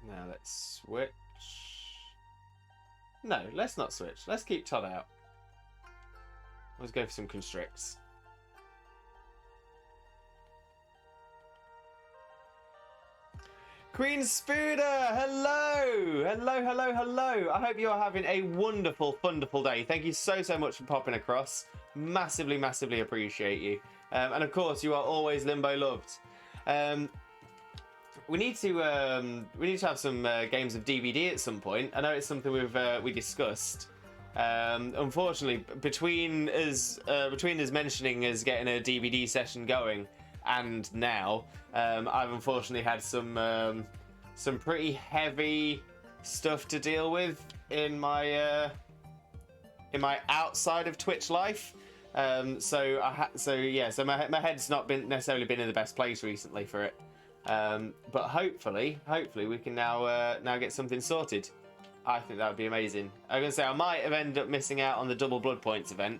Now let's switch. No, let's not switch. Let's keep Todd out. Let's go for some constricts. Queen Spooder, hello! Hello. I hope you are having a wonderful, wonderful day. Thank you so much for popping across. Massively appreciate you. And of course, you are always Limbo loved. We need to have some games of DVD at some point. I know it's something we discussed. Unfortunately, between us mentioning us getting a DVD session going and now, I've unfortunately had some pretty heavy stuff to deal with in my outside of Twitch life. So my head's not necessarily been in the best place recently for it. But hopefully we can now get something sorted. I think that would be amazing. I'm gonna say I might have ended up missing out on the double blood points event,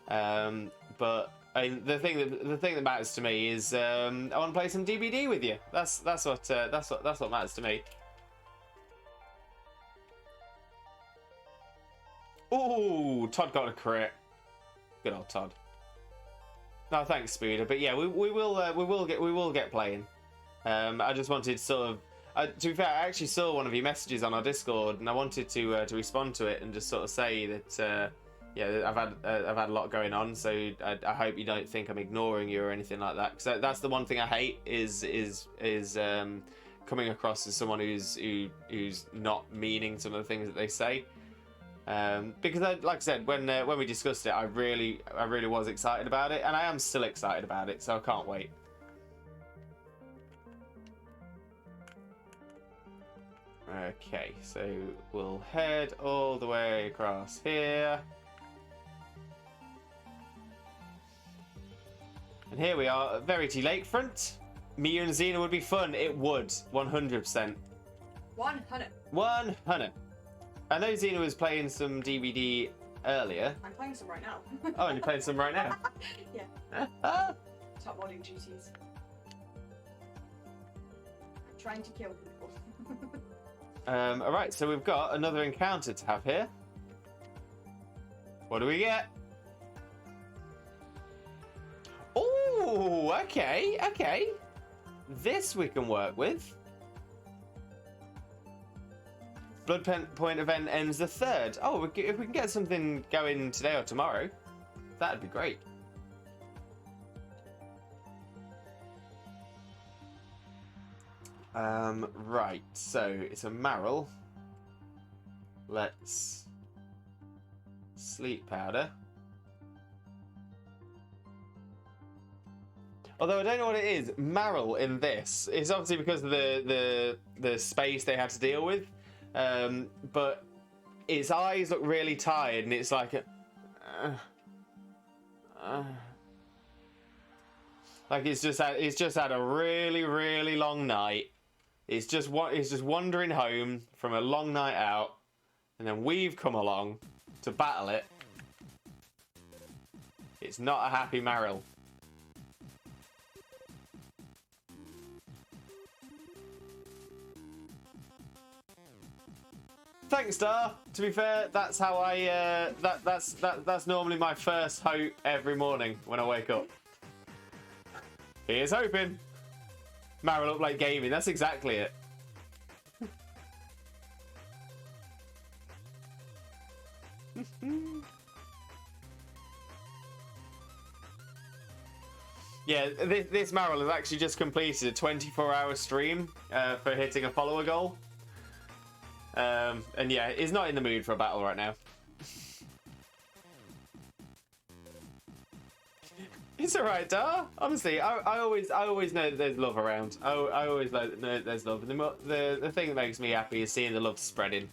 but I mean, the thing that matters to me is I want to play some DBD with you. That's what matters to me. Ooh, Todd got a crit. Good old Todd. No, thanks, Speeder. But yeah, we will get playing. I just wanted sort of. To be fair, I actually saw one of your messages on our Discord, and I wanted to respond to it and just sort of say that yeah, I've had a lot going on, so I hope you don't think I'm ignoring you or anything like that. Because that's the one thing I hate is coming across as someone who's not meaning some of the things that they say. Because like I said, when we discussed it, I really was excited about it, and I am still excited about it, so I can't wait. Okay, so we'll head all the way across here. And here we are at Verity Lakefront. Miyu and Xena would be fun. It would, 100%. 100. 100. I know Xena was playing some DVD earlier. I'm playing some right now. Oh, and you're playing some right now? Yeah. Top modding duties. I'm trying to kill people. Alright, so we've got another encounter to have here. What do we get? Oh, okay, okay. This we can work with. Blood Point event ends the 3rd. Oh, if we can get something going today or tomorrow, that'd be great. Right, so it's a Maril. Let's sleep powder. Although I don't know what it is, Maril in this. It's obviously because of the space they had to deal with. But its eyes look really tired, and it's like like it's just had a really long night. It's just wandering home from a long night out, and then we've come along to battle it. It's not a happy Maril. Thanks, Star. To be fair, that's how I. That's normally my first hope every morning when I wake up. Here's hoping. Maril up like gaming. That's exactly it. Yeah, this Maril has actually just completed a 24-hour stream for hitting a follower goal. And yeah, he's not in the mood for a battle right now. It's alright, Dar. Honestly, I always know that there's love around. I always know that there's love. The thing that makes me happy is seeing the love spreading.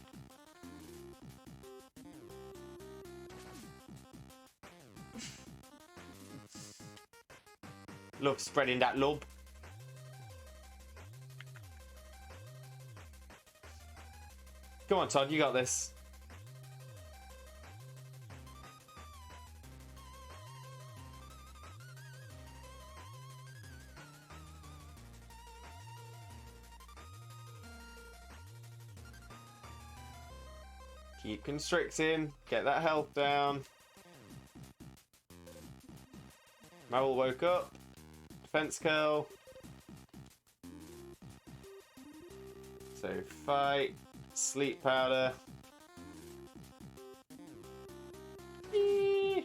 Love spreading that love. Come on, Todd, you got this. Keep constricting. Get that health down. Maril woke up. Defense curl. So fight. Sleep powder. Eee.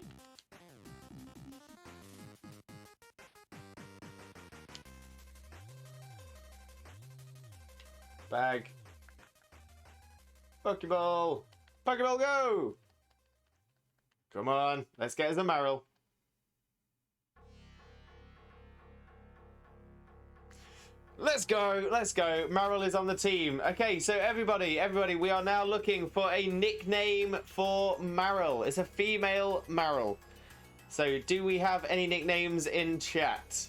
Bag. Pokeball. Pokeball, go! Come on, let's get us a Maril. Let's go, let's go. Maril is on the team. Okay, so everybody, we are now looking for a nickname for Maril. It's a female Maril. So do we have any nicknames in chat?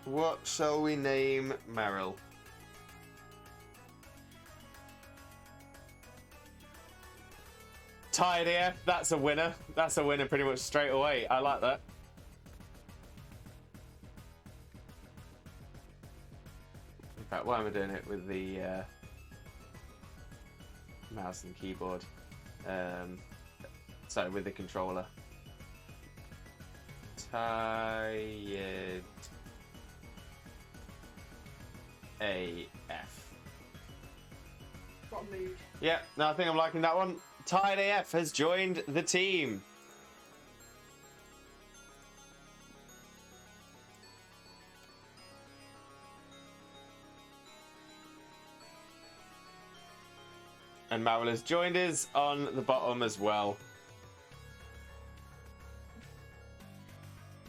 What shall we name Maril? Tired AF, that's a winner. That's a winner pretty much straight away. I like that. fact, why am I doing it with the mouse and keyboard? Sorry, with the controller. Tired AF. Got a mood. Yeah, no, I think I'm liking that one. Tired AF has joined the team. And Marvel has joined us on the bottom as well.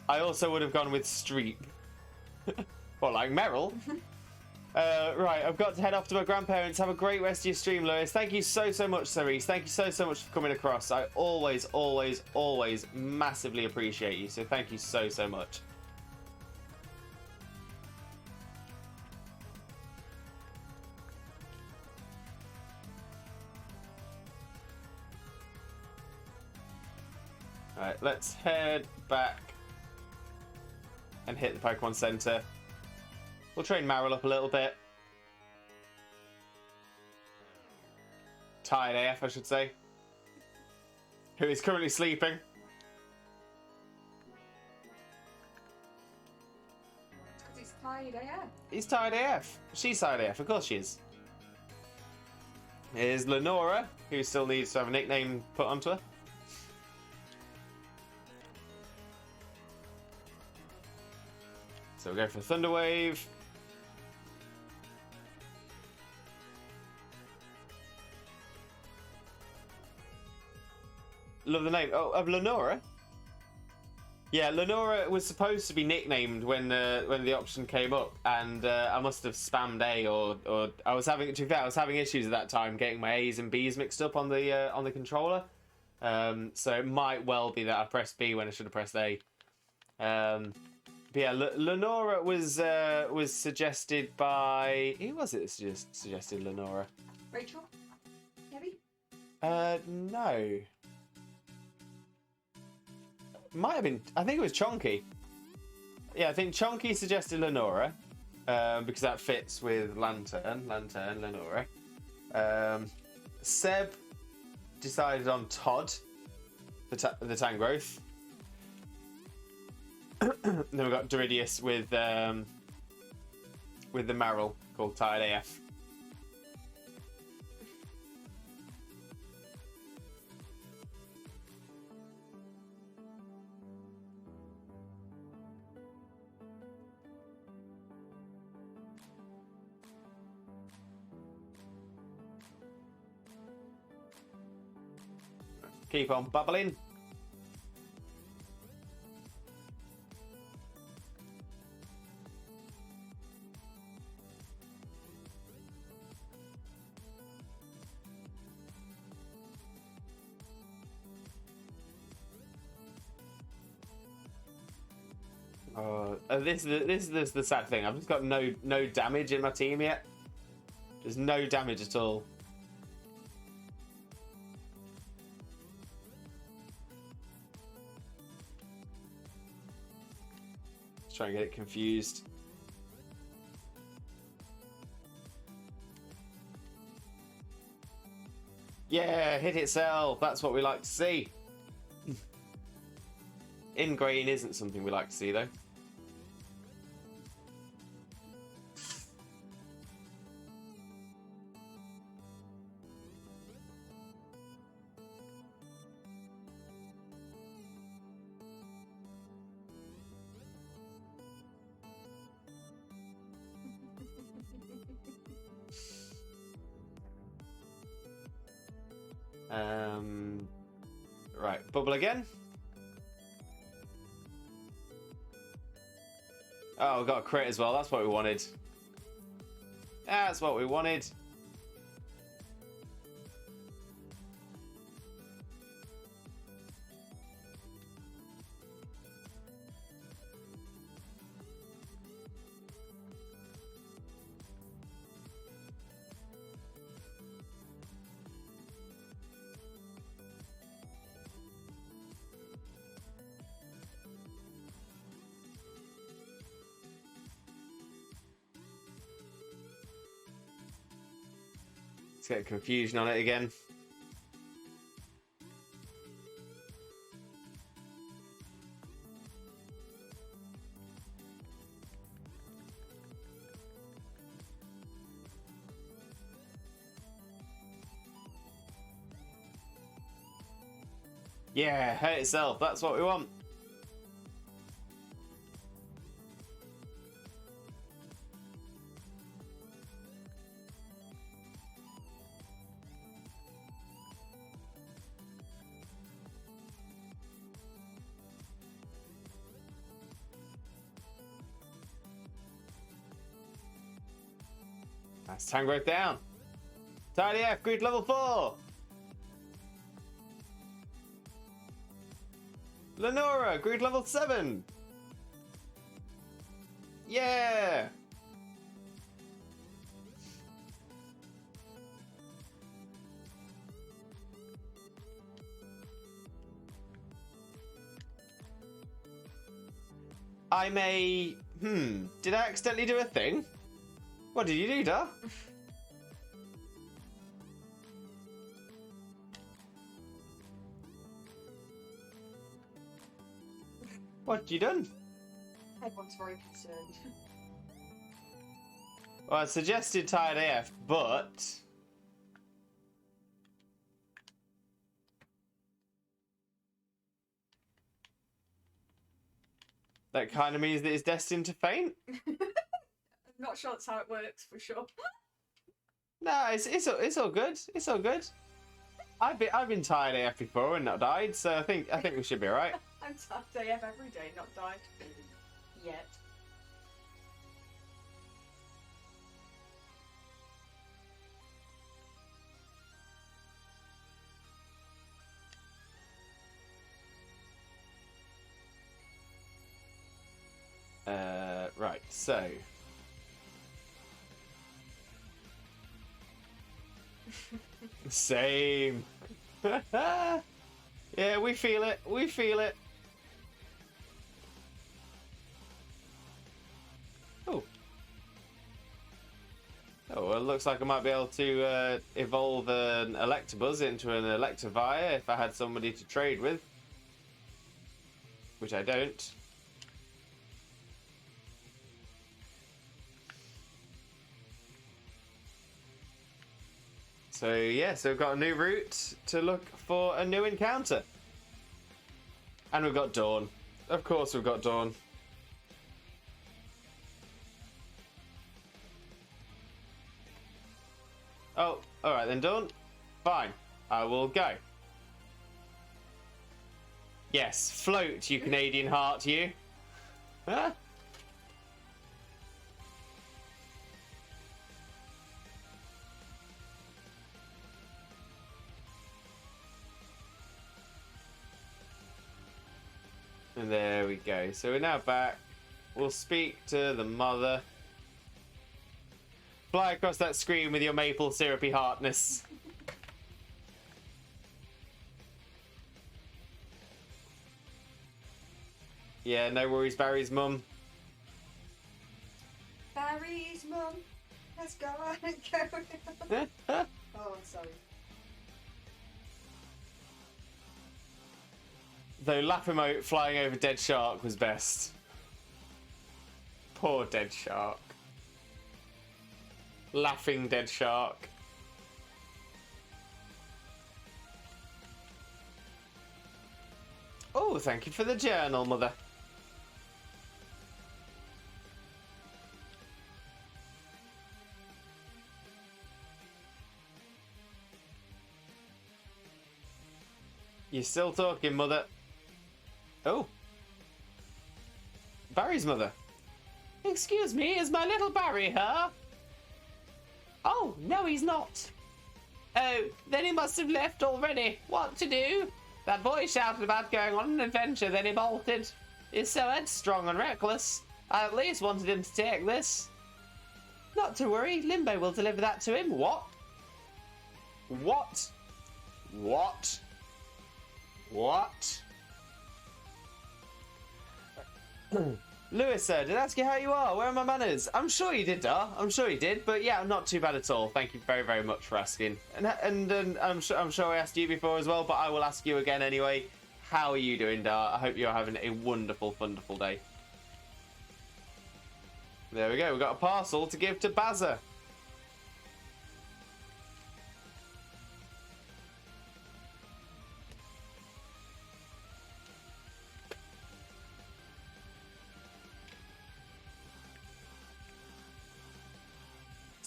I also would have gone with Streep. Well, like Meryl. Right, I've got to head off to my grandparents. Have a great rest of your stream, Lewis. Thank you so much, Cerise. Thank you so much for coming across. I always massively appreciate you. So thank you so much. Alright, let's head back and hit the Pokemon Center. We'll train Meryl up a little bit. Tired AF, I should say. Who is currently sleeping. It's because he's tired, yeah. He's tired AF. She's tired AF, of course she is. Here's Lenora, who still needs to have a nickname put onto her. So we'll go for Thunder Wave. Love the name. Oh, of Lenora? Yeah, Lenora was supposed to be nicknamed when the option came up, and I must have spammed A, or I was having, to be fair, I was having issues at that time getting my A's and B's mixed up on the controller. So it might well be that I pressed B when I should have pressed A. But yeah, Lenora was suggested by, who was it that suggested Lenora? Rachel? Maybe? No. Might have been, I think it was Chonky. Yeah, I think Chonky suggested Lenora, because that fits with Lantern, Lenora. Seb decided on Todd, the Tangrowth. Then we've got Doridius with the Meryl called Tired AF. Keep on bubbling. This is the sad thing. I've just got no damage in my team yet. There's no damage at all. Let's try and get it confused. Yeah, hit itself. That's what we like to see. In green isn't something we like to see, though. Right, bubble again. Oh, we got a crit as well. That's what we wanted. That's what we wanted. get confusion on it again. Yeah, hurt itself. That's what we want. That's Tango down. Tidy F, Greed level 4. Lenora, Greed level 7. Yeah. I may... Did I accidentally do a thing? What did you do, Dar? What you done? Everyone's very concerned. Well, I suggested tired AF, but... that kind of means that it's destined to faint? I'm not sure that's how it works, for sure. No, it's all good. It's all good. I've been tired AF before and not died, so I think we should be alright. I'm tired AF every day, not died. Yet. Right, so... Same. Yeah, we feel it. We feel it. Oh. Oh, well, it looks like I might be able to evolve an Electabuzz into an Electivire if I had somebody to trade with. Which I don't. So yeah, so we've got a new route to look for a new encounter. And we've got Dawn. Of course we've got Dawn. Oh, alright then, Dawn. Fine. I will go. Yes, float, you Canadian heart, you. Huh? And there we go. So we're now back. We'll speak to the mother. Fly across that screen with your maple syrupy heartness. Yeah, no worries, Barry's mum. Barry's mum, let's go and go. Oh, I'm sorry. Though laugh emote flying over dead shark was best. Poor dead shark. Laughing dead shark. Oh, thank you for the journal, mother. You're still talking, mother. Oh. Barry's mother. Excuse me, is my little Barry here? Oh, no, he's not. Oh, then he must have left already. What to do? That boy shouted about going on an adventure, then he bolted. He's so headstrong and reckless. I at least wanted him to take this. Not to worry, Limbo will deliver that to him. What? What? What? What? Lewis did ask you how you are. Where are my manners? I'm sure you did, Dar. I'm sure you did. But yeah, I'm not too bad at all. Thank you very, very much for asking. And I'm sure I asked you before as well, but I will ask you again anyway. How are you doing, Dar? I hope you're having a wonderful, wonderful day. There we go. We've got a parcel to give to Bazza.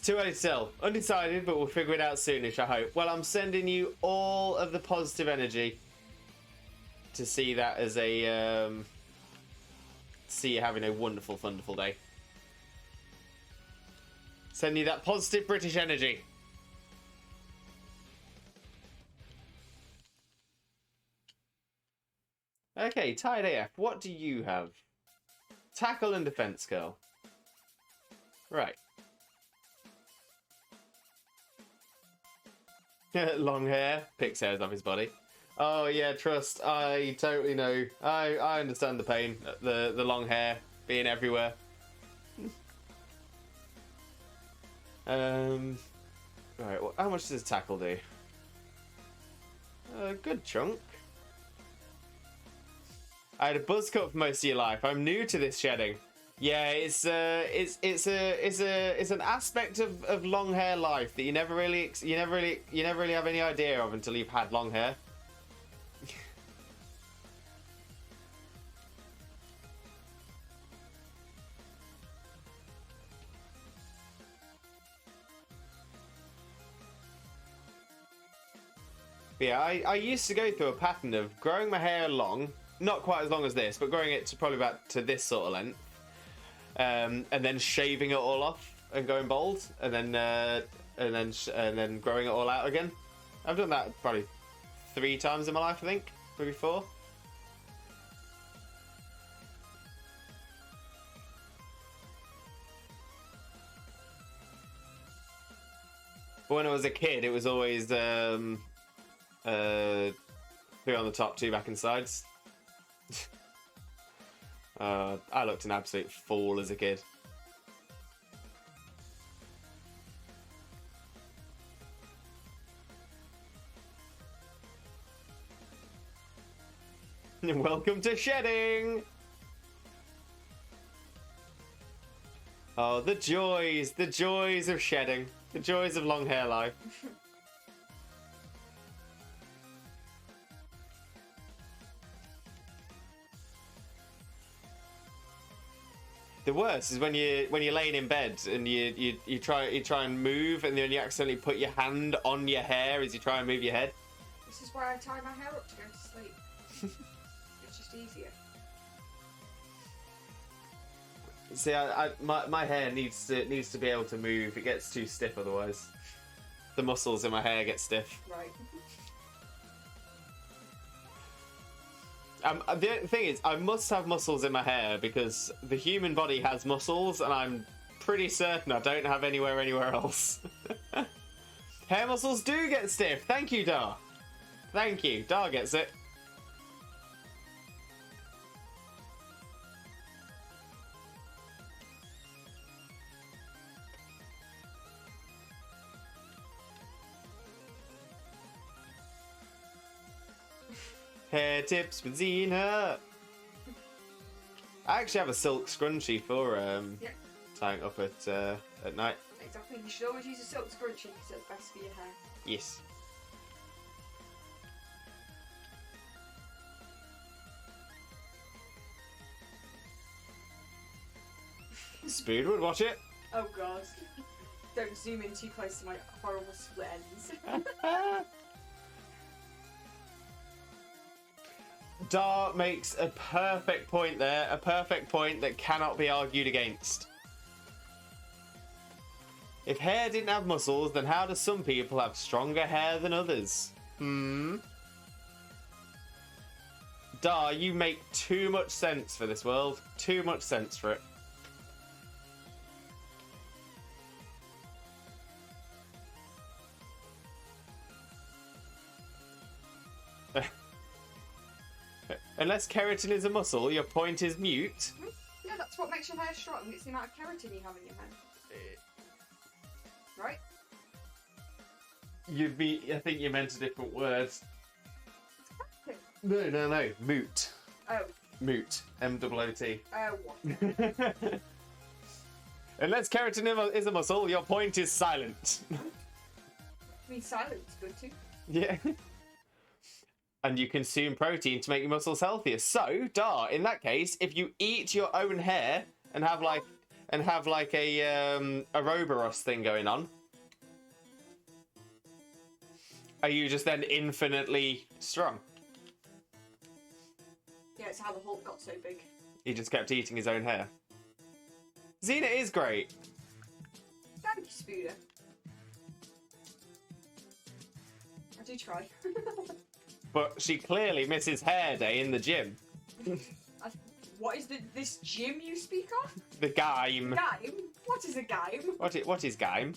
Too early to tell. Undecided, but we'll figure it out soonish, I hope. Well, I'm sending you all of the positive energy to see that as a... see you having a wonderful, wonderful day. Send you that positive British energy. Okay, Tide AF, what do you have? Tackle and defense girl. Right. Long hair, picks hairs off his body. Oh yeah, trust. I totally know. I understand the pain. The long hair being everywhere. Right. Well, how much does tackle do? A good chunk. I had a buzz cut for most of your life. I'm new to this shedding. Yeah, it's an aspect of long hair life that you never really have any idea of until you've had long hair. Yeah, I used to go through a pattern of growing my hair long, not quite as long as this, but growing it to probably about to this sort of length. And then shaving it all off and going bald, and then growing it all out again. I've done that probably 3 times in my life, I think, maybe 4. But when I was a kid, it was always 3 on the top, 2 back and sides. I looked an absolute fool as a kid. Welcome to shedding! Oh, the joys of shedding. The joys of long hair life. The worst is when you're laying in bed and you try and move, and then you accidentally put your hand on your hair as you try and move your head. This is why I tie my hair up to go to sleep. It's just easier. See, my hair needs to be able to move. It gets too stiff otherwise. The muscles in my hair get stiff. Right. The thing is, I must have muscles in my hair because the human body has muscles, and I'm pretty certain I don't have anywhere else. Hair muscles do get stiff. Thank you, Dar. Thank you. Dar gets it. Hair tips with Xena. I actually have a silk scrunchie for tying up at night. Exactly. You should always use a silk scrunchie because it's best for your hair. Yes. Spoon would watch it. Oh god. Don't zoom in too close to my horrible split ends. Dar makes a perfect point there, a perfect point that cannot be argued against. If hair didn't have muscles, then how do some people have stronger hair than others? Dar, you make too much sense for this world. Too much sense for it. Unless keratin is a muscle, your point is mute. No, that's what makes your hair strong. It's the amount of keratin you have in your hair. Right? I think you meant a different word. No. Moot. Oh. Moot. M-O-O-T. Oh, what? Unless keratin is a muscle, your point is silent. I mean, silent's good too. Yeah. And you consume protein to make your muscles healthier. So, Dar, in that case, if you eat your own hair and have like a Ouroboros thing going on, are you just then infinitely strong? Yeah, it's how the Hulk got so big. He just kept eating his own hair. Xena is great. Thank you, Spooder. I do try. But she clearly misses hair day in the gym. What is this gym you speak of? The Gaim. Gaim? What is a gaim? What is Gaim?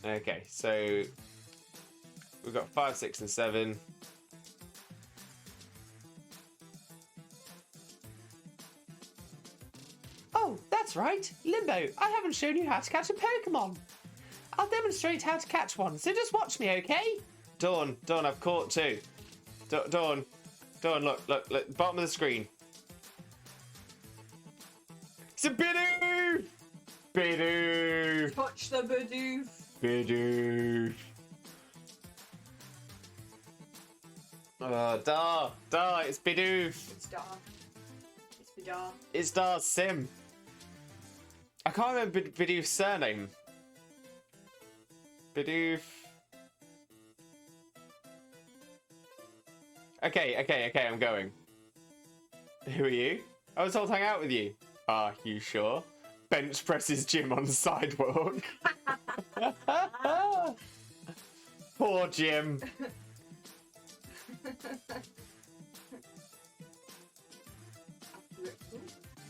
Okay, so we've got 5, 6, and 7. Oh, that's right. Limbo, I haven't shown you how to catch a Pokemon. I'll demonstrate how to catch one, so just watch me, okay? Dawn, I've caught 2. Dawn, look, bottom of the screen. It's a Bidoof! Bidoof! Touch the Bidoof. Bidoof. Dar, it's Bidoof. It's Dar. It's Bidar. It's Dar's sim. I can't remember Bidoof's surname. Bidoof. Okay, I'm going. Who are you? I was told to hang out with you. Are you sure? Bench presses Jim on sidewalk. Poor Jim.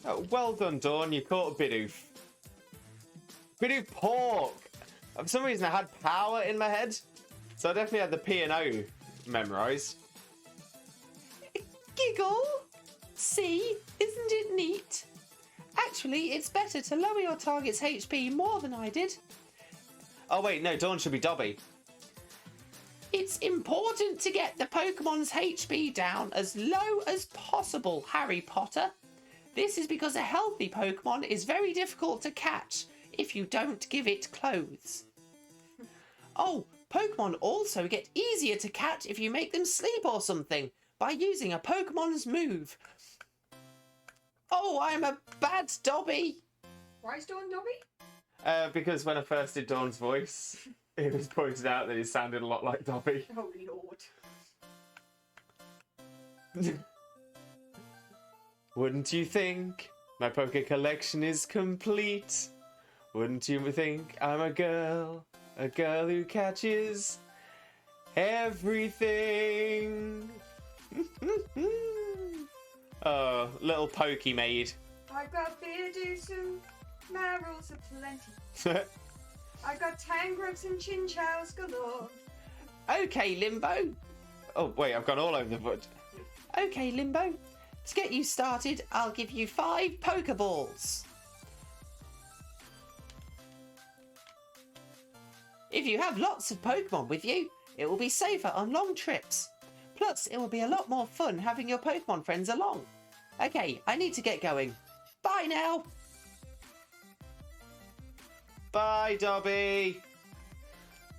Oh, well done, Dawn. You caught Bidoof. Bidoof Pork. For some reason, I had power in my head, so I definitely had the P and O memorised. Giggle? See? Isn't it neat? Actually, it's better to lower your target's HP more than I did. Oh wait, no, Dawn should be Dobby. It's important to get the Pokemon's HP down as low as possible, Harry Potter. This is because a healthy Pokemon is very difficult to catch if you don't give it clothes. Oh, Pokemon also get easier to catch if you make them sleep or something by using a Pokemon's move. Oh, I'm a bad Dobby. Why is Dawn Dobby? Because when I first did Dawn's voice, it was pointed out that it sounded a lot like Dobby. Oh, Lord. Wouldn't you think my Poke collection is complete? Wouldn't you think I'm a girl who catches everything? Oh, little Pokey maid. I got Bidoofs and Marils aplenty. I got Tangrowths and Chinchous galore. Okay, Limbo. Oh, wait, I've gone all over the foot. Okay, Limbo. To get you started, I'll give you 5 Pokeballs. If you have lots of Pokemon with you, it will be safer on long trips. Plus, it will be a lot more fun having your Pokemon friends along. Okay, I need to get going. Bye now. Bye, Dobby.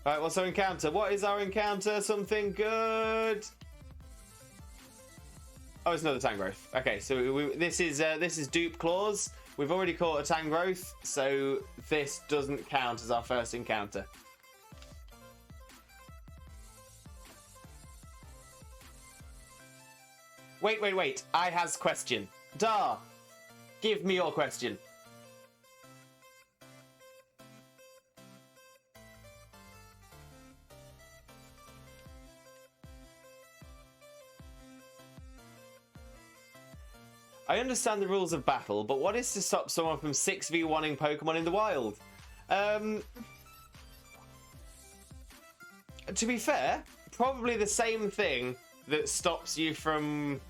Right, what's our encounter? What is our encounter? Something good. Oh, it's another Tangrowth. Okay, so this is Dupe Claws. We've already caught a Tangrowth, so this doesn't count as our first encounter. Wait. I has question. Dar, give me your question. I understand the rules of battle, but what is to stop someone from 6v1ing Pokemon in the wild? To be fair, probably the same thing that stops you from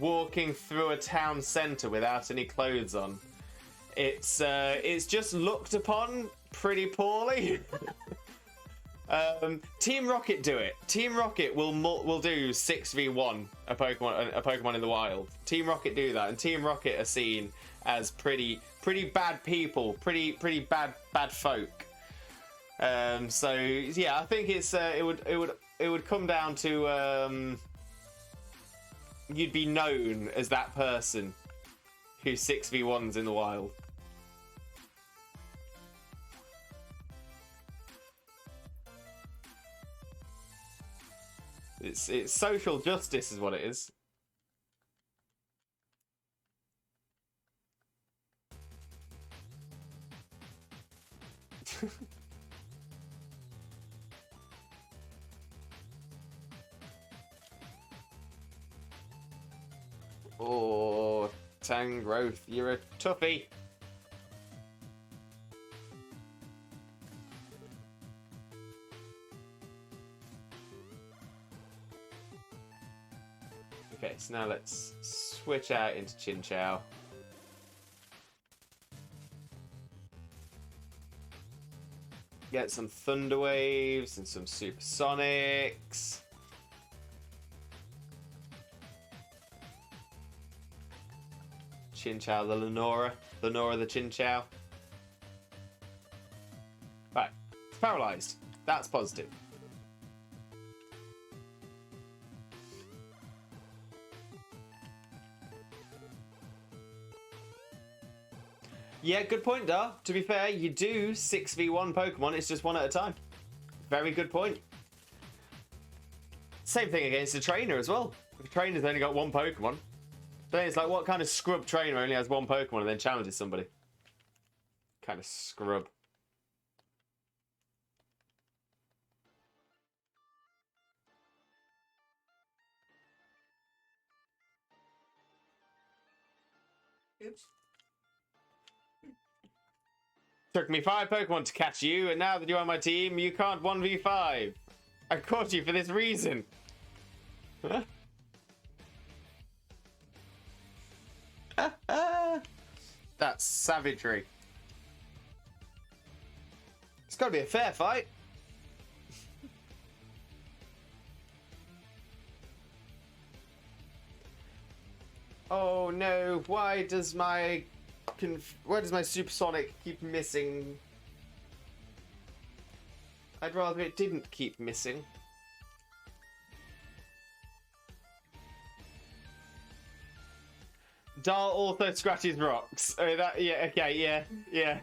walking through a town centre without any clothes on. It's just looked upon pretty poorly. Team Rocket do it. Team Rocket will do 6v1 a Pokemon in the wild. Team Rocket do that, and Team Rocket are seen as pretty bad people, pretty bad folk. So yeah, I think it would come down to you'd be known as that person who 6v1s in the wild. It's social justice is what it is. Oh, Tangrowth, you're a toughie. Okay, so now let's switch out into Chinchou. Get some Thunder Waves and some Supersonics. Chinchou the Lenora the Chinchou. Right, it's paralysed. That's positive. Yeah, good point, Dar. To be fair, you do 6v1 Pokemon, it's just one at a time. Very good point. Same thing against a trainer as well. If a trainer's only got one Pokemon, then it's like, what kind of scrub trainer only has one Pokemon and then challenges somebody? Kind of scrub. Oops. Took me 5 Pokemon to catch you, and now that you're on my team, you can't 1v5. I caught you for this reason. Huh? That's savagery. It's got to be a fair fight. Oh no, why does my Supersonic keep missing? I'd rather it didn't keep missing. Dahl also scratches rocks. Oh, that, yeah, okay, yeah.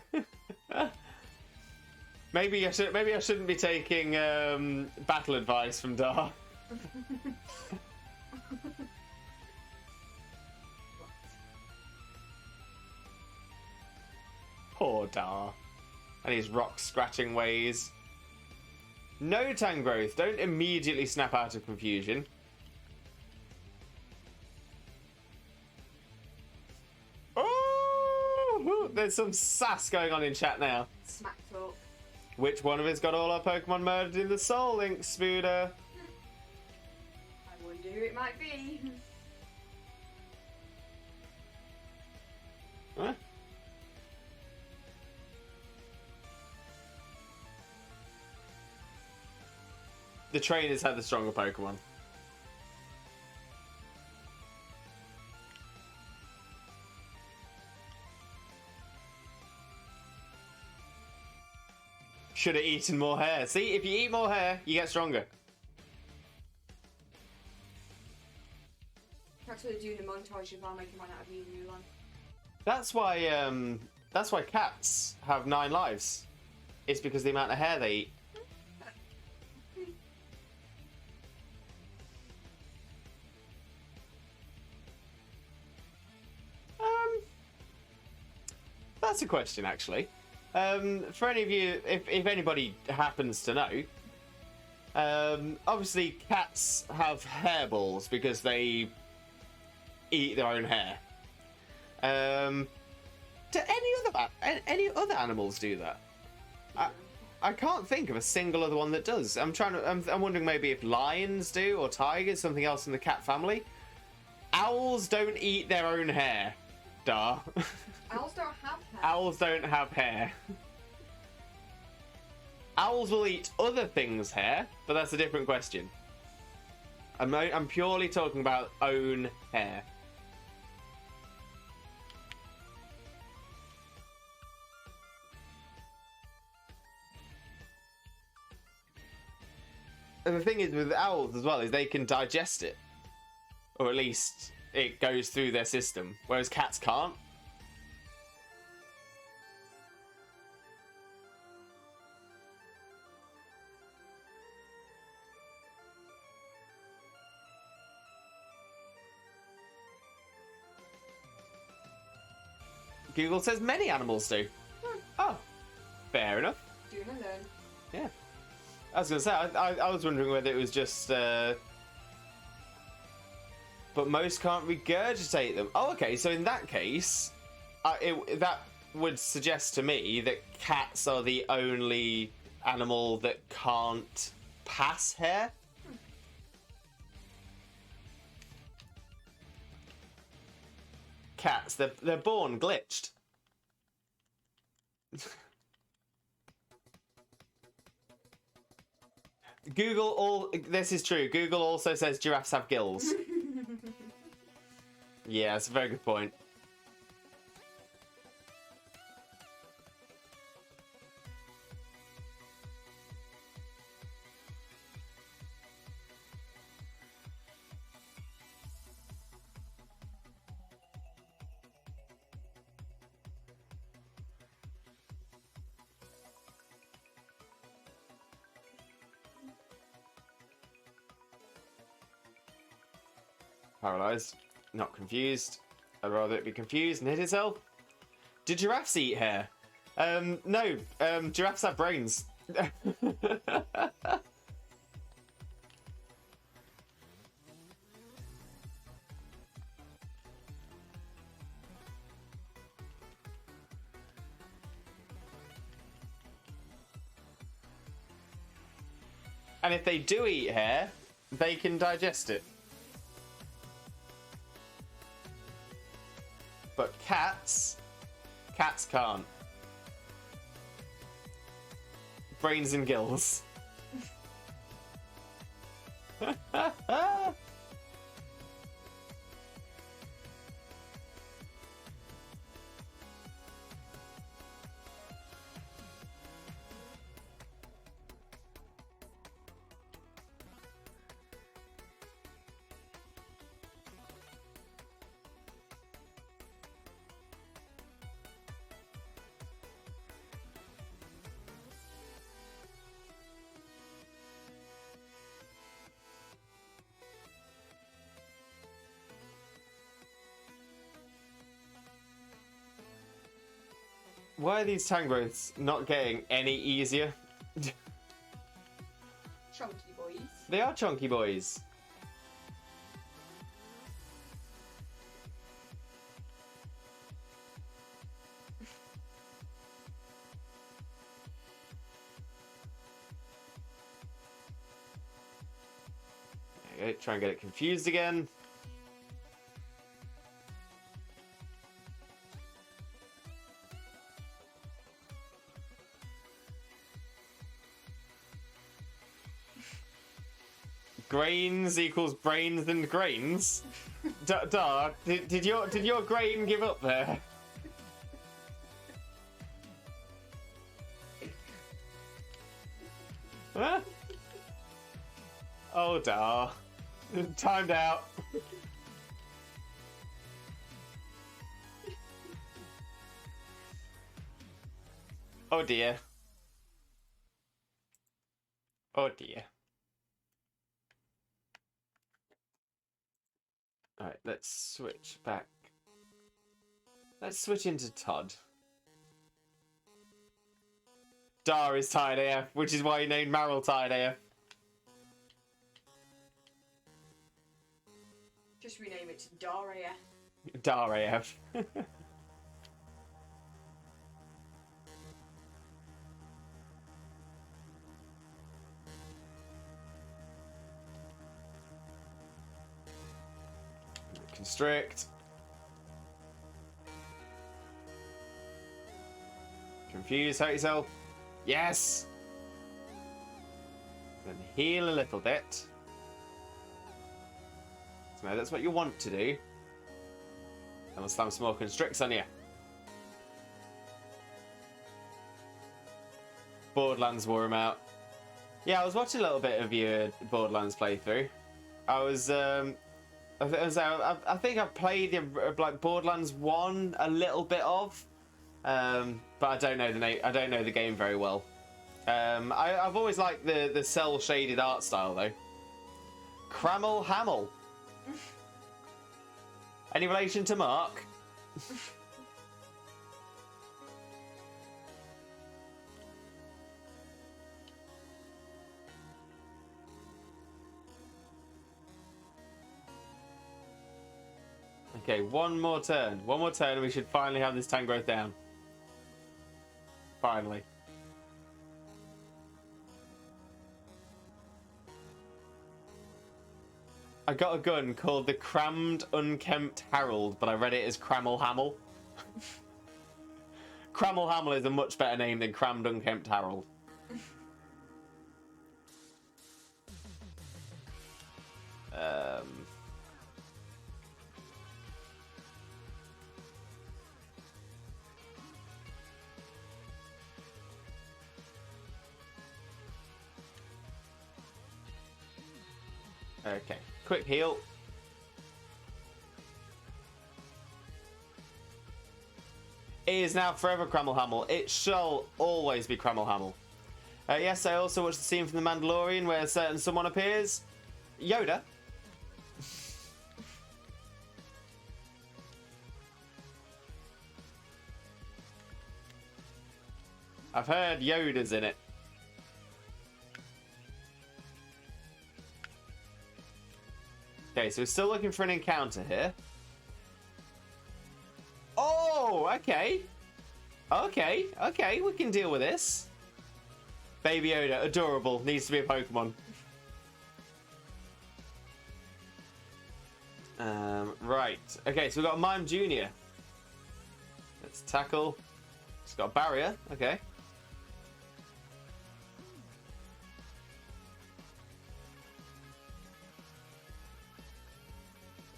Maybe I shouldn't be taking battle advice from Dahl. Poor Dar. And his rock scratching ways. No, Tangrowth, don't immediately snap out of confusion. Oh, there's some sass going on in chat now. Smack talk. Which one of us got all our Pokemon murdered in the Soul Link, Spooder? I wonder who it might be. Huh? The trainers had the stronger Pokemon. Should have eaten more hair. See, if you eat more hair, you get stronger. Perhaps we're doing a montage of our making one out of you, Mulan. That's why cats have 9 lives. It's because of the amount of hair they eat. That's a question, actually. For any of you, if anybody happens to know, obviously cats have hairballs because they eat their own hair. Do any other animals do that? I can't think of a single other one that does. I'm wondering maybe if lions do, or tigers, something else in the cat family. Owls don't eat their own hair. Duh. Owls don't have hair. Owls don't have hair. Owls will eat other things' hair, but that's a different question. I'm purely talking about own hair. And the thing is with owls as well is they can digest it. Or at least it goes through their system, whereas cats can't. Google says many animals do. Oh, fair enough. Do and learn. Yeah. I was going to say, I was wondering whether it was just... But most can't regurgitate them. Oh, okay, so in that case, that would suggest to me that cats are the only animal that can't pass hair. Cats, they're born glitched. This is true. Google also says giraffes have gills. Yeah, that's a very good point. Paralyzed. Not confused. I'd rather it be confused and hit itself. Do giraffes eat hair? No. Giraffes have brains. And if they do eat hair, they can digest it. But cats can't. Brains and gills. Why are these tangrowths not getting any easier? Chunky boys. They are chunky boys. There you go, try and get it confused again. Grains equals brains and grains. Did your grain give up there? Huh? Oh, Dar. Timed out. Oh dear. Oh dear. Alright, let's switch back. Let's switch into Todd. Dar is tired AF, which is why he named Meryl tired AF. Just rename it to Daria. Dar AF. Constrict. Confuse, hurt yourself. Yes! Then heal a little bit. So now that's what you want to do. And we'll slam some more constricts on you. Borderlands wore him out. Yeah, I was watching a little bit of your Borderlands playthrough. I think I've played like Borderlands 1 a little bit of, but I don't know the name. I don't know the game very well. I've always liked the cell shaded art style though. Crammel Hamel. Any relation to Mark? Okay, one more turn. One more turn and we should finally have this Tangrowth down. Finally. I got a gun called the Crammed Unkempt Harold, but I read it as Crammel Hamel. Crammel Hamel is a much better name than Crammed Unkempt Harold. Okay, quick heal. It is now forever Crammel Hamel. It shall always be Crammel Hamel. Yes, I also watched the scene from The Mandalorian where a certain someone appears. Yoda. I've heard Yoda's in it. Okay, so we're still looking for an encounter here. Oh, okay. Okay, we can deal with this. Baby Yoda, adorable, needs to be a Pokemon. Right. Okay, so we've got a Mime Jr. Let's tackle. It's got a barrier, okay.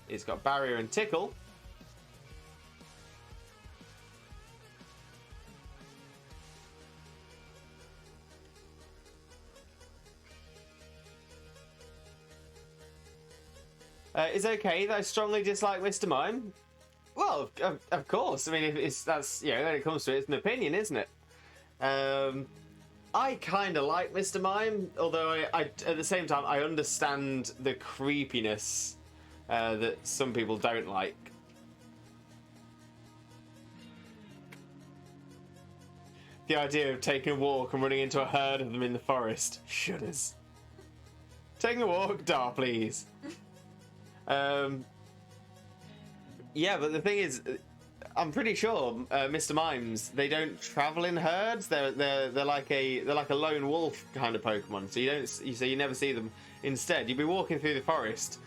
It's got barrier and tickle. It's okay that I strongly dislike Mr. Mime. Well, of course. I mean, that's when it comes to it, it's an opinion, isn't it? I kind of like Mr. Mime, although I at the same time I understand the creepiness that some people don't like. The idea of taking a walk and running into a herd of them in the forest shudders. Taking a walk, Dar, please. Yeah, but the thing is, I'm pretty sure Mr. Mimes, they don't travel in herds. They're like a lone wolf kind of Pokemon. So you never see them. Instead, you'll be walking through the forest,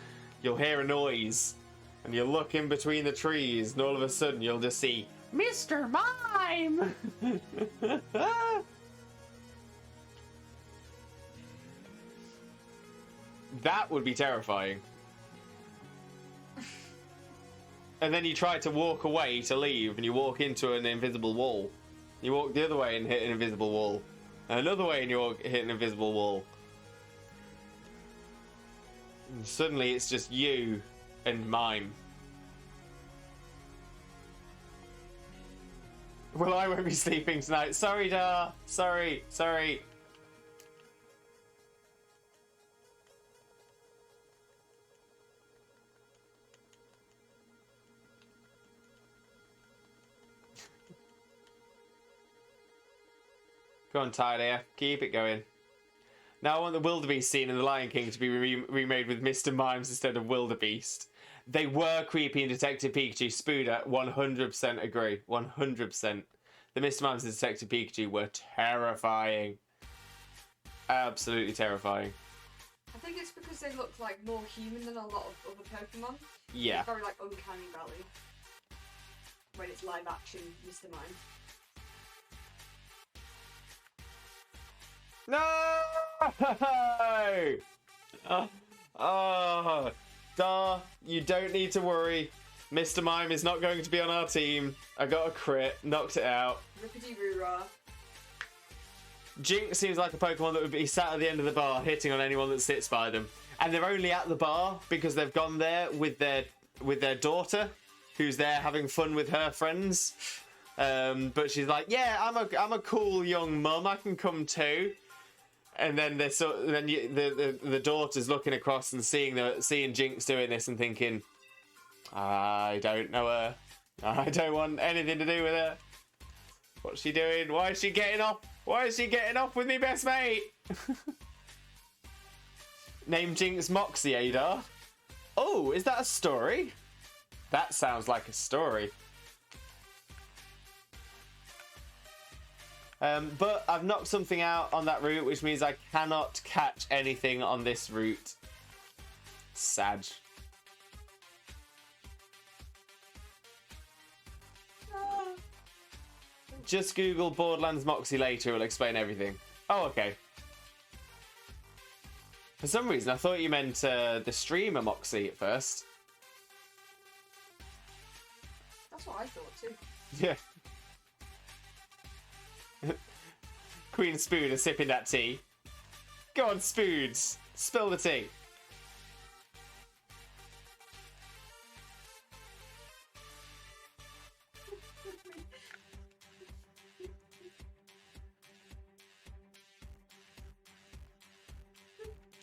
you'll hear a noise, and you'll look in between the trees, and all of a sudden you'll just see Mr. Mime. That would be terrifying. And then you try to walk away to leave, and you walk into an invisible wall. You walk the other way and hit an invisible wall. Another way and you hit an invisible wall. And suddenly it's just you and Mime. Well, I won't be sleeping tonight. Sorry, Dar. Sorry. Go on, Tyler. Keep it going. Now I want the Wildebeest scene in The Lion King to be remade with Mr. Mimes instead of Wildebeest. They were creepy in Detective Pikachu. Spooder, 100% agree. 100%. The Mr. Mimes and Detective Pikachu were terrifying. Absolutely terrifying. I think it's because they look like more human than a lot of other Pokemon. Yeah. It's very like uncanny valley when it's live action Mr. Mime. No! Dar, you don't need to worry. Mr. Mime is not going to be on our team. I got a crit, knocked it out. Rippity roo-rah. Jinx seems like a Pokemon that would be sat at the end of the bar hitting on anyone that sits by them. And they're only at the bar because they've gone there with their daughter, who's there having fun with her friends. But she's like, yeah, I'm a cool young mum. I can come too. And then the daughter's looking across and seeing Jinx doing this and thinking, I don't know her. I don't want anything to do with her. What's she doing? Why is she getting off? Why is she getting off with me best mate? Name Jinx Moxie, Adar. Oh, is that a story? That sounds like a story. But I've knocked something out on that route, which means I cannot catch anything on this route. Sad. Just Google Borderlands Moxie later, it'll explain everything. Oh, okay. For some reason, I thought you meant the streamer Moxie at first. That's what I thought too. Yeah. Queen Spoon is sipping that tea. Go on, Spoons. Spill the tea.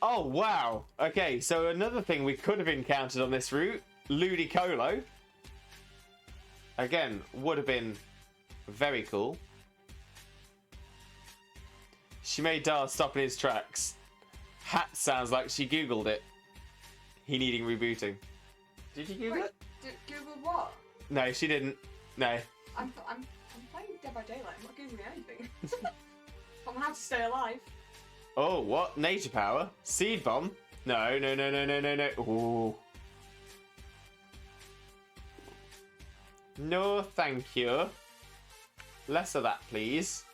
Oh, wow. Okay, so another thing we could have encountered on this route, Ludicolo. Again, would have been very cool. She made Dar stop in his tracks. Hat sounds like she Googled it. He needing rebooting. Did you Google it? Google what? No, she didn't. No. I'm playing Dead by Daylight. I'm not Googling anything. I'm how to stay alive. Oh, what? Nature Power? Seed Bomb? No, no, no, no, no, no, no. Ooh. No, thank you. Less of that, please.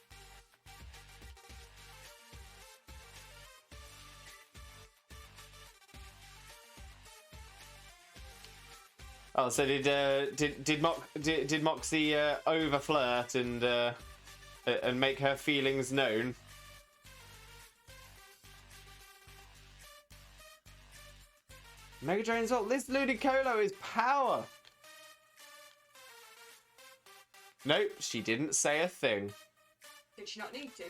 Oh, so did Moxie over flirt and make her feelings known? Mega Drain's up. This Ludicolo is power. Nope, she didn't say a thing. Did she not need to?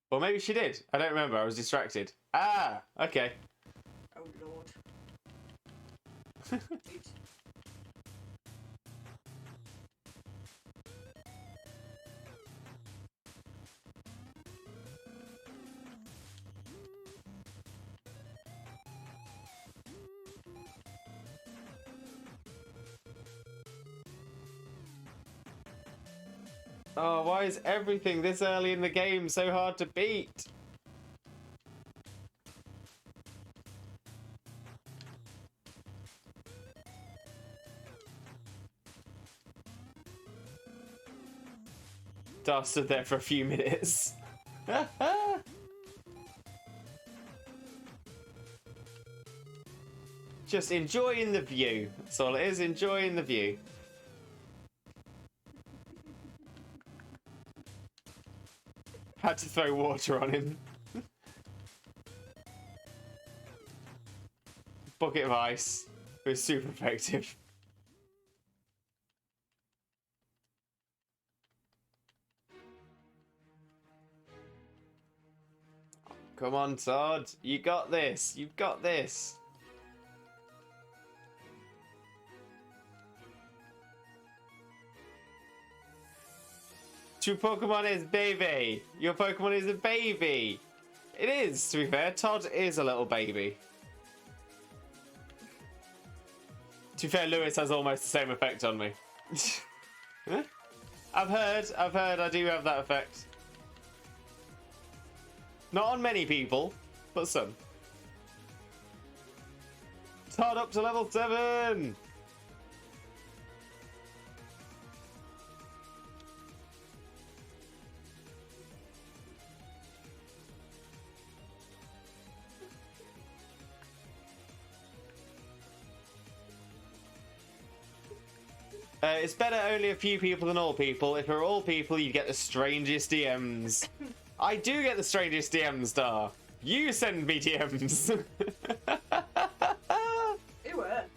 Or maybe she did. I don't remember. I was distracted. Ah, okay. Oh lord. Oops. Oh, why is everything this early in the game so hard to beat? Dar stood there for a few minutes. Just enjoying the view. That's all it is, enjoying the view. Had to throw water on him. Bucket of ice. It was super effective. Come on, Todd. You got this. You've got this. Your Pokemon is baby. Your Pokemon is a baby. It is, to be fair. Todd is a little baby. To be fair, Lewis has almost the same effect on me. Huh? I've heard I do have that effect. Not on many people, but some. Todd up to level 7. It's better only a few people than all people. If you're all people, you get the strangest DMs. I do get the strangest DMs, Star. You send me DMs. It worked.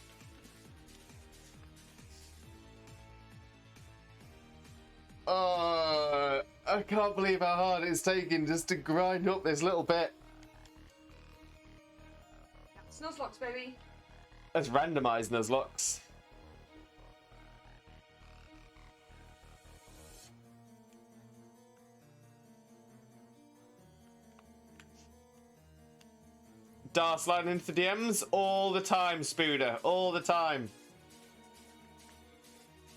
I can't believe how hard it's taken just to grind up this little bit. Nuzlocke, baby. Let's randomise Nuzlocke. Dar sliding into the DMs all the time, Spooder, all the time.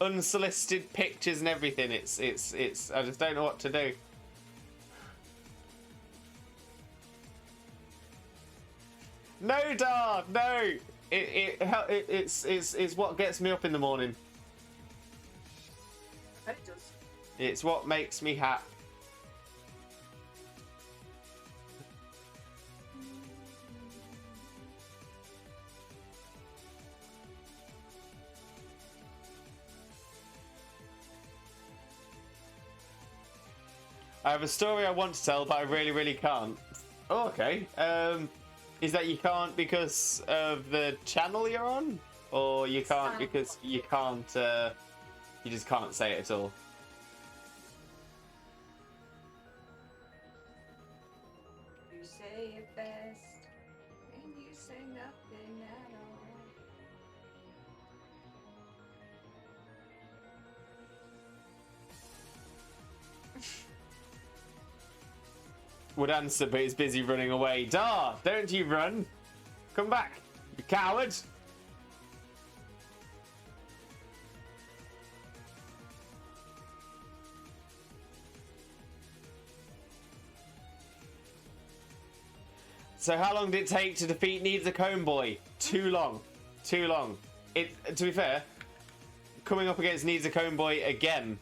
Unsolicited pictures and everything. It's. I just don't know what to do. No, Dar, no. It's what gets me up in the morning. I bet it does. It's what makes me happy. I have a story I want to tell, but I really, really can't. Oh, okay. Is that you can't because of the channel you're on? Or you can't because you can't, you just can't say it at all? You say it best, and you say nothing at all. Would answer, but he's busy running away. Dar, don't you run. Come back, you coward. So how long did it take to defeat Needs a Cone Boy? Too long. Too long. To be fair, coming up against Needs a Cone Boy again.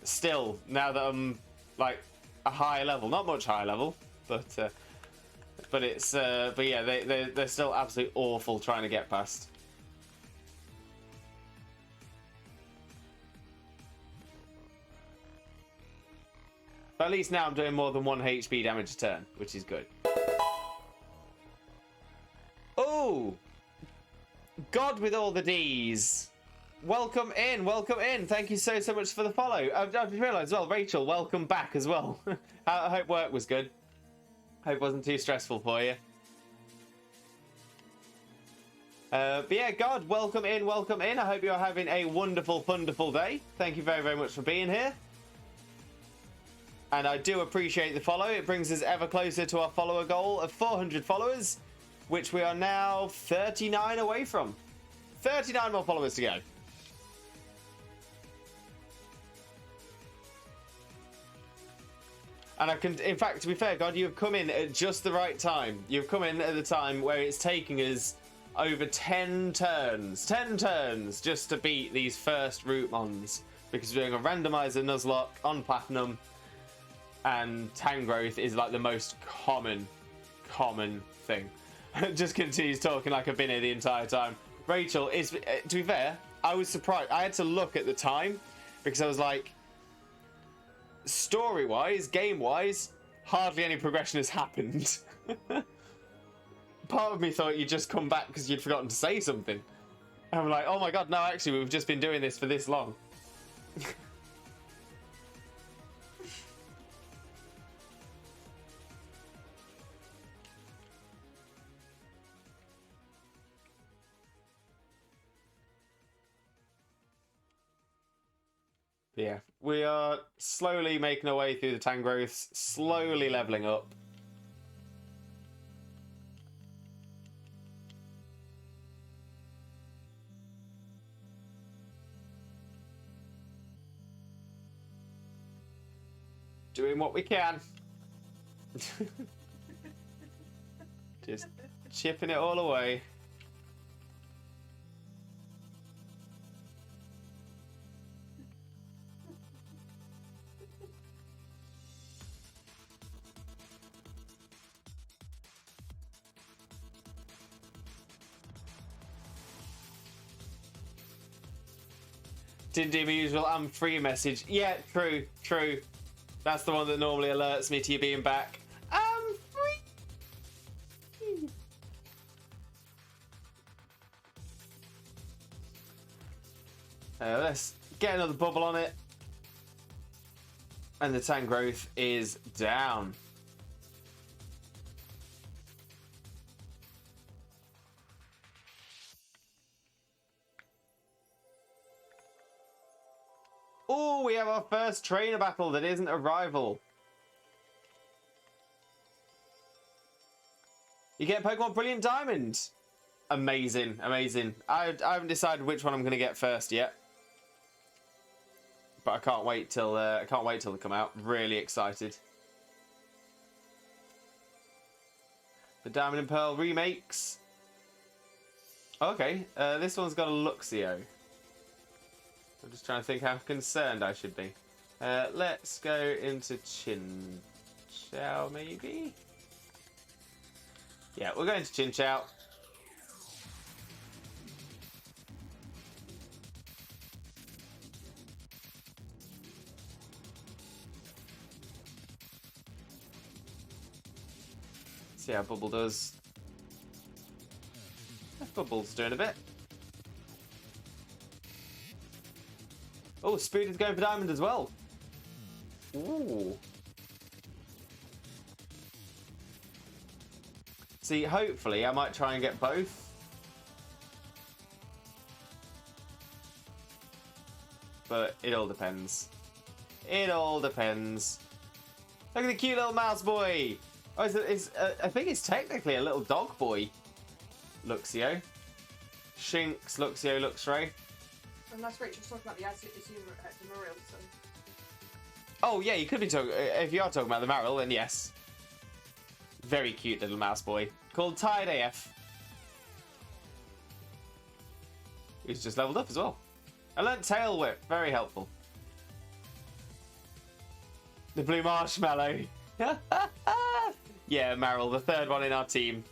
Still, now that I'm like a high level, not much high level, but yeah, they're still absolutely awful trying to get past. But at least now I'm doing more than 1 HP damage a turn, which is good. Oh, God with all the D's. Welcome in, welcome in. Thank you so much for the follow. I've just realised as well, Rachel, welcome back as well. I hope work was good. Hope it wasn't too stressful for you. But yeah, God, welcome in, welcome in. I hope you're having a wonderful, wonderful day. Thank you very, very much for being here. And I do appreciate the follow. It brings us ever closer to our follower goal of 400 followers, which we are now 39 away from. 39 more followers to go. And I can, in fact, to be fair, God, you've come in at just the right time. You've come in at the time where it's taking us over 10 turns. 10 turns just to beat these first route mons. Because we're doing a randomizer Nuzlocke on Platinum. And Tangrowth is like the most common thing. Just continues talking like I've been here the entire time. Rachel, is to be fair, I was surprised. I had to look at the time because I was like, story-wise, game-wise, hardly any progression has happened. Part of me thought you'd just come back because you'd forgotten to say something. And I'm like, oh my God, no, actually, we've just been doing this for this long. Yeah, we are slowly making our way through the Tangrowths, slowly leveling up. Doing what we can. Chipping it all away. Didn't do my usual I'm free message. Yeah, true, true. That's the one that normally alerts me to you being back. I'm free. Let's get another bubble on it. And the tank growth is down. Oh, we have our first trainer battle that isn't a rival. You get Pokemon Brilliant Diamond. Amazing, amazing. I haven't decided which one I'm going to get first yet, but I can't wait till they come out. Really excited. The Diamond and Pearl remakes. Okay, this one's got a Luxio. I'm just trying to think how concerned I should be. Let's go into Chinchou, maybe? Yeah, we're going to Chinchou. See how Bubble does. Bubble's doing a bit. Oh, Spirit is going for Diamond as well. Ooh. See, hopefully I might try and get both. But it all depends. It all depends. Look at the cute little mouse boy. Oh, I think it's technically a little dog boy. Luxio. Shinx, Luxio, Luxray. And that's Rachel's talking about the Azumarill, so... Oh, yeah, you could be talking... If you are talking about the Marill, then yes. Very cute little mouse boy. Called Tide AF. He's just leveled up as well. I learnt Tail Whip. Very helpful. The blue marshmallow. Yeah, Marill, the third one in our team.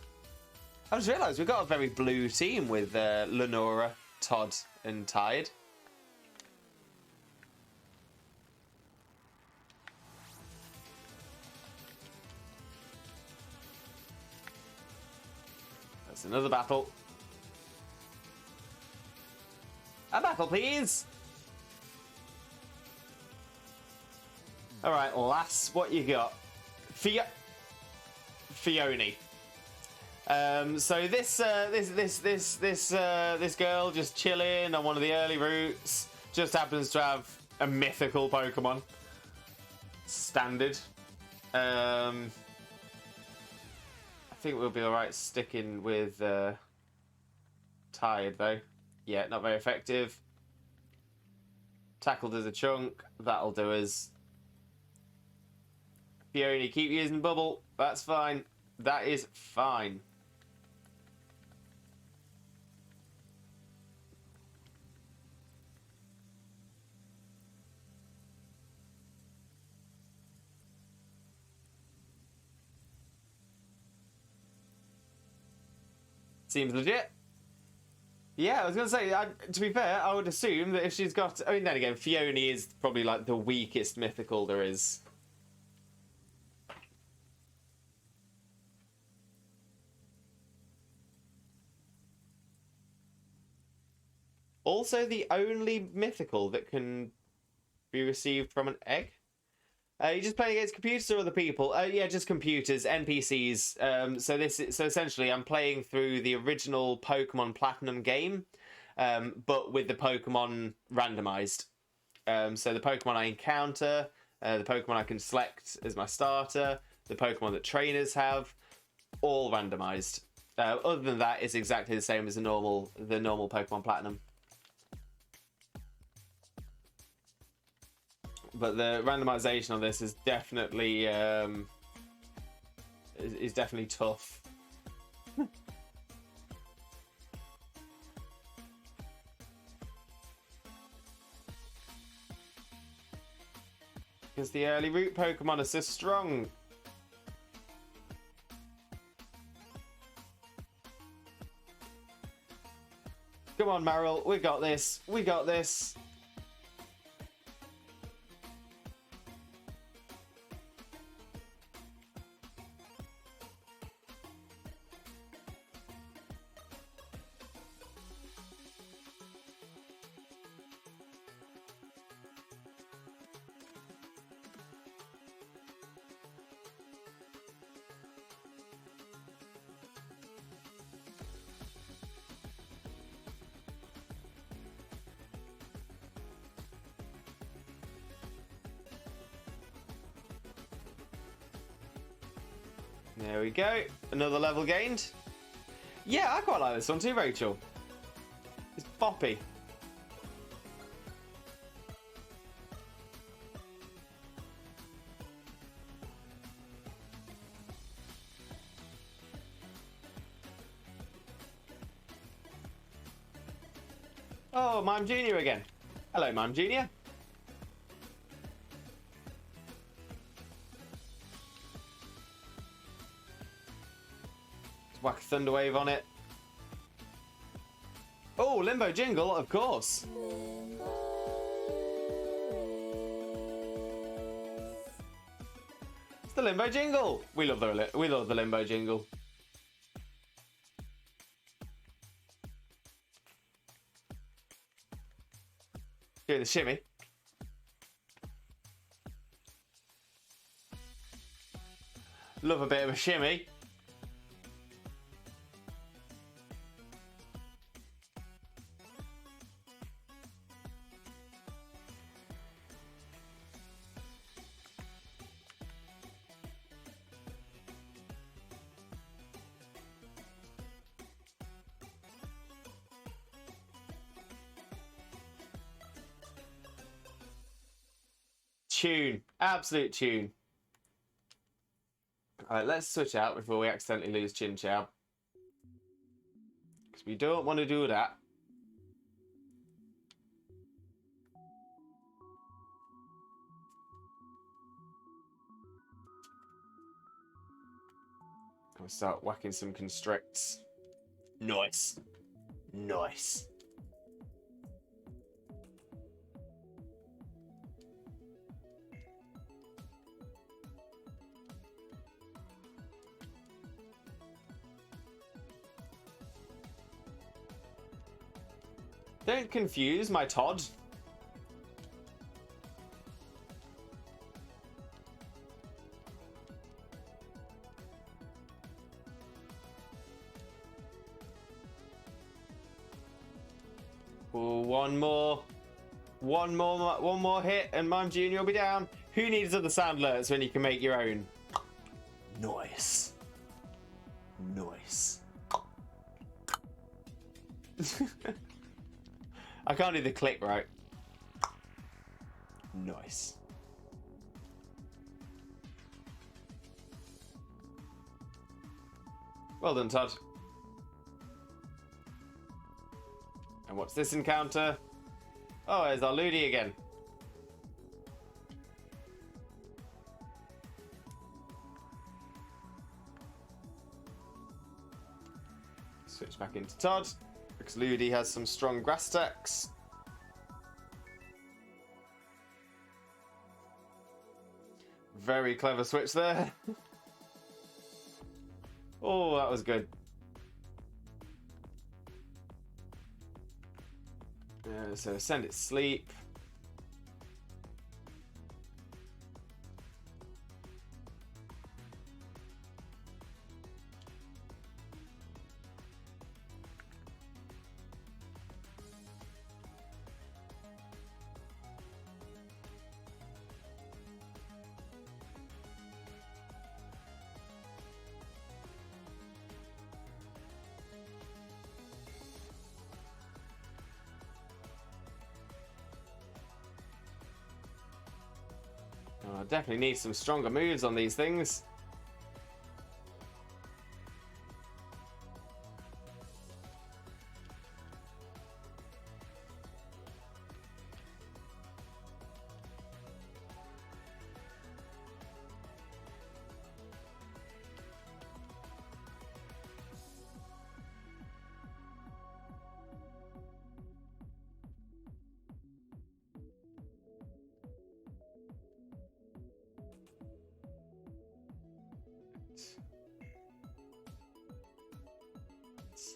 I just realised we've got a very blue team with Lenora, Todd, and Tide. That's another battle. A battle, please! Alright, lass, what you got? Fione. So this girl just chilling on one of the early routes just happens to have a mythical Pokemon. Standard. I think we'll be alright sticking with Tide though. Yeah, not very effective. Tackled as a chunk. That'll do us. Fiona, keep using Bubble. That's fine. That is fine. Seems legit. Yeah, I was going to say, to be fair, I would assume that if she's got... I mean, then again, Fiona is probably like the weakest mythical there is. Also, the only mythical that can be received from an egg. You're just playing against computers or other people? Yeah, just computers, NPCs. So essentially, I'm playing through the original Pokemon Platinum game, but with the Pokemon randomized. So the Pokemon I encounter, the Pokemon I can select as my starter, the Pokemon that trainers have, all randomized. Other than that, it's exactly the same as the normal Pokemon Platinum. But the randomization on this is definitely tough. Because the early root Pokemon are so strong. Come on, Marill. We got this. We got this. There we go. Another level gained. Yeah, I quite like this one too, Rachel. It's boppy. Oh, Mime Junior again. Hello, Mime Junior. Whack a Thunderwave on it. Oh, Limbo Jingle, of course. It's the Limbo Jingle. We love the Limbo Jingle. Do the shimmy. Love a bit of a shimmy. Tune. Absolute tune. Alright, let's switch out before we accidentally lose Chin Chow. Because we don't want to do that. We'll start whacking some constricts. Nice. Nice. Don't confuse my Todd. Oh, one more hit, and Mime Junior will be down. Who needs other sound alerts when you can make your own? Nice. Nice. I can't do the click right. Nice. Well done, Todd. And what's this encounter? Oh, there's our Ludi again. Switch back into Todd, because Ludi has some strong grass attacks. Very clever switch there. Oh, that was good. So send it sleep. I definitely need some stronger moves on these things.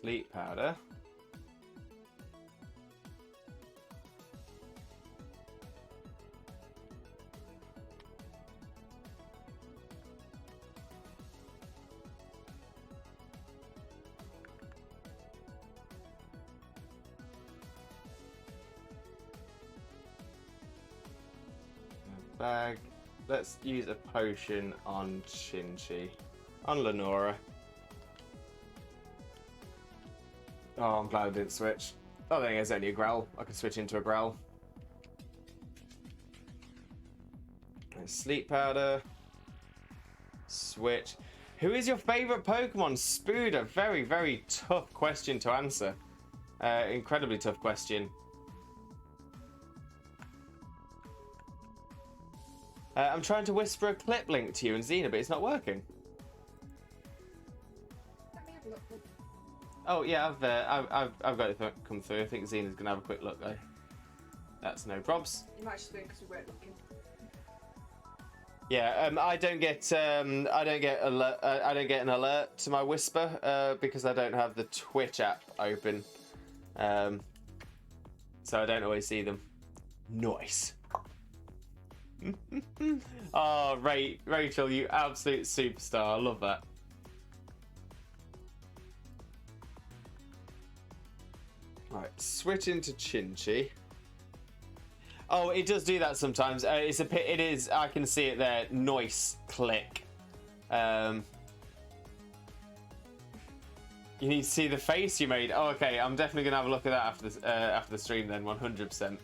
Sleep powder. Bag. Let's use a potion on Shinchi. On Lenora. Oh, I'm glad I didn't switch. Oh, I think it's only a growl. I can switch into a growl. Sleep powder. Switch. Who is your favorite Pokemon? Spooder. Very, very tough question to answer. Incredibly tough question. I'm trying to whisper a clip link to you and Xena, but it's not working. Let me have a look. Oh yeah, I've got it come through. I think Xena's gonna have a quick look though. That's no probs. You might just be because we weren't looking. Yeah, I don't get an alert to my whisper because I don't have the Twitch app open, so I don't always see them. Nice. Oh, Rachel, you absolute superstar. I love that. Right, switch into Chinchi. Oh, it does do that sometimes. It is. I can see it there. Noise click. You need to see the face you made. Oh, okay. I'm definitely gonna have a look at that after the stream. Then 100%.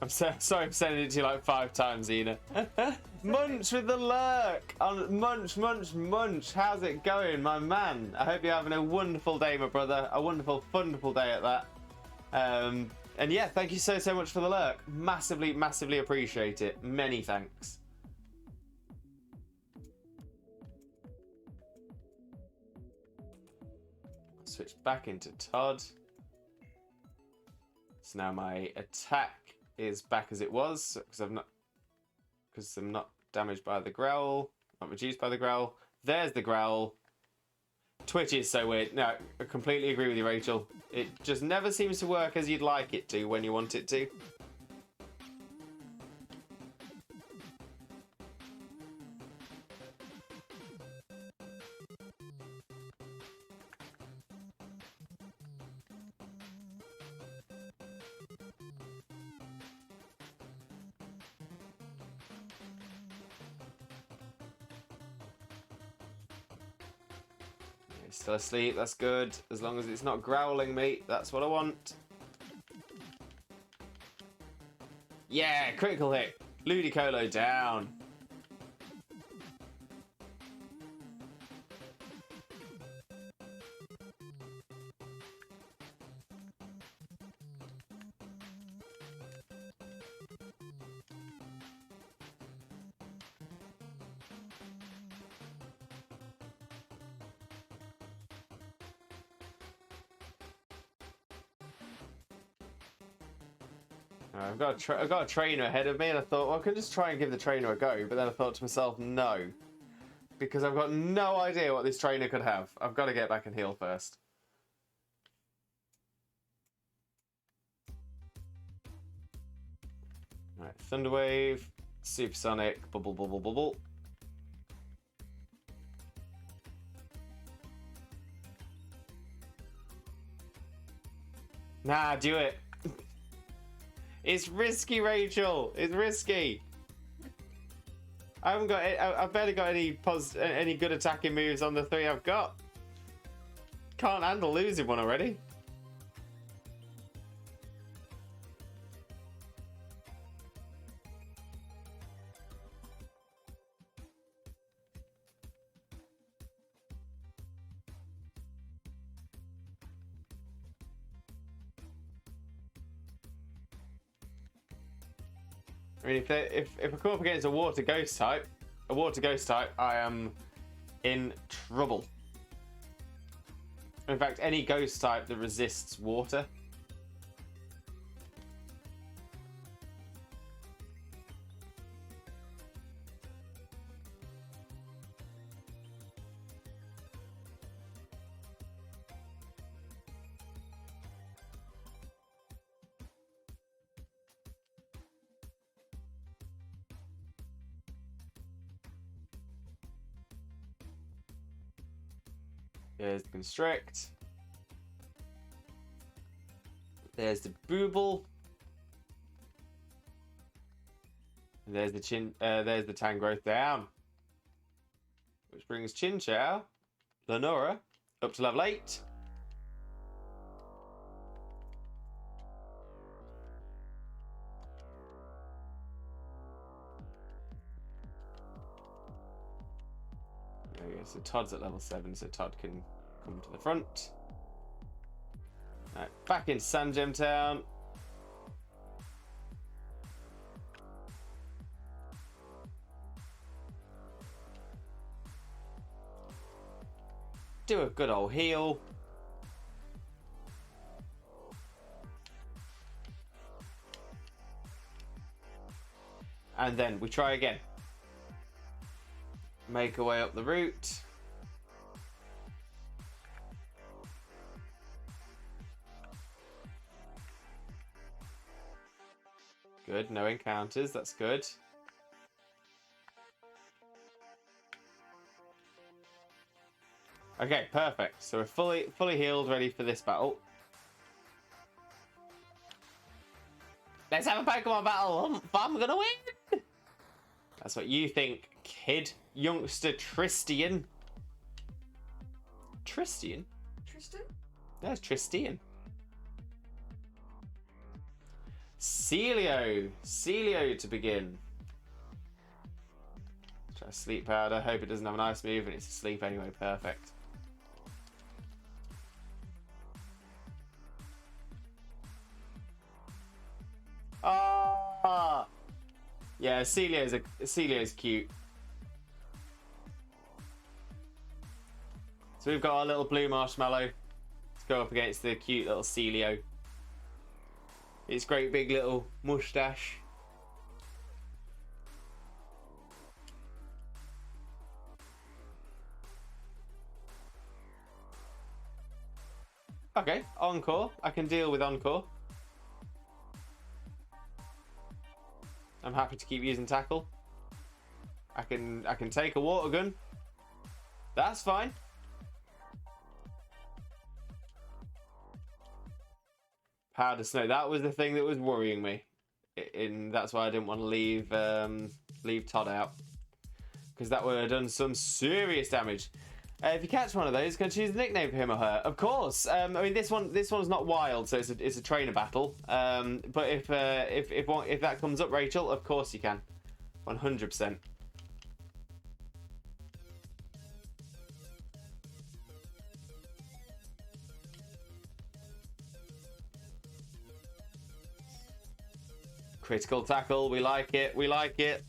I'm sorry I'm sending it to you like 5 times, Ina. Munch with the lurk! Munch, Munch, Munch! How's it going, my man? I hope you're having a wonderful day, my brother. A wonderful, wonderful day at that. And yeah, thank you so much for the lurk. Massively, massively appreciate it. Many thanks. Switch back into Todd. So now my attack is back as it was because I'm not damaged by the growl, not reduced by the growl. There's the growl. Twitch is so weird. No, I completely agree with you, Rachel. It just never seems to work as you'd like it to when you want it to. Still asleep, that's good. As long as it's not growling me, that's what I want. Yeah, critical hit. Ludicolo down. I've got a trainer ahead of me, and I thought, well, I could just try and give the trainer a go. But then I thought to myself, no, because I've got no idea what this trainer could have. I've got to get back and heal first. All right, Thunderwave, Supersonic, bubble, bubble, bubble. Nah, do it. It's risky, Rachel. It's risky. I haven't got. I've barely got any good attacking moves on the 3 I've got. Can't handle losing one already. I mean, if I come up against a water ghost type, I am in trouble. In fact, any ghost type that resists water. There's the constrict. There's the booble. And there's the there's the Tangrowth down. Which brings Chinchou, Lenora, up to level 8. There we go. So Todd's at level 7, so Todd can come to the front. Right, back in Sandgem Town. Do a good old heal. And then we try again. Make our way up the route. Good, no encounters, that's good. Okay, perfect. So we're fully healed, ready for this battle. Let's have a Pokemon battle. I'm gonna win. That's what you think, kid. Youngster Tristian. Tristian? Tristan? There's Tristian. Celio. Celio to begin. Try Sleep Powder. Hope it doesn't have an ice move and it's asleep anyway. Perfect. Ah! Yeah, Celio's cute. So we've got our little blue marshmallow. Let's go up against the cute little Celio. Its great big little mustache. Okay, Encore. I can deal with Encore. I'm happy to keep using Tackle. I can take a Water Gun. That's fine. Powder Snow. That was the thing that was worrying me. That's why I didn't want to leave Todd out. Because that would have done some serious damage. If you catch one of those, can choose a nickname for him or her. Of course. I mean, this one's not wild, so it's a trainer battle. But if that comes up, Rachel, of course you can. 100%. Critical tackle. We like it. We like it.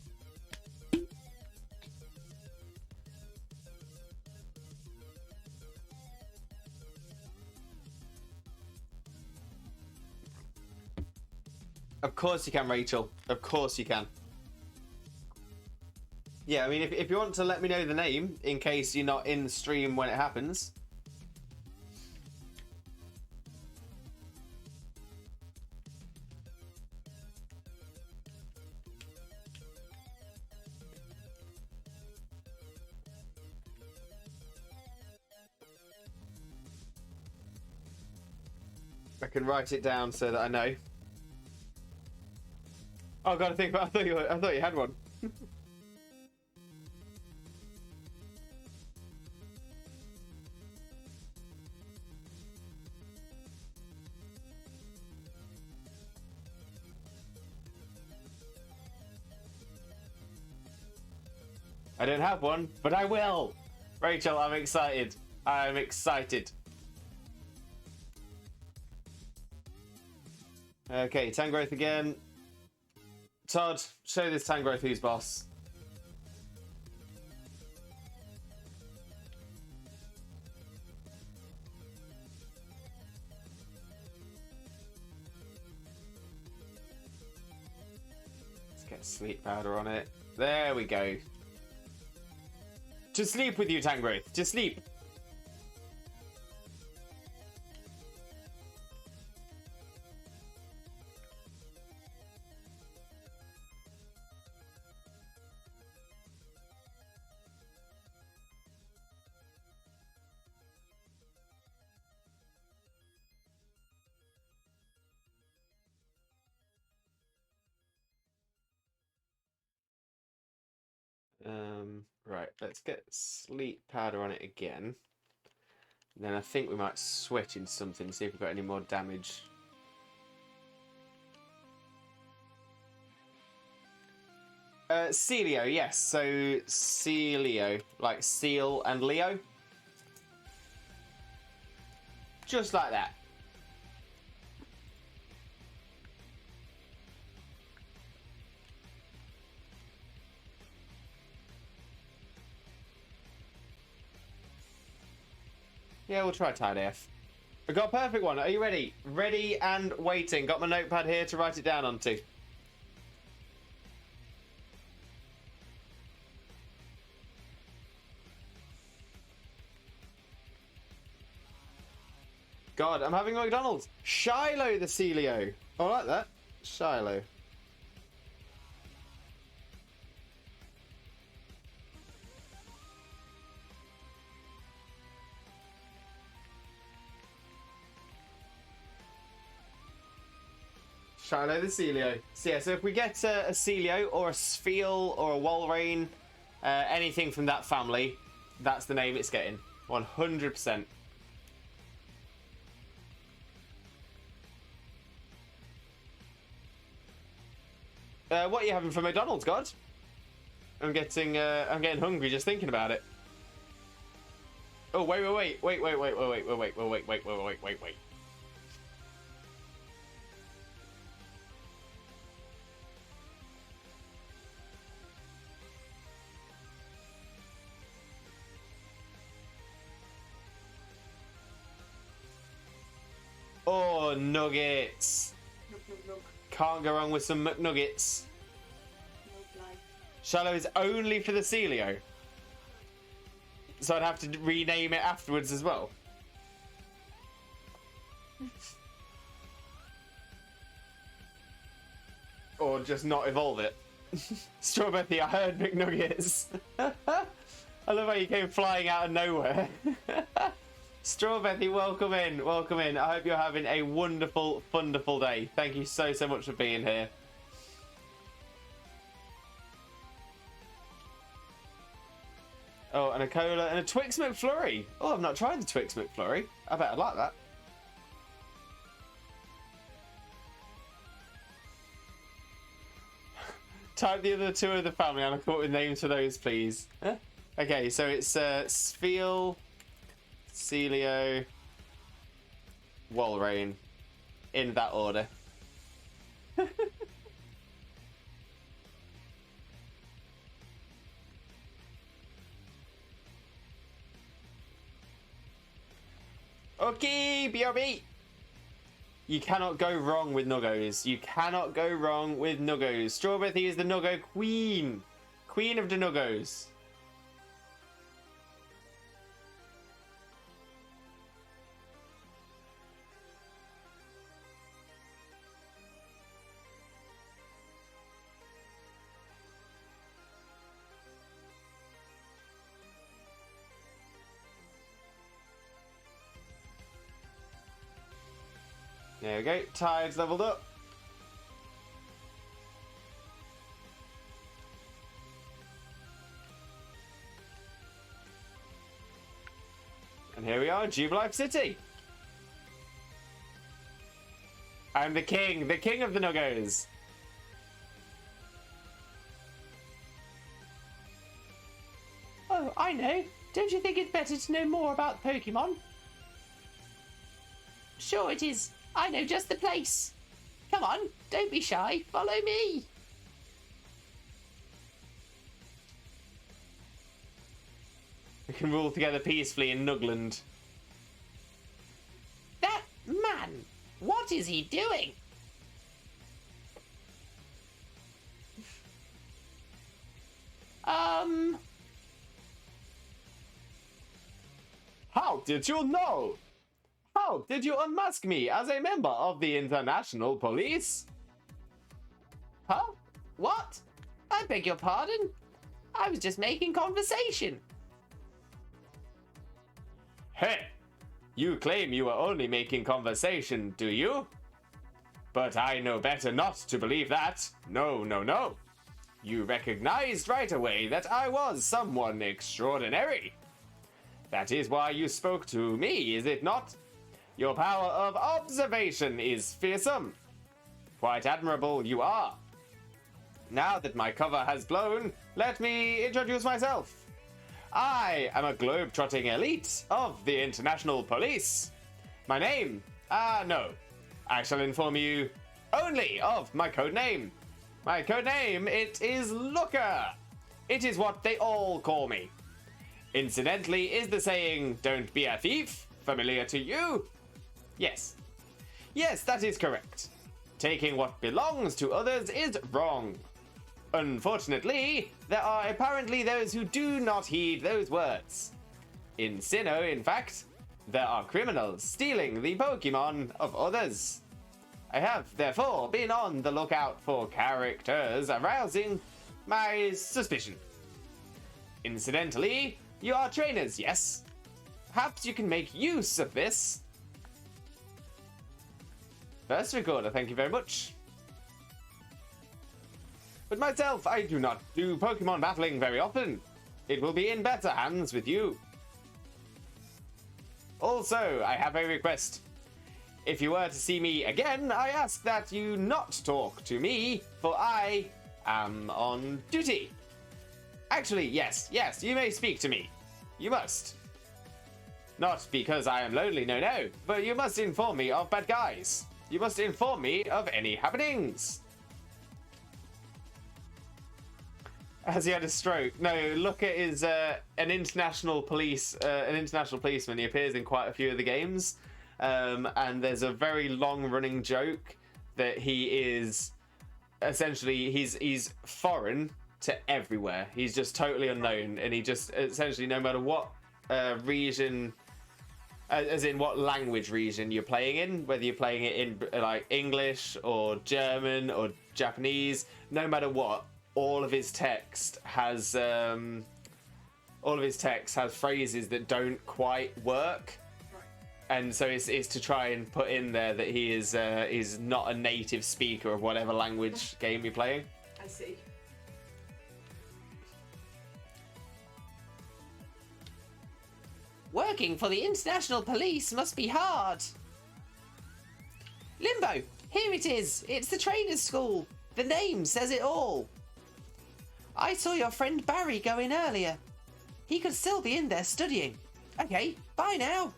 Of course you can, Rachel. Of course you can. Yeah, I mean, if you want to let me know the name, in case you're not in the stream when it happens. I can write it down so that I know. Oh god, I thought you had one. I don't have one, but I will. Rachel, I'm excited. I'm excited. Okay, Tangrowth again. Todd, show this Tangrowth who's boss. Sleep powder on it. There we go. To sleep with you, Tangrowth. To sleep. Right, let's get sleep powder on it again. Then I think we might switch into something, see if we've got any more damage. Celio, yes. So Celio, like Seal and Leo. Just like that. Yeah, we'll try Tide AF. I got a perfect one. Are you ready? Ready and waiting. Got my notepad here to write it down onto. God, I'm having McDonald's. Shiloh the Celio. I like that. Shiloh. Shiloh the Celio. So yeah, so if we get a Celio or a Spheal or a Walrein, anything from that family, that's the name it's getting. 100%. What are you having for McDonald's, God? I'm getting hungry just thinking about it. Oh, wait. Oh, nuggets. Look. Can't go wrong with some McNuggets. No life. Shallow is only for the Celio. So I'd have to rename it afterwards as well. Or just not evolve it. Strawberry, I heard McNuggets. I love how you came flying out of nowhere. Strawberry, welcome in, welcome in. I hope you're having a wonderful, wonderful day. Thank you so much for being here. Oh, and a cola and a Twix McFlurry. Oh, I've not tried the Twix McFlurry. I bet I'd like that. Type the other two of the family and I'll come up with names for those, please. Huh? Okay, so it's Spheal, Celio, Walrein, in that order. Okay, BRB. You cannot go wrong with Nuggos. You cannot go wrong with Nuggos. Strawberry is the Nuggo queen. Queen of the Nuggos. There we go. Tide's leveled up. And here we are, Jubilife City. I'm the king of the Nuggos. Oh, I know. Don't you think it's better to know more about Pokemon? Sure it is. I know just the place. Come on, don't be shy. Follow me. We can rule together peacefully in Nugland. That man, what is he doing? How did you know? How did you unmask me as a member of the International Police? Huh? What? I beg your pardon? I was just making conversation. Hey, you claim you were only making conversation, do you? But I know better not to believe that. No, no, no. You recognized right away that I was someone extraordinary. That is why you spoke to me, is it not? Your power of observation is fearsome. Quite admirable you are. Now that my cover has blown, let me introduce myself. I am a globe-trotting elite of the International Police. My name? No. I shall inform you only of my code name. My code name, it is Looker. It is what they all call me. Incidentally, is the saying, "Don't be a thief," familiar to you? Yes. Yes, that is correct. Taking what belongs to others is wrong. Unfortunately, there are apparently those who do not heed those words. In Sinnoh, in fact, there are criminals stealing the Pokemon of others. I have, therefore, been on the lookout for characters arousing my suspicion. Incidentally, you are trainers, yes? Perhaps you can make use of this. First recorder, thank you very much. But myself, I do not do Pokemon battling very often. It will be in better hands with you. Also, I have a request. If you were to see me again, I ask that you not talk to me, for I am on duty. Actually, yes, you may speak to me. You must. Not because I am lonely, no, but you must inform me of bad guys. You must inform me of any happenings. Has he had a stroke? No, Looker is an international policeman. He appears in quite a few of the games. And there's a very long-running joke that he is essentially he's foreign to everywhere. He's just totally unknown, and he just essentially, no matter what region, as in what language region you're playing in, whether you're playing it in like English or German or Japanese, no matter what, all of his text has phrases that don't quite work. And so it's to try and put in there that he is not a native speaker of whatever language game you're playing. I see. Working for the International Police must be hard. Limbo, here it is. It's the trainer's school. The name says it all. I saw your friend Barry go in earlier. He could still be in there studying. Okay, bye now.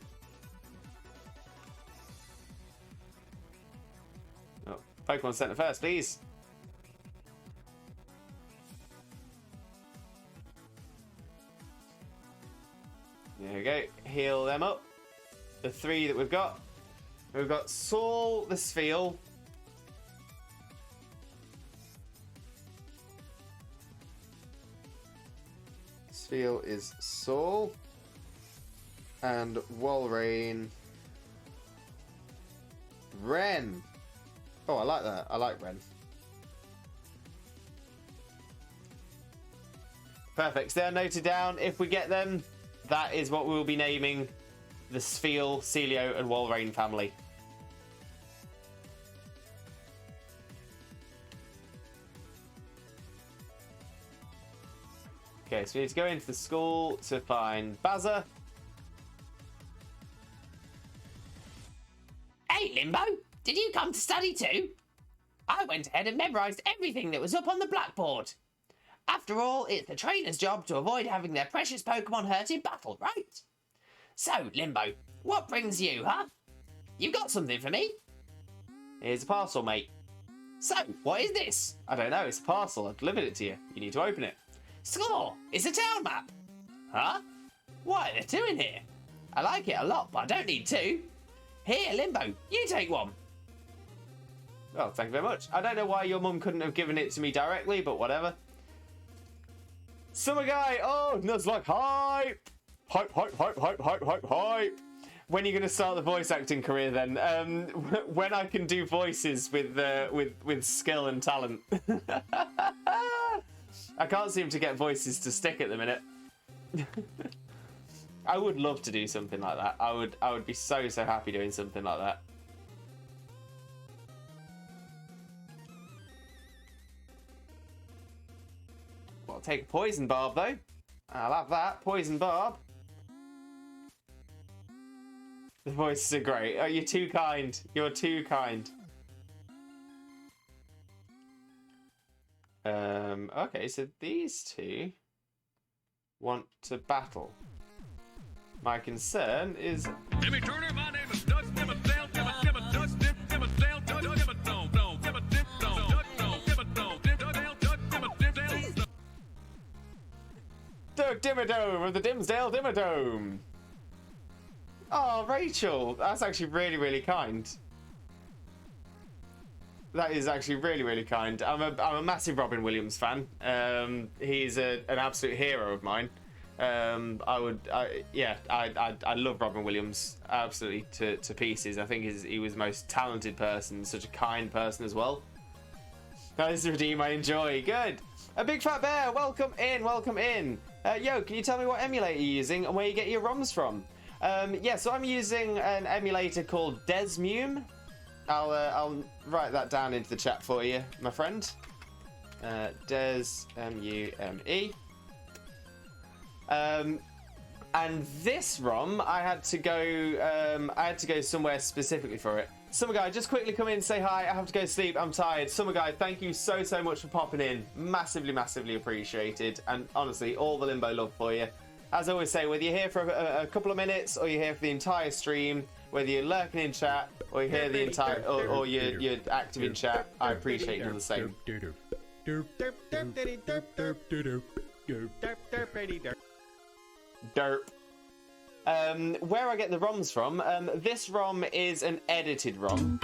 Oh, Pokemon Center first, please. There we go. Heal them up. The three that we've got. We've got Saul the Spheal. Spheal is Saul. And Walrein. Ren. Oh, I like that. I like Ren. Perfect. So they're noted down. If we get them, that is what we will be naming the Spheal, Celio, and Walrein family. Okay, so we need to go into the school to find Bazza. Hey, Limbo, did you come to study too? I went ahead and memorised everything that was up on the blackboard. After all, it's the trainer's job to avoid having their precious Pokemon hurt in battle, right? So, Limbo, what brings you, huh? You got something for me? Here's a parcel, mate. So, what is this? I don't know, it's a parcel. I've delivered it to you. You need to open it. Score! It's a town map! Huh? Why, there's two in here. I like it a lot, but I don't need two. Here, Limbo, you take one. Oh, thank you very much. I don't know why your mum couldn't have given it to me directly, but whatever. Summer guy. Oh, Nuzlocke hype. Hype, hype, hype, hype, hype, hype, hype. When are you going to start the voice acting career then? When I can do voices with skill and talent. I can't seem to get voices to stick at the minute. I would love to do something like that. I would be so happy doing something like that. Well, I'll take a poison barb though. I'll have that. Poison barb. The voices are great. Oh, you're too kind. You're too kind. Okay, so these two want to battle. My concern is... Jimmy Turner, my name is Doug Dimmadale, Dimmadale, Dustin, Dimmadale, Dimmadale, Dimmadale, Doug Dimmadome of the Dimsdale Dimmadome. Oh, Rachel, that's actually really kind. That is actually really kind. I'm a massive Robin Williams fan. He's an absolute hero of mine. I love Robin Williams absolutely to pieces. I think he was the most talented person, such a kind person as well. That is the redeem I enjoy. Good. A big fat bear. Welcome in. Welcome in. Yo, can you tell me what emulator you're using and where you get your ROMs from? Yeah, so I'm using an emulator called Desmume. I'll write that down into the chat for you, my friend. Desmume. And this ROM, I had to go somewhere specifically for it. Summer guy, just quickly come in and say hi. I have to go sleep. I'm tired. Summer guy, thank you so much for popping in. Massively appreciated. And honestly, all the Limbo love for you. As I always say, whether you're here for a couple of minutes or you're here for the entire stream, whether you're lurking in chat or you're here the entire or you're active in chat, I appreciate you all the same. Derp. Where I get the ROMs from, this ROM is an edited ROM.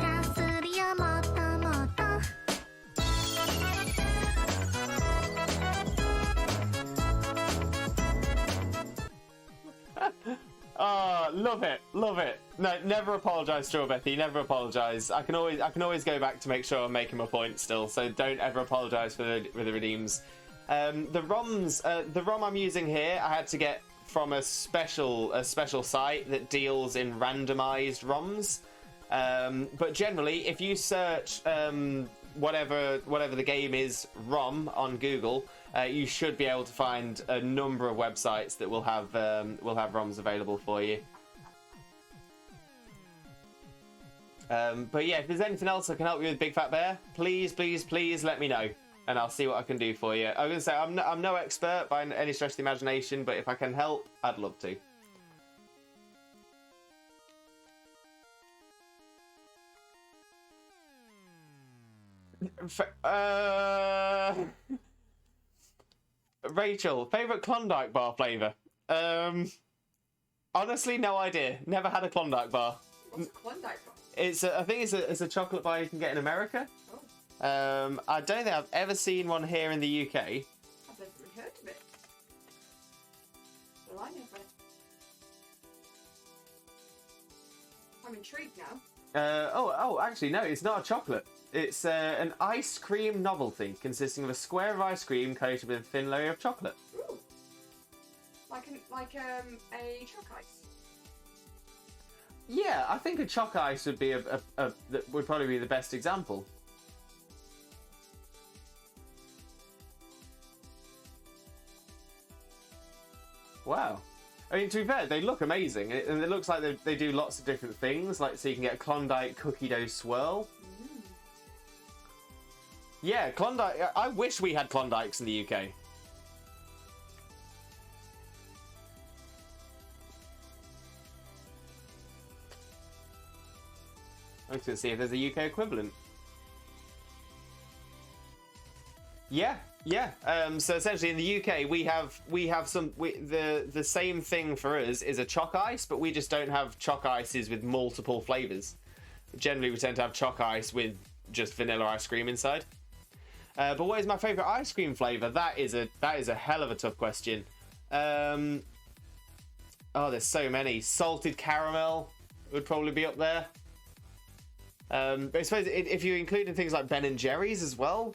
Oh, love it. No, never apologise, Strawbethy. Never apologise. I can always go back to make sure I'm making my point still. So don't ever apologise for the redeems. The ROM I'm using here, I had to get from a special site that deals in randomised ROMs. But generally, if you search whatever the game is ROM on Google, you should be able to find a number of websites that will have ROMs available for you. But yeah, if there's anything else I can help you with, Big Fat Bear, please let me know, and I'll see what I can do for you. I'm gonna say I'm no expert by any stretch of the imagination, but if I can help, I'd love to. Rachel, favourite Klondike bar flavour? Honestly, no idea. Never had a Klondike bar. What's a Klondike bar? I think it's a chocolate bar you can get in America. Oh. I don't think I've ever seen one here in the UK. I've never even heard of it. Well, I never. I'm intrigued now. Actually, no, it's not a chocolate. It's an ice cream novelty consisting of a square of ice cream coated with a thin layer of chocolate. Ooh. Like a choc ice. Yeah, I think a choc ice would be would probably be the best example. Wow. I mean, to be fair, they look amazing, and it looks like they do lots of different things. Like, so you can get a Klondike cookie dough swirl. Yeah, Klondike. I wish we had Klondikes in the UK. I'm just gonna see if there's a UK equivalent. Yeah. So essentially, in the UK, we have the same thing for us is a choc ice, but we just don't have choc ices with multiple flavors. Generally, we tend to have choc ice with just vanilla ice cream inside. But what is my favourite ice cream flavour? That is a hell of a tough question. Oh, there's so many. Salted caramel would probably be up there. But I suppose if you included things like Ben and Jerry's as well,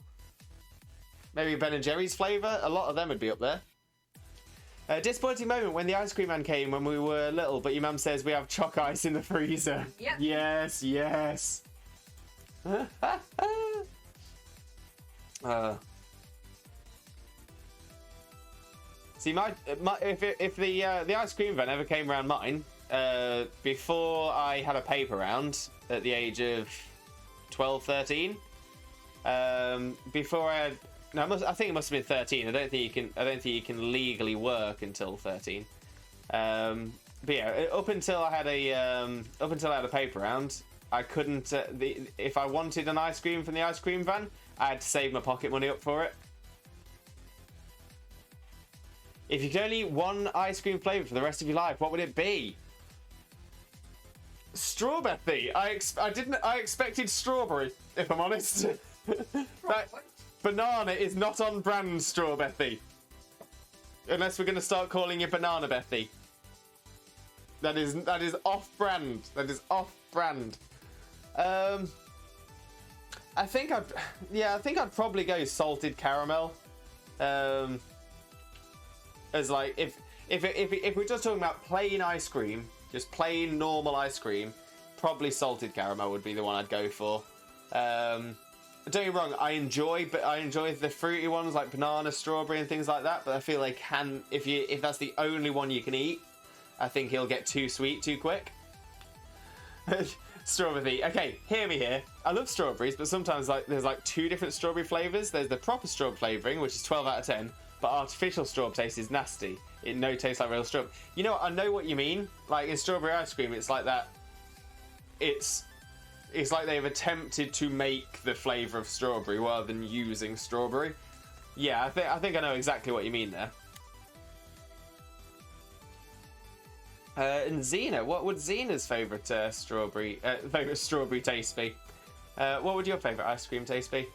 maybe Ben and Jerry's flavour, a lot of them would be up there. Disappointing moment when the ice cream man came when we were little, but your mum says we have choc ice in the freezer. Yep. Yes, yes. See, if the ice cream van ever came around mine, before I had a paper round at the age of 12, 13, before I had, no, I think it must have been 13. I don't think you can legally work until 13. But yeah, up until I had a paper round, I couldn't. If I wanted an ice cream from the ice cream van, I had to save my pocket money up for it. If you could only eat one ice cream flavour for the rest of your life, what would it be? Strawberry. I expected strawberry, if I'm honest. Banana is not on brand, strawberry. Unless we're going to start calling you Banana Bethy. That is off brand. That is off brand. I think I'd probably go salted caramel. As like if we're just talking about plain ice cream, just plain normal ice cream, probably salted caramel would be the one I'd go for. Don't get me wrong, I enjoy the fruity ones like banana, strawberry, and things like that. But I feel like if that's the only one you can eat, I think he'll get too sweet too quick. Strawberry. Okay, hear me here. I love strawberries, but sometimes there's two different strawberry flavors. There's the proper strawberry flavoring, which is 12 out of 10. But artificial strawberry taste is nasty. It no tastes like real strawberry. You know what? I know what you mean. Like in strawberry ice cream, it's like that. It's like they've attempted to make the flavour of strawberry rather than using strawberry. Yeah, I think I know exactly what you mean there. And Xena, what would Xena's favourite strawberry taste be? What would your favourite ice cream taste be?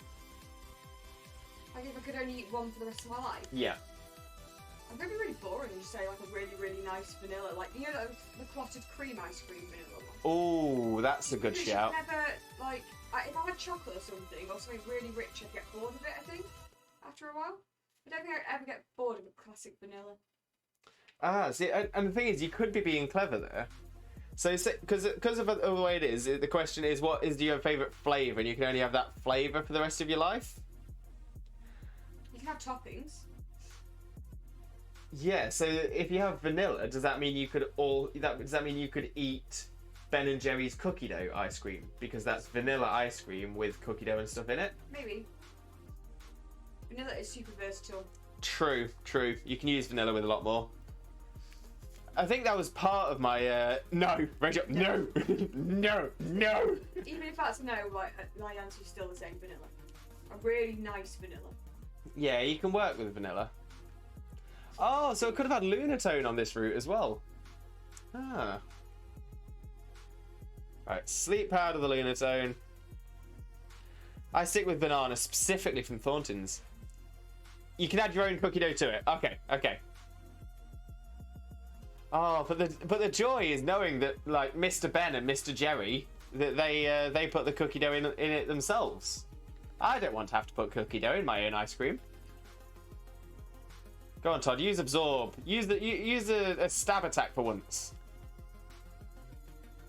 Like if I could only eat one for the rest of my life? Yeah. I'm going to be really boring and just say like a really, really nice vanilla. Like, you know the clotted cream ice cream vanilla one? Oh, that's a good shout. Never, like, if I had chocolate or something really rich, I'd get bored of it, I think, after a while. I don't think I'd ever get bored of a classic vanilla. Ah, see, and the thing is, you could be being clever there. So, because of the way it is, the question is, do you have a favourite flavour, and you can only have that flavour for the rest of your life? You can have toppings. Yeah, so if you have vanilla, does that mean you could eat Ben and Jerry's cookie dough ice cream? Because that's vanilla ice cream with cookie dough and stuff in it? Maybe. Vanilla is super versatile. True. You can use vanilla with a lot more. I think that was part of my no, Rachel, no. No. Even if that's no, my answer is still the same, vanilla. A really nice vanilla. Yeah, you can work with vanilla. Oh, so it could have had Lunatone on this route as well. Ah. Right, sleep powder the Lunatone. I stick with banana, specifically from Thornton's. You can add your own cookie dough to it. Okay. Oh, but the joy is knowing that, like, Mr. Ben and Mr. Jerry, that they put the cookie dough in it themselves. I don't want to have to put cookie dough in my own ice cream. Go on, Todd. Use absorb. Use a stab attack for once.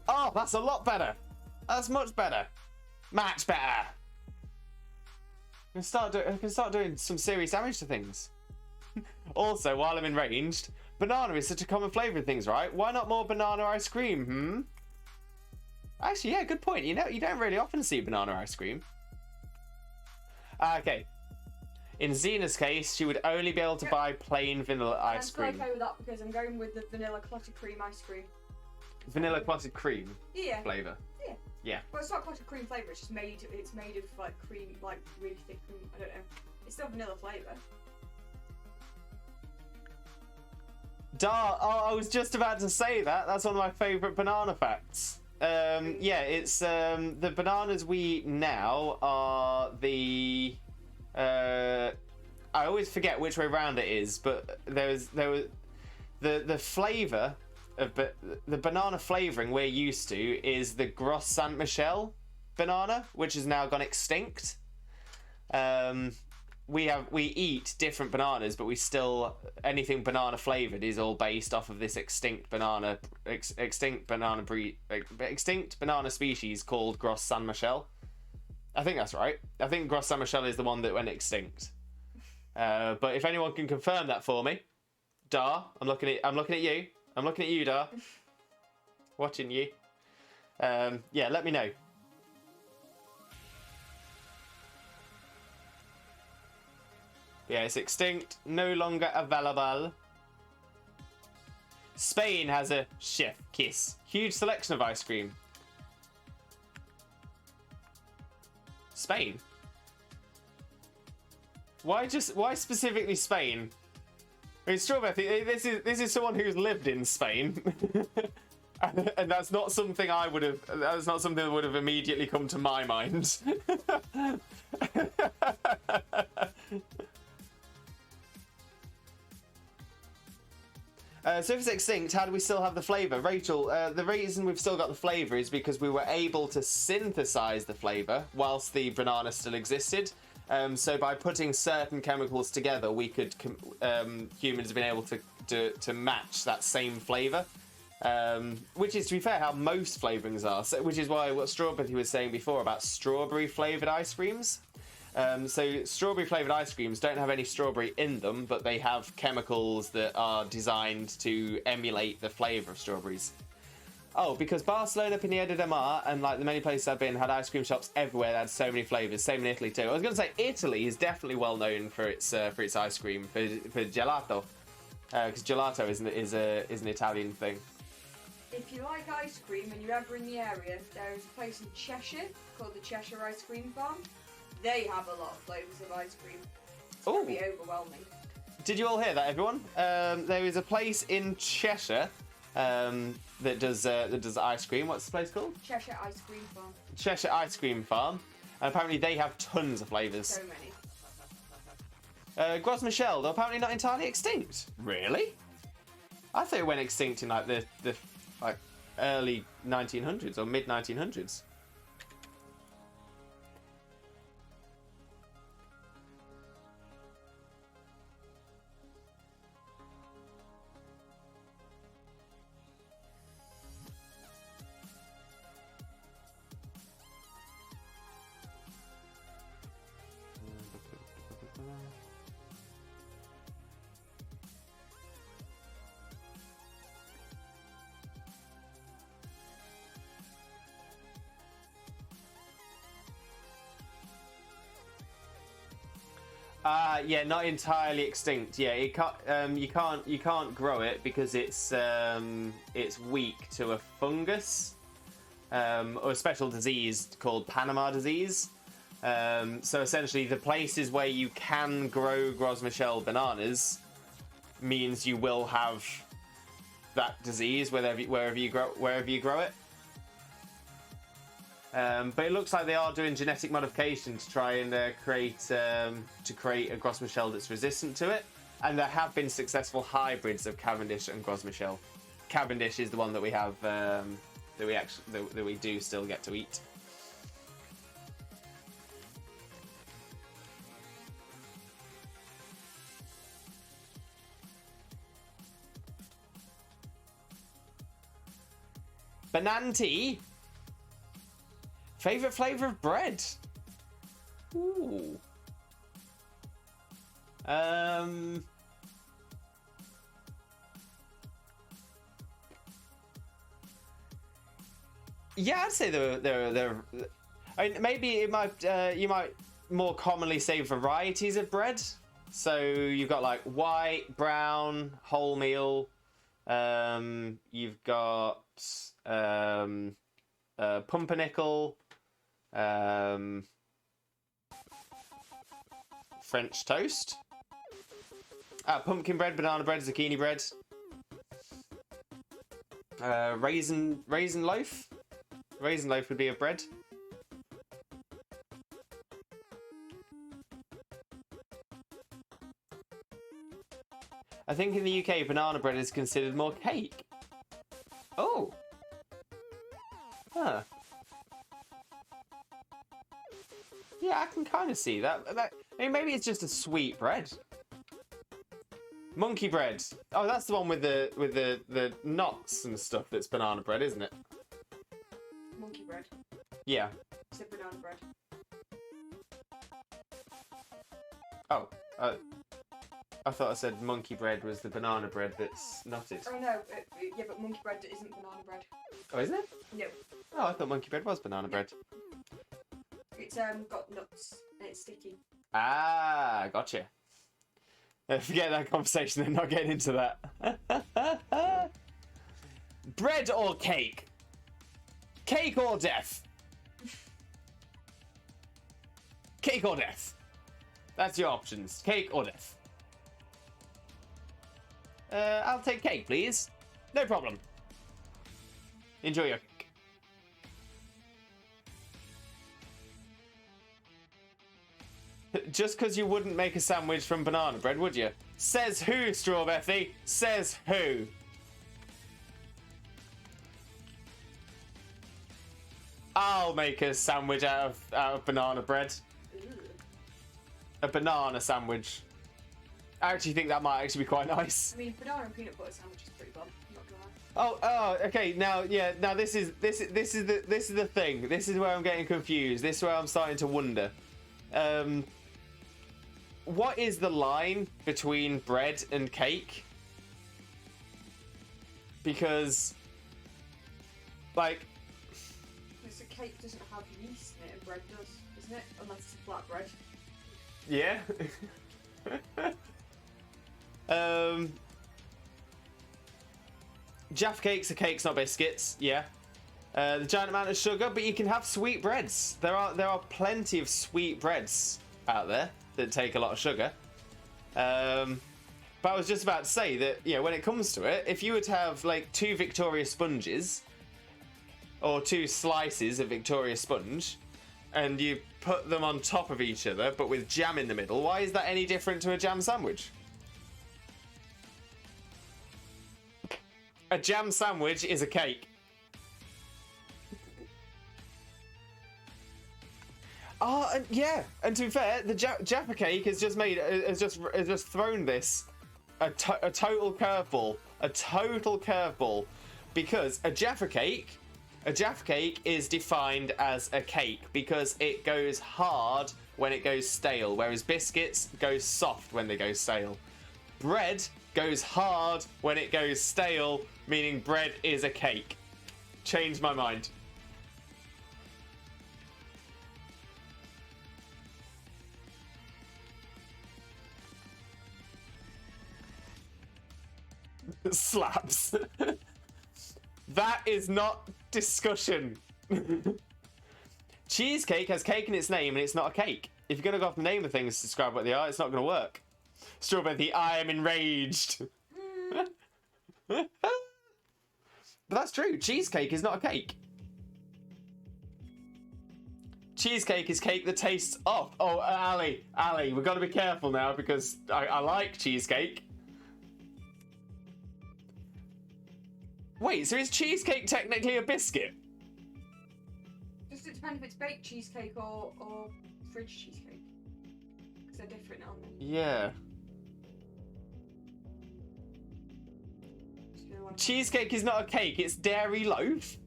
Oh, that's a lot better. That's much better. Much better. I can start doing some serious damage to things. Also, while I'm enraged, banana is such a common flavour in things, right? Why not more banana ice cream? Actually, yeah, good point. You don't really often see banana ice cream. Okay. In Xena's case, she would only be able to buy plain vanilla ice cream. I'm still okay with that because I'm going with the vanilla clotted cream ice cream. Vanilla clotted cream Yeah. flavour. Yeah. Well, it's not clotted cream flavour. It's just made of like cream, like really thick cream. I don't know. It's still vanilla flavour. I was just about to say that. That's one of my favourite banana facts. Yeah, it's the bananas we eat now are the I always forget which way round it is, but there was the flavour of the banana flavouring we're used to is the Gros Saint Michel banana, which has now gone extinct. We eat different bananas, but we still anything banana flavoured is all based off of this extinct banana species called Gros Saint Michel. I think that's right. I think Gros Saint Michel is the one that went extinct. But if anyone can confirm that for me, Dar, I'm looking at you. I'm looking at you, Dar. Watching you. Yeah, let me know. Yeah, it's extinct. No longer available. Spain has a chef kiss. Huge selection of ice cream. Spain? Why specifically Spain? I mean, Strawberry, this is someone who's lived in Spain. And that's not something that's not something that would have immediately come to my mind. So if it's extinct, how do we still have the flavour? Rachel, the reason we've still got the flavour is because we were able to synthesise the flavour whilst the banana still existed. So by putting certain chemicals together, we could humans have been able to match that same flavour. Which is, to be fair, how most flavourings are. So, which is why what Strawberry was saying before about strawberry flavoured ice creams. So strawberry flavoured ice creams don't have any strawberry in them, but they have chemicals that are designed to emulate the flavour of strawberries. Oh, because Barcelona, Pineda de Mar, and like the many places I've been, had ice cream shops everywhere that had so many flavours. Same in Italy too. I was going to say Italy is definitely well known for its ice cream, for gelato, because gelato is an Italian thing. If you like ice cream and you're ever in the area, there's a place in Cheshire called the Cheshire Ice Cream Farm. They have a lot of flavours of ice cream. It's going to be overwhelming. Did you all hear that, everyone? There is a place in Cheshire that does ice cream. What's the place called? Cheshire Ice Cream Farm. Cheshire Ice Cream Farm. And apparently they have tons of flavours. So many. Gros Michel, they're apparently not entirely extinct. Really? I thought it went extinct in like the early 1900s or mid 1900s. Yeah, not entirely extinct. Yeah, it can't. You can't grow it because it's weak to a fungus or a special disease called Panama disease. So essentially, the places where you can grow Gros Michel bananas means you will have that disease wherever you grow it. But it looks like they are doing genetic modification to try and create a Gros Michel that's resistant to it, and there have been successful hybrids of Cavendish and Gros Michel. Cavendish is the one that we have that we do still get to eat. Bananti. Favorite flavor of bread? Ooh. Yeah, I'd say they're. I mean, maybe it might. You might more commonly say varieties of bread. So you've got like white, brown, wholemeal. You've got pumpernickel. French toast. Pumpkin bread, banana bread, zucchini bread. Raisin loaf. Raisin loaf would be a bread. I think in the UK, banana bread is considered more cake. Oh. Huh. Yeah, I can kind of see that. I mean, maybe it's just a sweet bread. Monkey bread. Oh, that's the one with the knots and stuff. That's banana bread, isn't it? Monkey bread. Yeah. It's a banana bread. Oh. I thought I said monkey bread was the banana bread that's knotted. Oh no, yeah, but monkey bread isn't banana bread. Oh, isn't it? No. Oh, I thought monkey bread was banana bread. It's got nuts and it's sticky. Ah, gotcha. Forget that conversation and not getting into that. Bread or cake? Cake or death? Cake or death? That's your options. Cake or death? I'll take cake, please. No problem. Enjoy your cake. Just because you wouldn't make a sandwich from banana bread, would you? Says who, Strawbethy? Says who? I'll make a sandwich out of banana bread. A banana sandwich. I actually think that might actually be quite nice. I mean, banana and peanut butter sandwich is pretty bomb. I'm not gonna lie. Oh, okay. Now, yeah. Now this is the thing. This is where I'm getting confused. This is where I'm starting to wonder. What is the line between bread and cake? Because, like, Because a cake doesn't have yeast in it and bread does, isn't it? Unless it's a flat bread. yeah. Jaffa cakes are cakes, not biscuits. Yeah. The giant amount of sugar, but you can have sweet breads. There are plenty of sweet breads out there that take a lot of sugar. But I was just about to say that, yeah, when it comes to it, if you were to have like 2 Victoria sponges or 2 slices of Victoria sponge and you put them on top of each other but with jam in the middle, why is that any different to a jam sandwich? A jam sandwich is a cake. Oh, and yeah. And to be fair, the Jaffa cake has just thrown this a total curveball, because a Jaffa cake is defined as a cake because it goes hard when it goes stale, whereas biscuits go soft when they go stale. Bread goes hard when it goes stale, meaning bread is a cake. Changed my mind. Slaps. That is not discussion. Cheesecake has cake in its name and it's not a cake. If you're going to go off the name of things to describe what they are, it's not going to work. Strawberry, I am enraged. But that's true. Cheesecake is not a cake. Cheesecake is cake that tastes off. Oh, Ali, we've got to be careful now because I like cheesecake. Wait, so is cheesecake technically a biscuit? Does it depend if it's baked cheesecake or fridge cheesecake? Because they're different, aren't they? Yeah. Cheesecake is not a cake, it's dairy loaf.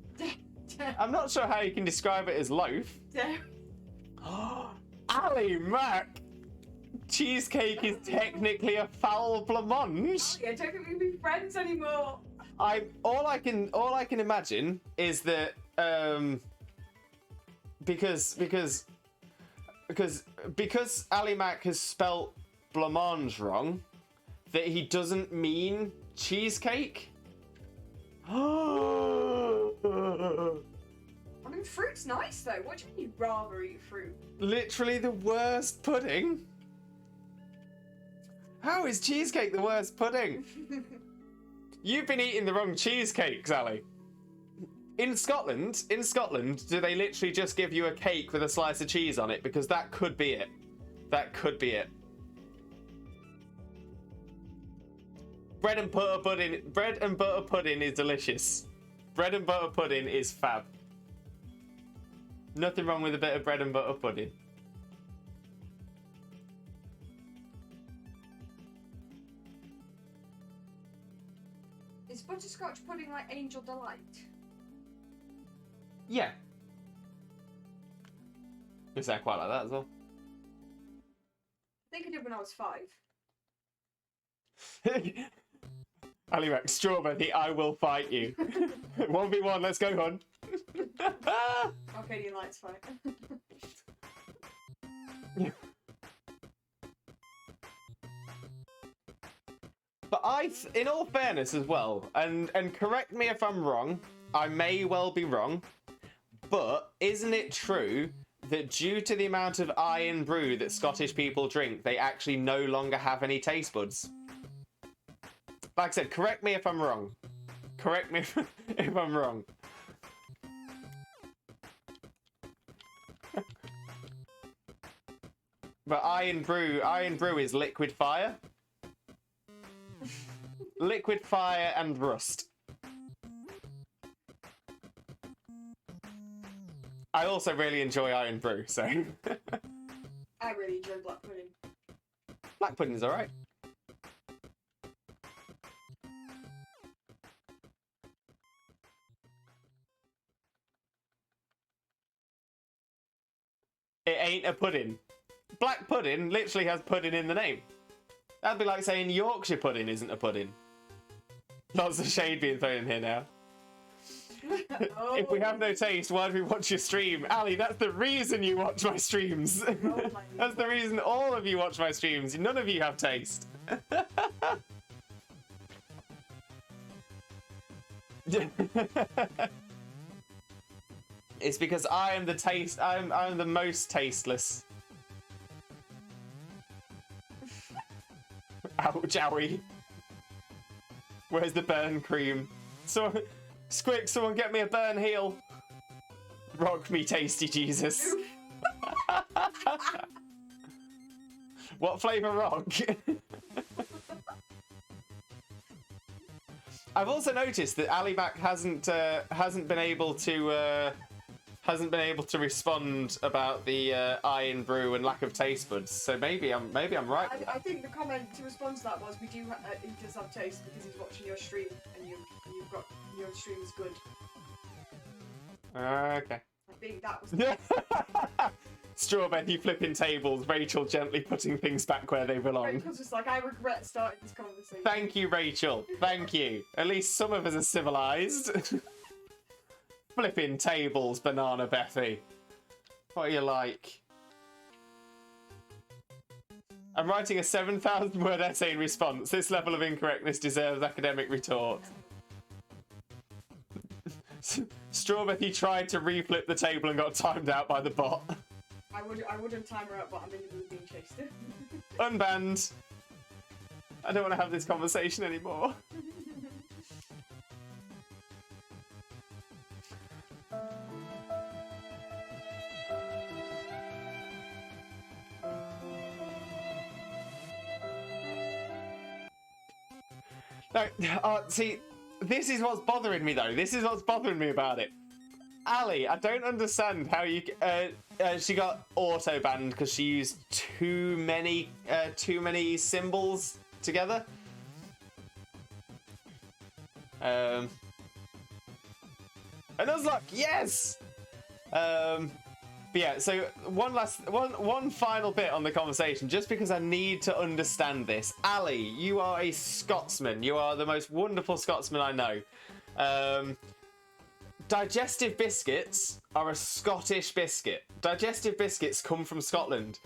I'm not sure how you can describe it as loaf. Ali Mac! Cheesecake is technically a foul blancmange. I don't think we can be friends anymore. All I can imagine is that because Ali Mac has spelt blancmange wrong, that he doesn't mean cheesecake. I mean, fruit's nice though. What do you mean you'd rather eat fruit? Literally the worst pudding. How is cheesecake the worst pudding? You've been eating the wrong cheesecakes, Ali. In Scotland, do they literally just give you a cake with a slice of cheese on it? Because that could be it. That could be it. Bread and butter pudding. Bread and butter pudding is delicious. Bread and butter pudding is fab. Nothing wrong with a bit of bread and butter pudding. Is butterscotch pudding like Angel Delight? Yeah. Yes, I quite like that as well. I think I did when I was 5. Ali Rex, strawberry, I will fight you. 1v1, let's go, hon. Arcadian Lights fight. But in all fairness as well, and correct me if I'm wrong, I may well be wrong, but isn't it true that due to the amount of iron brew that Scottish people drink, they actually no longer have any taste buds? Like I said, correct me if I'm wrong. Correct me if I'm wrong. But iron brew is liquid fire. Liquid fire and rust. I also really enjoy iron brew, so. I really enjoy black pudding. Black pudding's alright. It ain't a pudding. Black pudding literally has pudding in the name. That'd be like saying Yorkshire pudding isn't a pudding. Lots of shade being thrown in here now. Oh. If we have no taste, why do we watch your stream? Ali, that's the reason you watch my streams. Oh my That's the reason all of you watch my streams. None of you have taste. It's because I am the taste. I'm the most tasteless. Ouch, owie. Where's the burn cream? So, Squick, someone get me a burn heel. Rock me, tasty Jesus. What flavour rock? I've also noticed that Ali Mac hasn't been able to respond about the iron brew and lack of taste buds. So maybe I'm right. I think the comment to respond to that was he does have taste because he's watching your stream and you've got your stream is good. Okay. I think that was. Strawberry flipping tables, Rachel gently putting things back where they belong. Rachel's just like, I regret starting this conversation. Thank you, Rachel. Thank you. At least some of us are civilized. Flipping tables, Banana Bethy. What are you like? I'm writing a 7,000 word essay in response. This level of incorrectness deserves academic retort. Strawberry tried to reflip the table and got timed out by the bot. I wouldn't time her out, but I'm in the mood being chased. Unbanned. I don't want to have this conversation anymore. No, see, this is what's bothering me though. This is what's bothering me about it. Ali, I don't understand how you. She got auto banned because she used too many symbols together. A Nuzlocke, yes. But yeah, so one final bit on the conversation, just because I need to understand this. Ali, you are a Scotsman. You are the most wonderful Scotsman I know. Digestive biscuits are a Scottish biscuit. Digestive biscuits come from Scotland.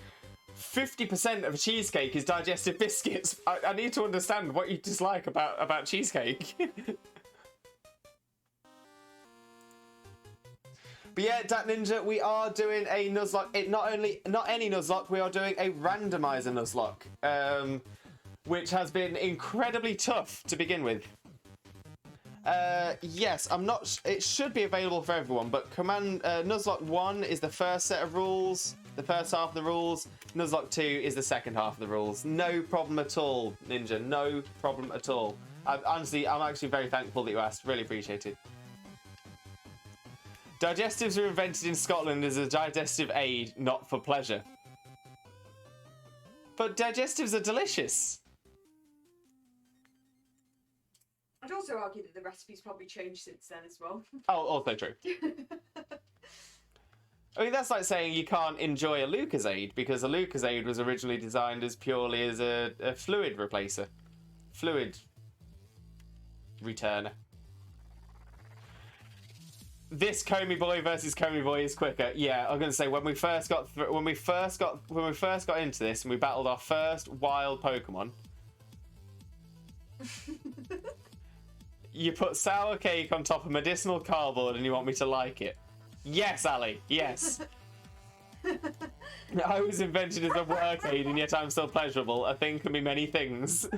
50% of a cheesecake is digestive biscuits. I need to understand what you dislike about cheesecake. But yeah, Dat Ninja, we are doing a Nuzlocke. Not any Nuzlocke, we are doing a randomizer Nuzlocke, which has been incredibly tough to begin with. Yes, I'm not. It should be available for everyone, but Nuzlocke 1 is the first set of rules. the first half of the rules. Nuzlocke 2 is the second half of the rules. No problem at all, Ninja. No problem at all. Honestly, I'm actually very thankful that you asked. Really appreciate it. Digestives were invented in Scotland as a digestive aid, not for pleasure. But digestives are delicious. I'd also argue that the recipe's probably changed since then as well. Oh, also true. I mean, that's like saying you can't enjoy a Lucozade because a Lucozade was originally designed as purely as a fluid replacer. Fluid returner. This Comey Boy versus Comey Boy is quicker. Yeah, I'm gonna say when we first got into this and we battled our first wild Pokemon, you put sour cake on top of medicinal cardboard and you want me to like it. Yes, Ali. Yes. I was invented as a work aid and yet I'm still pleasurable. A thing can be many things.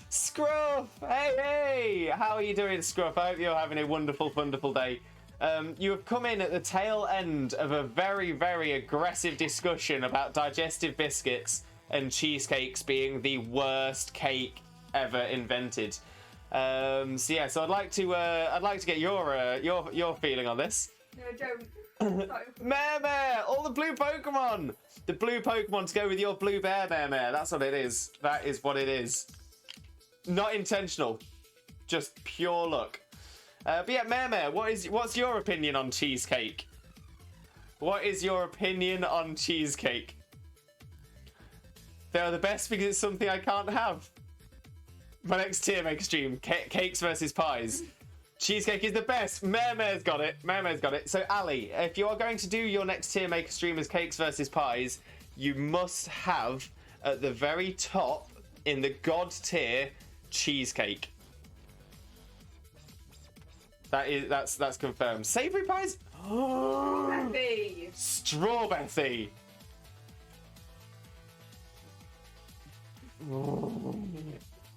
Scruff! Hey! How are you doing, Scruff? I hope you're having a wonderful, wonderful day. You have come in at the tail end of a very, very aggressive discussion about digestive biscuits and cheesecakes being the worst cake ever invented. So I'd like to get your feeling on this. No, don't. Mare, all the blue Pokemon! The blue Pokemon to go with your blue bear, Mare. That's what it is. That is what it is. Not intentional, just pure luck. But yeah, Mare, what's your opinion on cheesecake? What is your opinion on cheesecake? They are the best because it's something I can't have. My next tier maker stream, cakes versus pies. Cheesecake is the best. Mare's got it. Mare's got it. So Ali, if you are going to do your next tier maker stream as cakes versus pies, you must have at the very top in the god tier cheesecake. That's confirmed. Savoury pies? Strawberry. Strawberry.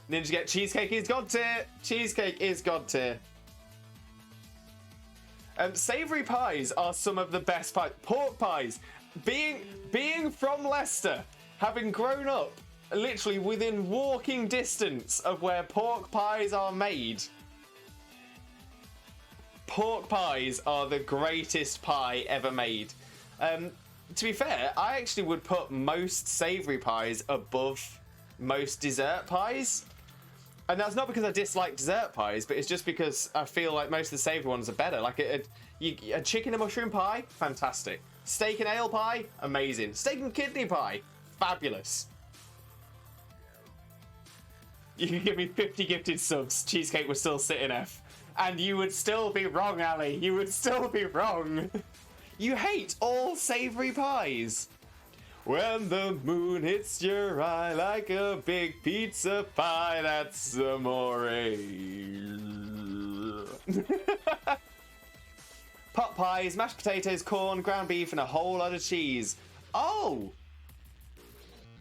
Ninja get cheesecake is god tier. Cheesecake is god tier. Savoury pies are some of the best pies. Pork pies. Being from Leicester, having grown up literally within walking distance of where pork pies are made. Pork pies are the greatest pie ever made. To be fair, I actually would put most savoury pies above most dessert pies. And that's not because I dislike dessert pies, but it's just because I feel like most of the savoury ones are better. Like a chicken and mushroom pie, fantastic. Steak and ale pie, amazing. Steak and kidney pie, fabulous. You can give me 50 gifted subs, cheesecake would still sit in F. And you would still be wrong, Ali. You would still be wrong. You hate all savoury pies. When the moon hits your eye like a big pizza pie, that's amore. Pot pies, mashed potatoes, corn, ground beef, and a whole lot of cheese. Oh,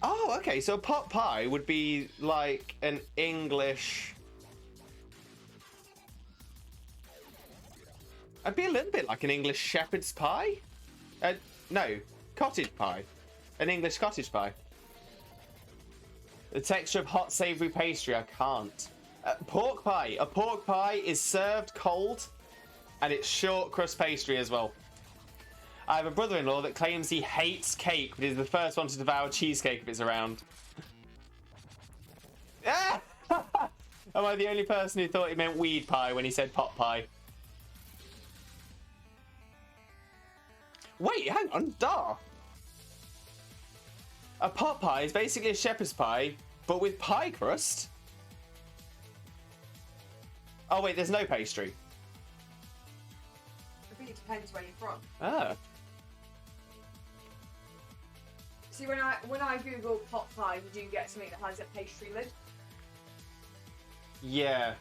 okay. So a pot pie would be like an English. I'd be a little bit like an English shepherd's pie. No, cottage pie. An English cottage pie. The texture of hot savoury pastry, I can't. Pork pie. A pork pie is served cold, and it's short crust pastry as well. I have a brother-in-law that claims he hates cake, but is the first one to devour cheesecake if it's around. Am I the only person who thought he meant weed pie when he said pot pie? Wait, hang on, duh. A pot pie is basically a shepherd's pie, but with pie crust. Oh wait, there's no pastry. I think it depends where you're from. Ah. See, when I Google pot pie, you do get something that has a pastry lid. Yeah.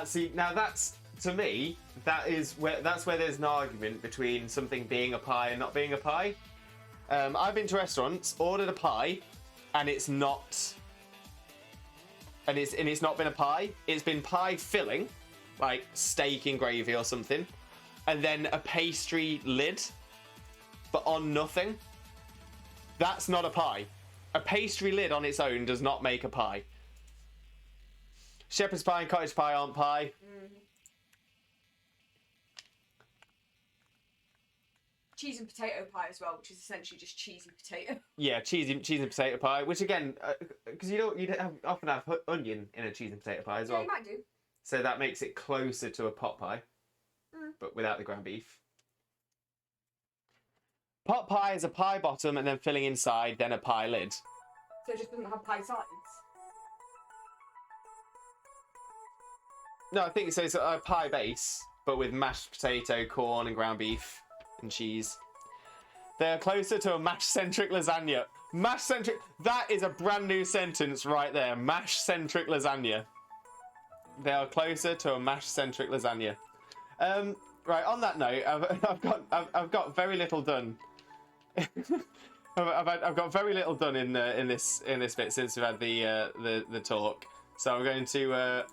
See, now that's, to me, that's where there's an argument between something being a pie and not being a pie. I've been to restaurants, ordered a pie, and it's not been a pie. It's been pie filling, like steak in gravy or something, and then a pastry lid. but on nothing, that's not a pie. A pastry lid on its own does not make a pie. Shepherd's pie and cottage pie aren't pie. Cheese and potato pie as well, which is essentially just cheesy potato. Yeah, cheese and potato pie, which again, because you don't often have onion in a cheese and potato pie as Yeah, well. you might do. So that makes it closer to a pot pie, but without the ground beef. Pot pie is a pie bottom and then filling inside, then a pie lid. So it just doesn't have pie sides. No, I think so. It's a pie base, but with mashed potato, corn, and ground beef and cheese. They're closer to a mash-centric lasagna. Mash-centric. That is a brand new sentence right there. Mash-centric lasagna. They are closer to a mash-centric lasagna. Right. On that note, I've got very little done. I've got very little done in this bit since we've had the talk. So I'm going to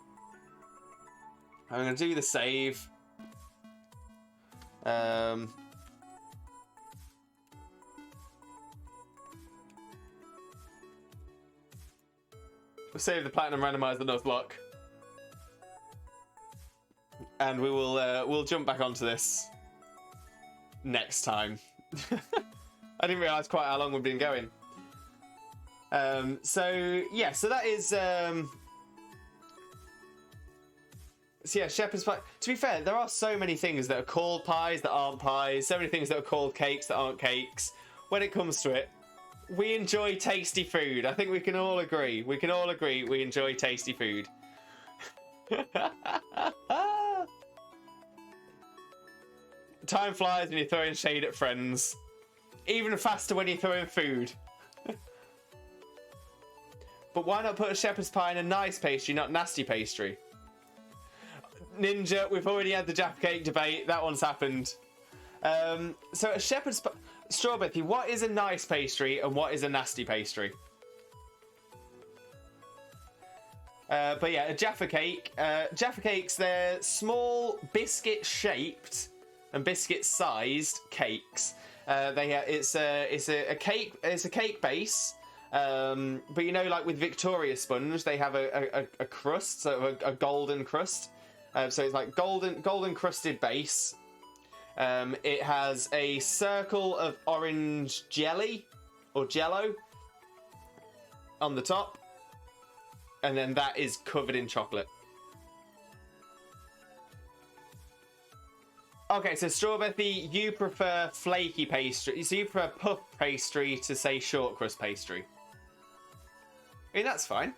do the save. We'll save the platinum, randomize the Nuzlocke, and we will we'll jump back onto this next time. I didn't realise quite how long we've been going. So yeah, so that is so yeah, shepherd's pie. To be fair, there are so many things that are called pies that aren't pies. So many things that are called cakes that aren't cakes. When it comes to it, we enjoy tasty food. I think we can all agree. We can all agree we enjoy tasty food. Time flies when you're throwing shade at friends. Even faster when you're throwing food. But why not put a shepherd's pie in a nice pastry, not nasty pastry? Ninja, we've already had the Jaffa cake debate. That one's happened. So a shepherd's pie... Strawberry, what is a nice pastry and what is a nasty pastry? But yeah, a Jaffa cake. Jaffa cakes, they're small biscuit-shaped and biscuit-sized cakes. It's a cake base. But you know, like with Victoria sponge, they have a crust, so a golden crust. So it's like golden crusted base. It has a circle of orange jelly or jello on the top, and then that is covered in chocolate. Okay, so Strawberry, you prefer flaky pastry, so you prefer puff pastry to say short crust pastry. I mean, that's fine.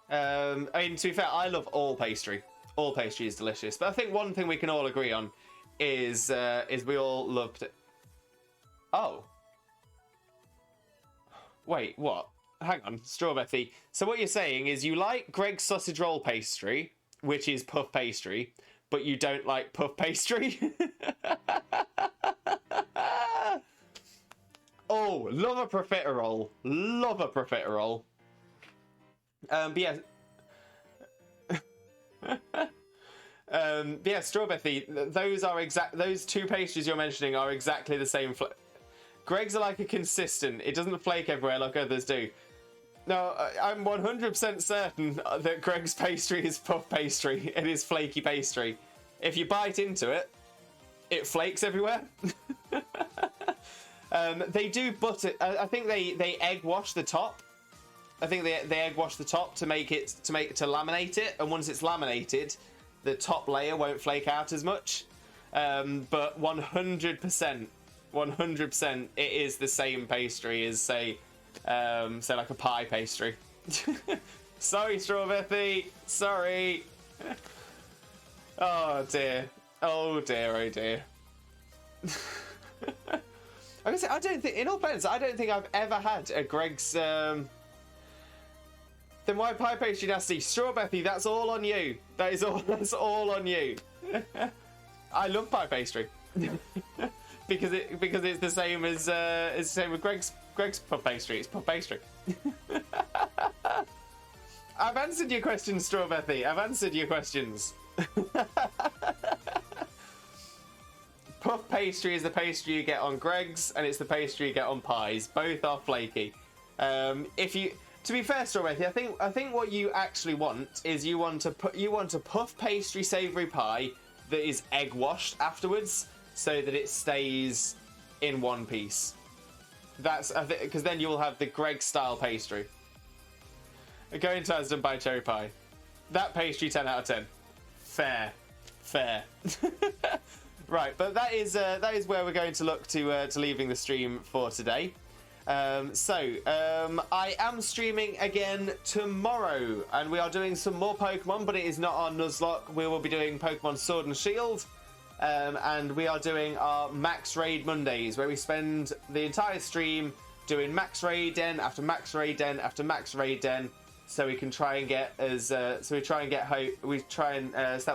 I mean, to be fair, I love all pastry. All pastry is delicious, but I think one thing we can all agree on is we all love Oh. Wait, what? Hang on, Strawberry. So what you're saying is you like Greg's sausage roll pastry, which is puff pastry, but you don't like puff pastry? Oh, love a profiterole. Love a profiterole. But yeah. Yeah, Strawberry, those two pastries you're mentioning are exactly the same. Greg's are like a consistent. It doesn't flake everywhere like others do. No, I'm 100% certain that Greg's pastry is puff pastry. It is flaky pastry. If you bite into it, it flakes everywhere. They do butter. I think they egg wash the top. I think they egg wash the top to laminate it, and once it's laminated, the top layer won't flake out as much. But 100%, it is the same pastry as say like a pie pastry. Sorry, Strawberry. Sorry. Oh dear. Oh dear. Oh dear. I don't think, in all fairness, I don't think I've ever had a Greg's. Then why pie pastry nasty? Strawberry, that's all on you. That's all on you. I love pie pastry because it's the same as it's the same with Greg's puff pastry. It's puff pastry. I've answered your questions, Strawberry. I've answered your questions. puff pastry is the pastry you get on Greg's, and it's the pastry you get on pies. Both are flaky. To be fair, Strawberry, I think what you actually want is you want a puff pastry savoury pie that is egg washed afterwards, so that it stays in one piece. That's because then you will have the Greg style pastry. Going to done by cherry pie. That pastry 10 out of 10. Fair. Right, but that is where we're going to look to leaving the stream for today. I am streaming again tomorrow, and we are doing some more Pokemon, but it is not on Nuzlocke. We will be doing Pokemon Sword and Shield, and we are doing our Max Raid Mondays, where we spend the entire stream doing Max Raid Den after Max Raid Den after Max Raid Den, so we can try and get so that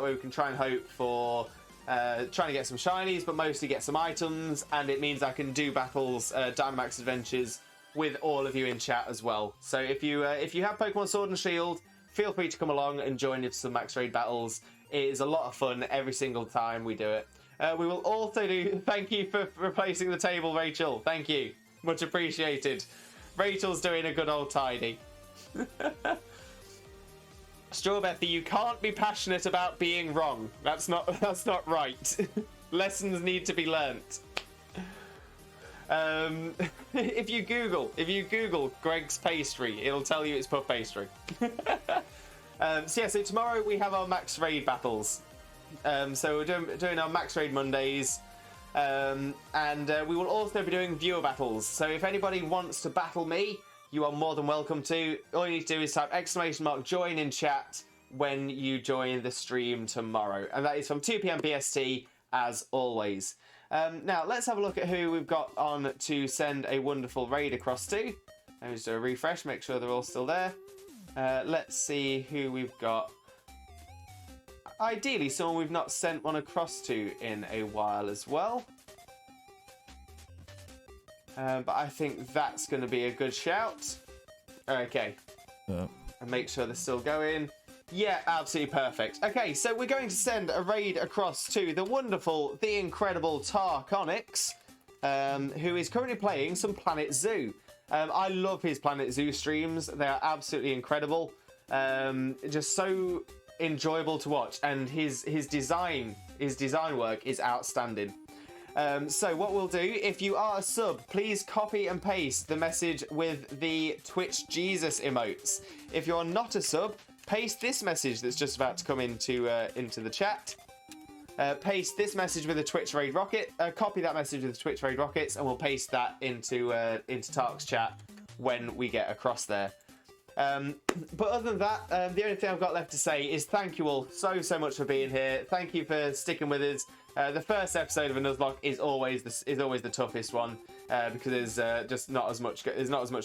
way we can try and hope for trying to get some shinies, but mostly get some items, and it means I can do battles, Dynamax adventures with all of you in chat as well. So if you have Pokemon Sword and Shield, feel free to come along and join in some Max Raid battles. It is a lot of fun every single time we do it. We will also do. Thank you for replacing the table, Rachel. Thank you, much appreciated. Rachel's doing a good old tidy. Strawberry, you can't be passionate about being wrong. That's not right. Lessons need to be learnt. If you Google Greg's pastry, it'll tell you it's puff pastry. So tomorrow we have our Max Raid battles. So we're doing our Max Raid Mondays, and we will also be doing viewer battles. So if anybody wants to battle me, you are more than welcome to. All you need to do is type !join in chat when you join the stream tomorrow. And that is from 2 PM BST, as always. Now, let's have a look at who we've got on to send a wonderful raid across to. Let me just do a refresh, make sure they're all still there. Let's see who we've got. Ideally, someone we've not sent one across to in a while as well. But I think that's going to be a good shout. Okay. And make sure they're still going. Yeah, absolutely perfect. Okay, so we're going to send a raid across to the wonderful, the incredible Tarkonix, who is currently playing some Planet Zoo. I love his Planet Zoo streams. They are absolutely incredible. Just so enjoyable to watch. And his design work is outstanding. So what we'll do, if you are a sub, please copy and paste the message with the Twitch Jesus emotes. If you're not a sub, paste this message that's just about to come into the chat. Paste this message with a Twitch Raid Rocket. Copy that message with the Twitch Raid Rockets, and we'll paste that into Tark's chat when we get across there. But other than that, the only thing I've got left to say is thank you all so much for being here. Thank you for sticking with us. The first episode of a Nuzlocke is always the toughest one because there's just not as much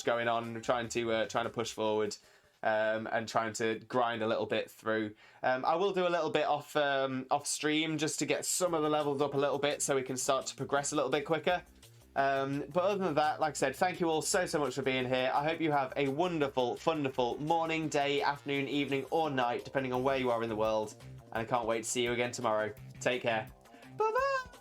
going on. We're trying to push forward and trying to grind a little bit through. I will do a little bit off stream just to get some of the levels up a little bit so we can start to progress a little bit quicker. But other than that, like I said, thank you all so much for being here. I hope you have a wonderful morning, day, afternoon, evening, or night, depending on where you are in the world. And I can't wait to see you again tomorrow. Take care. Bye-bye!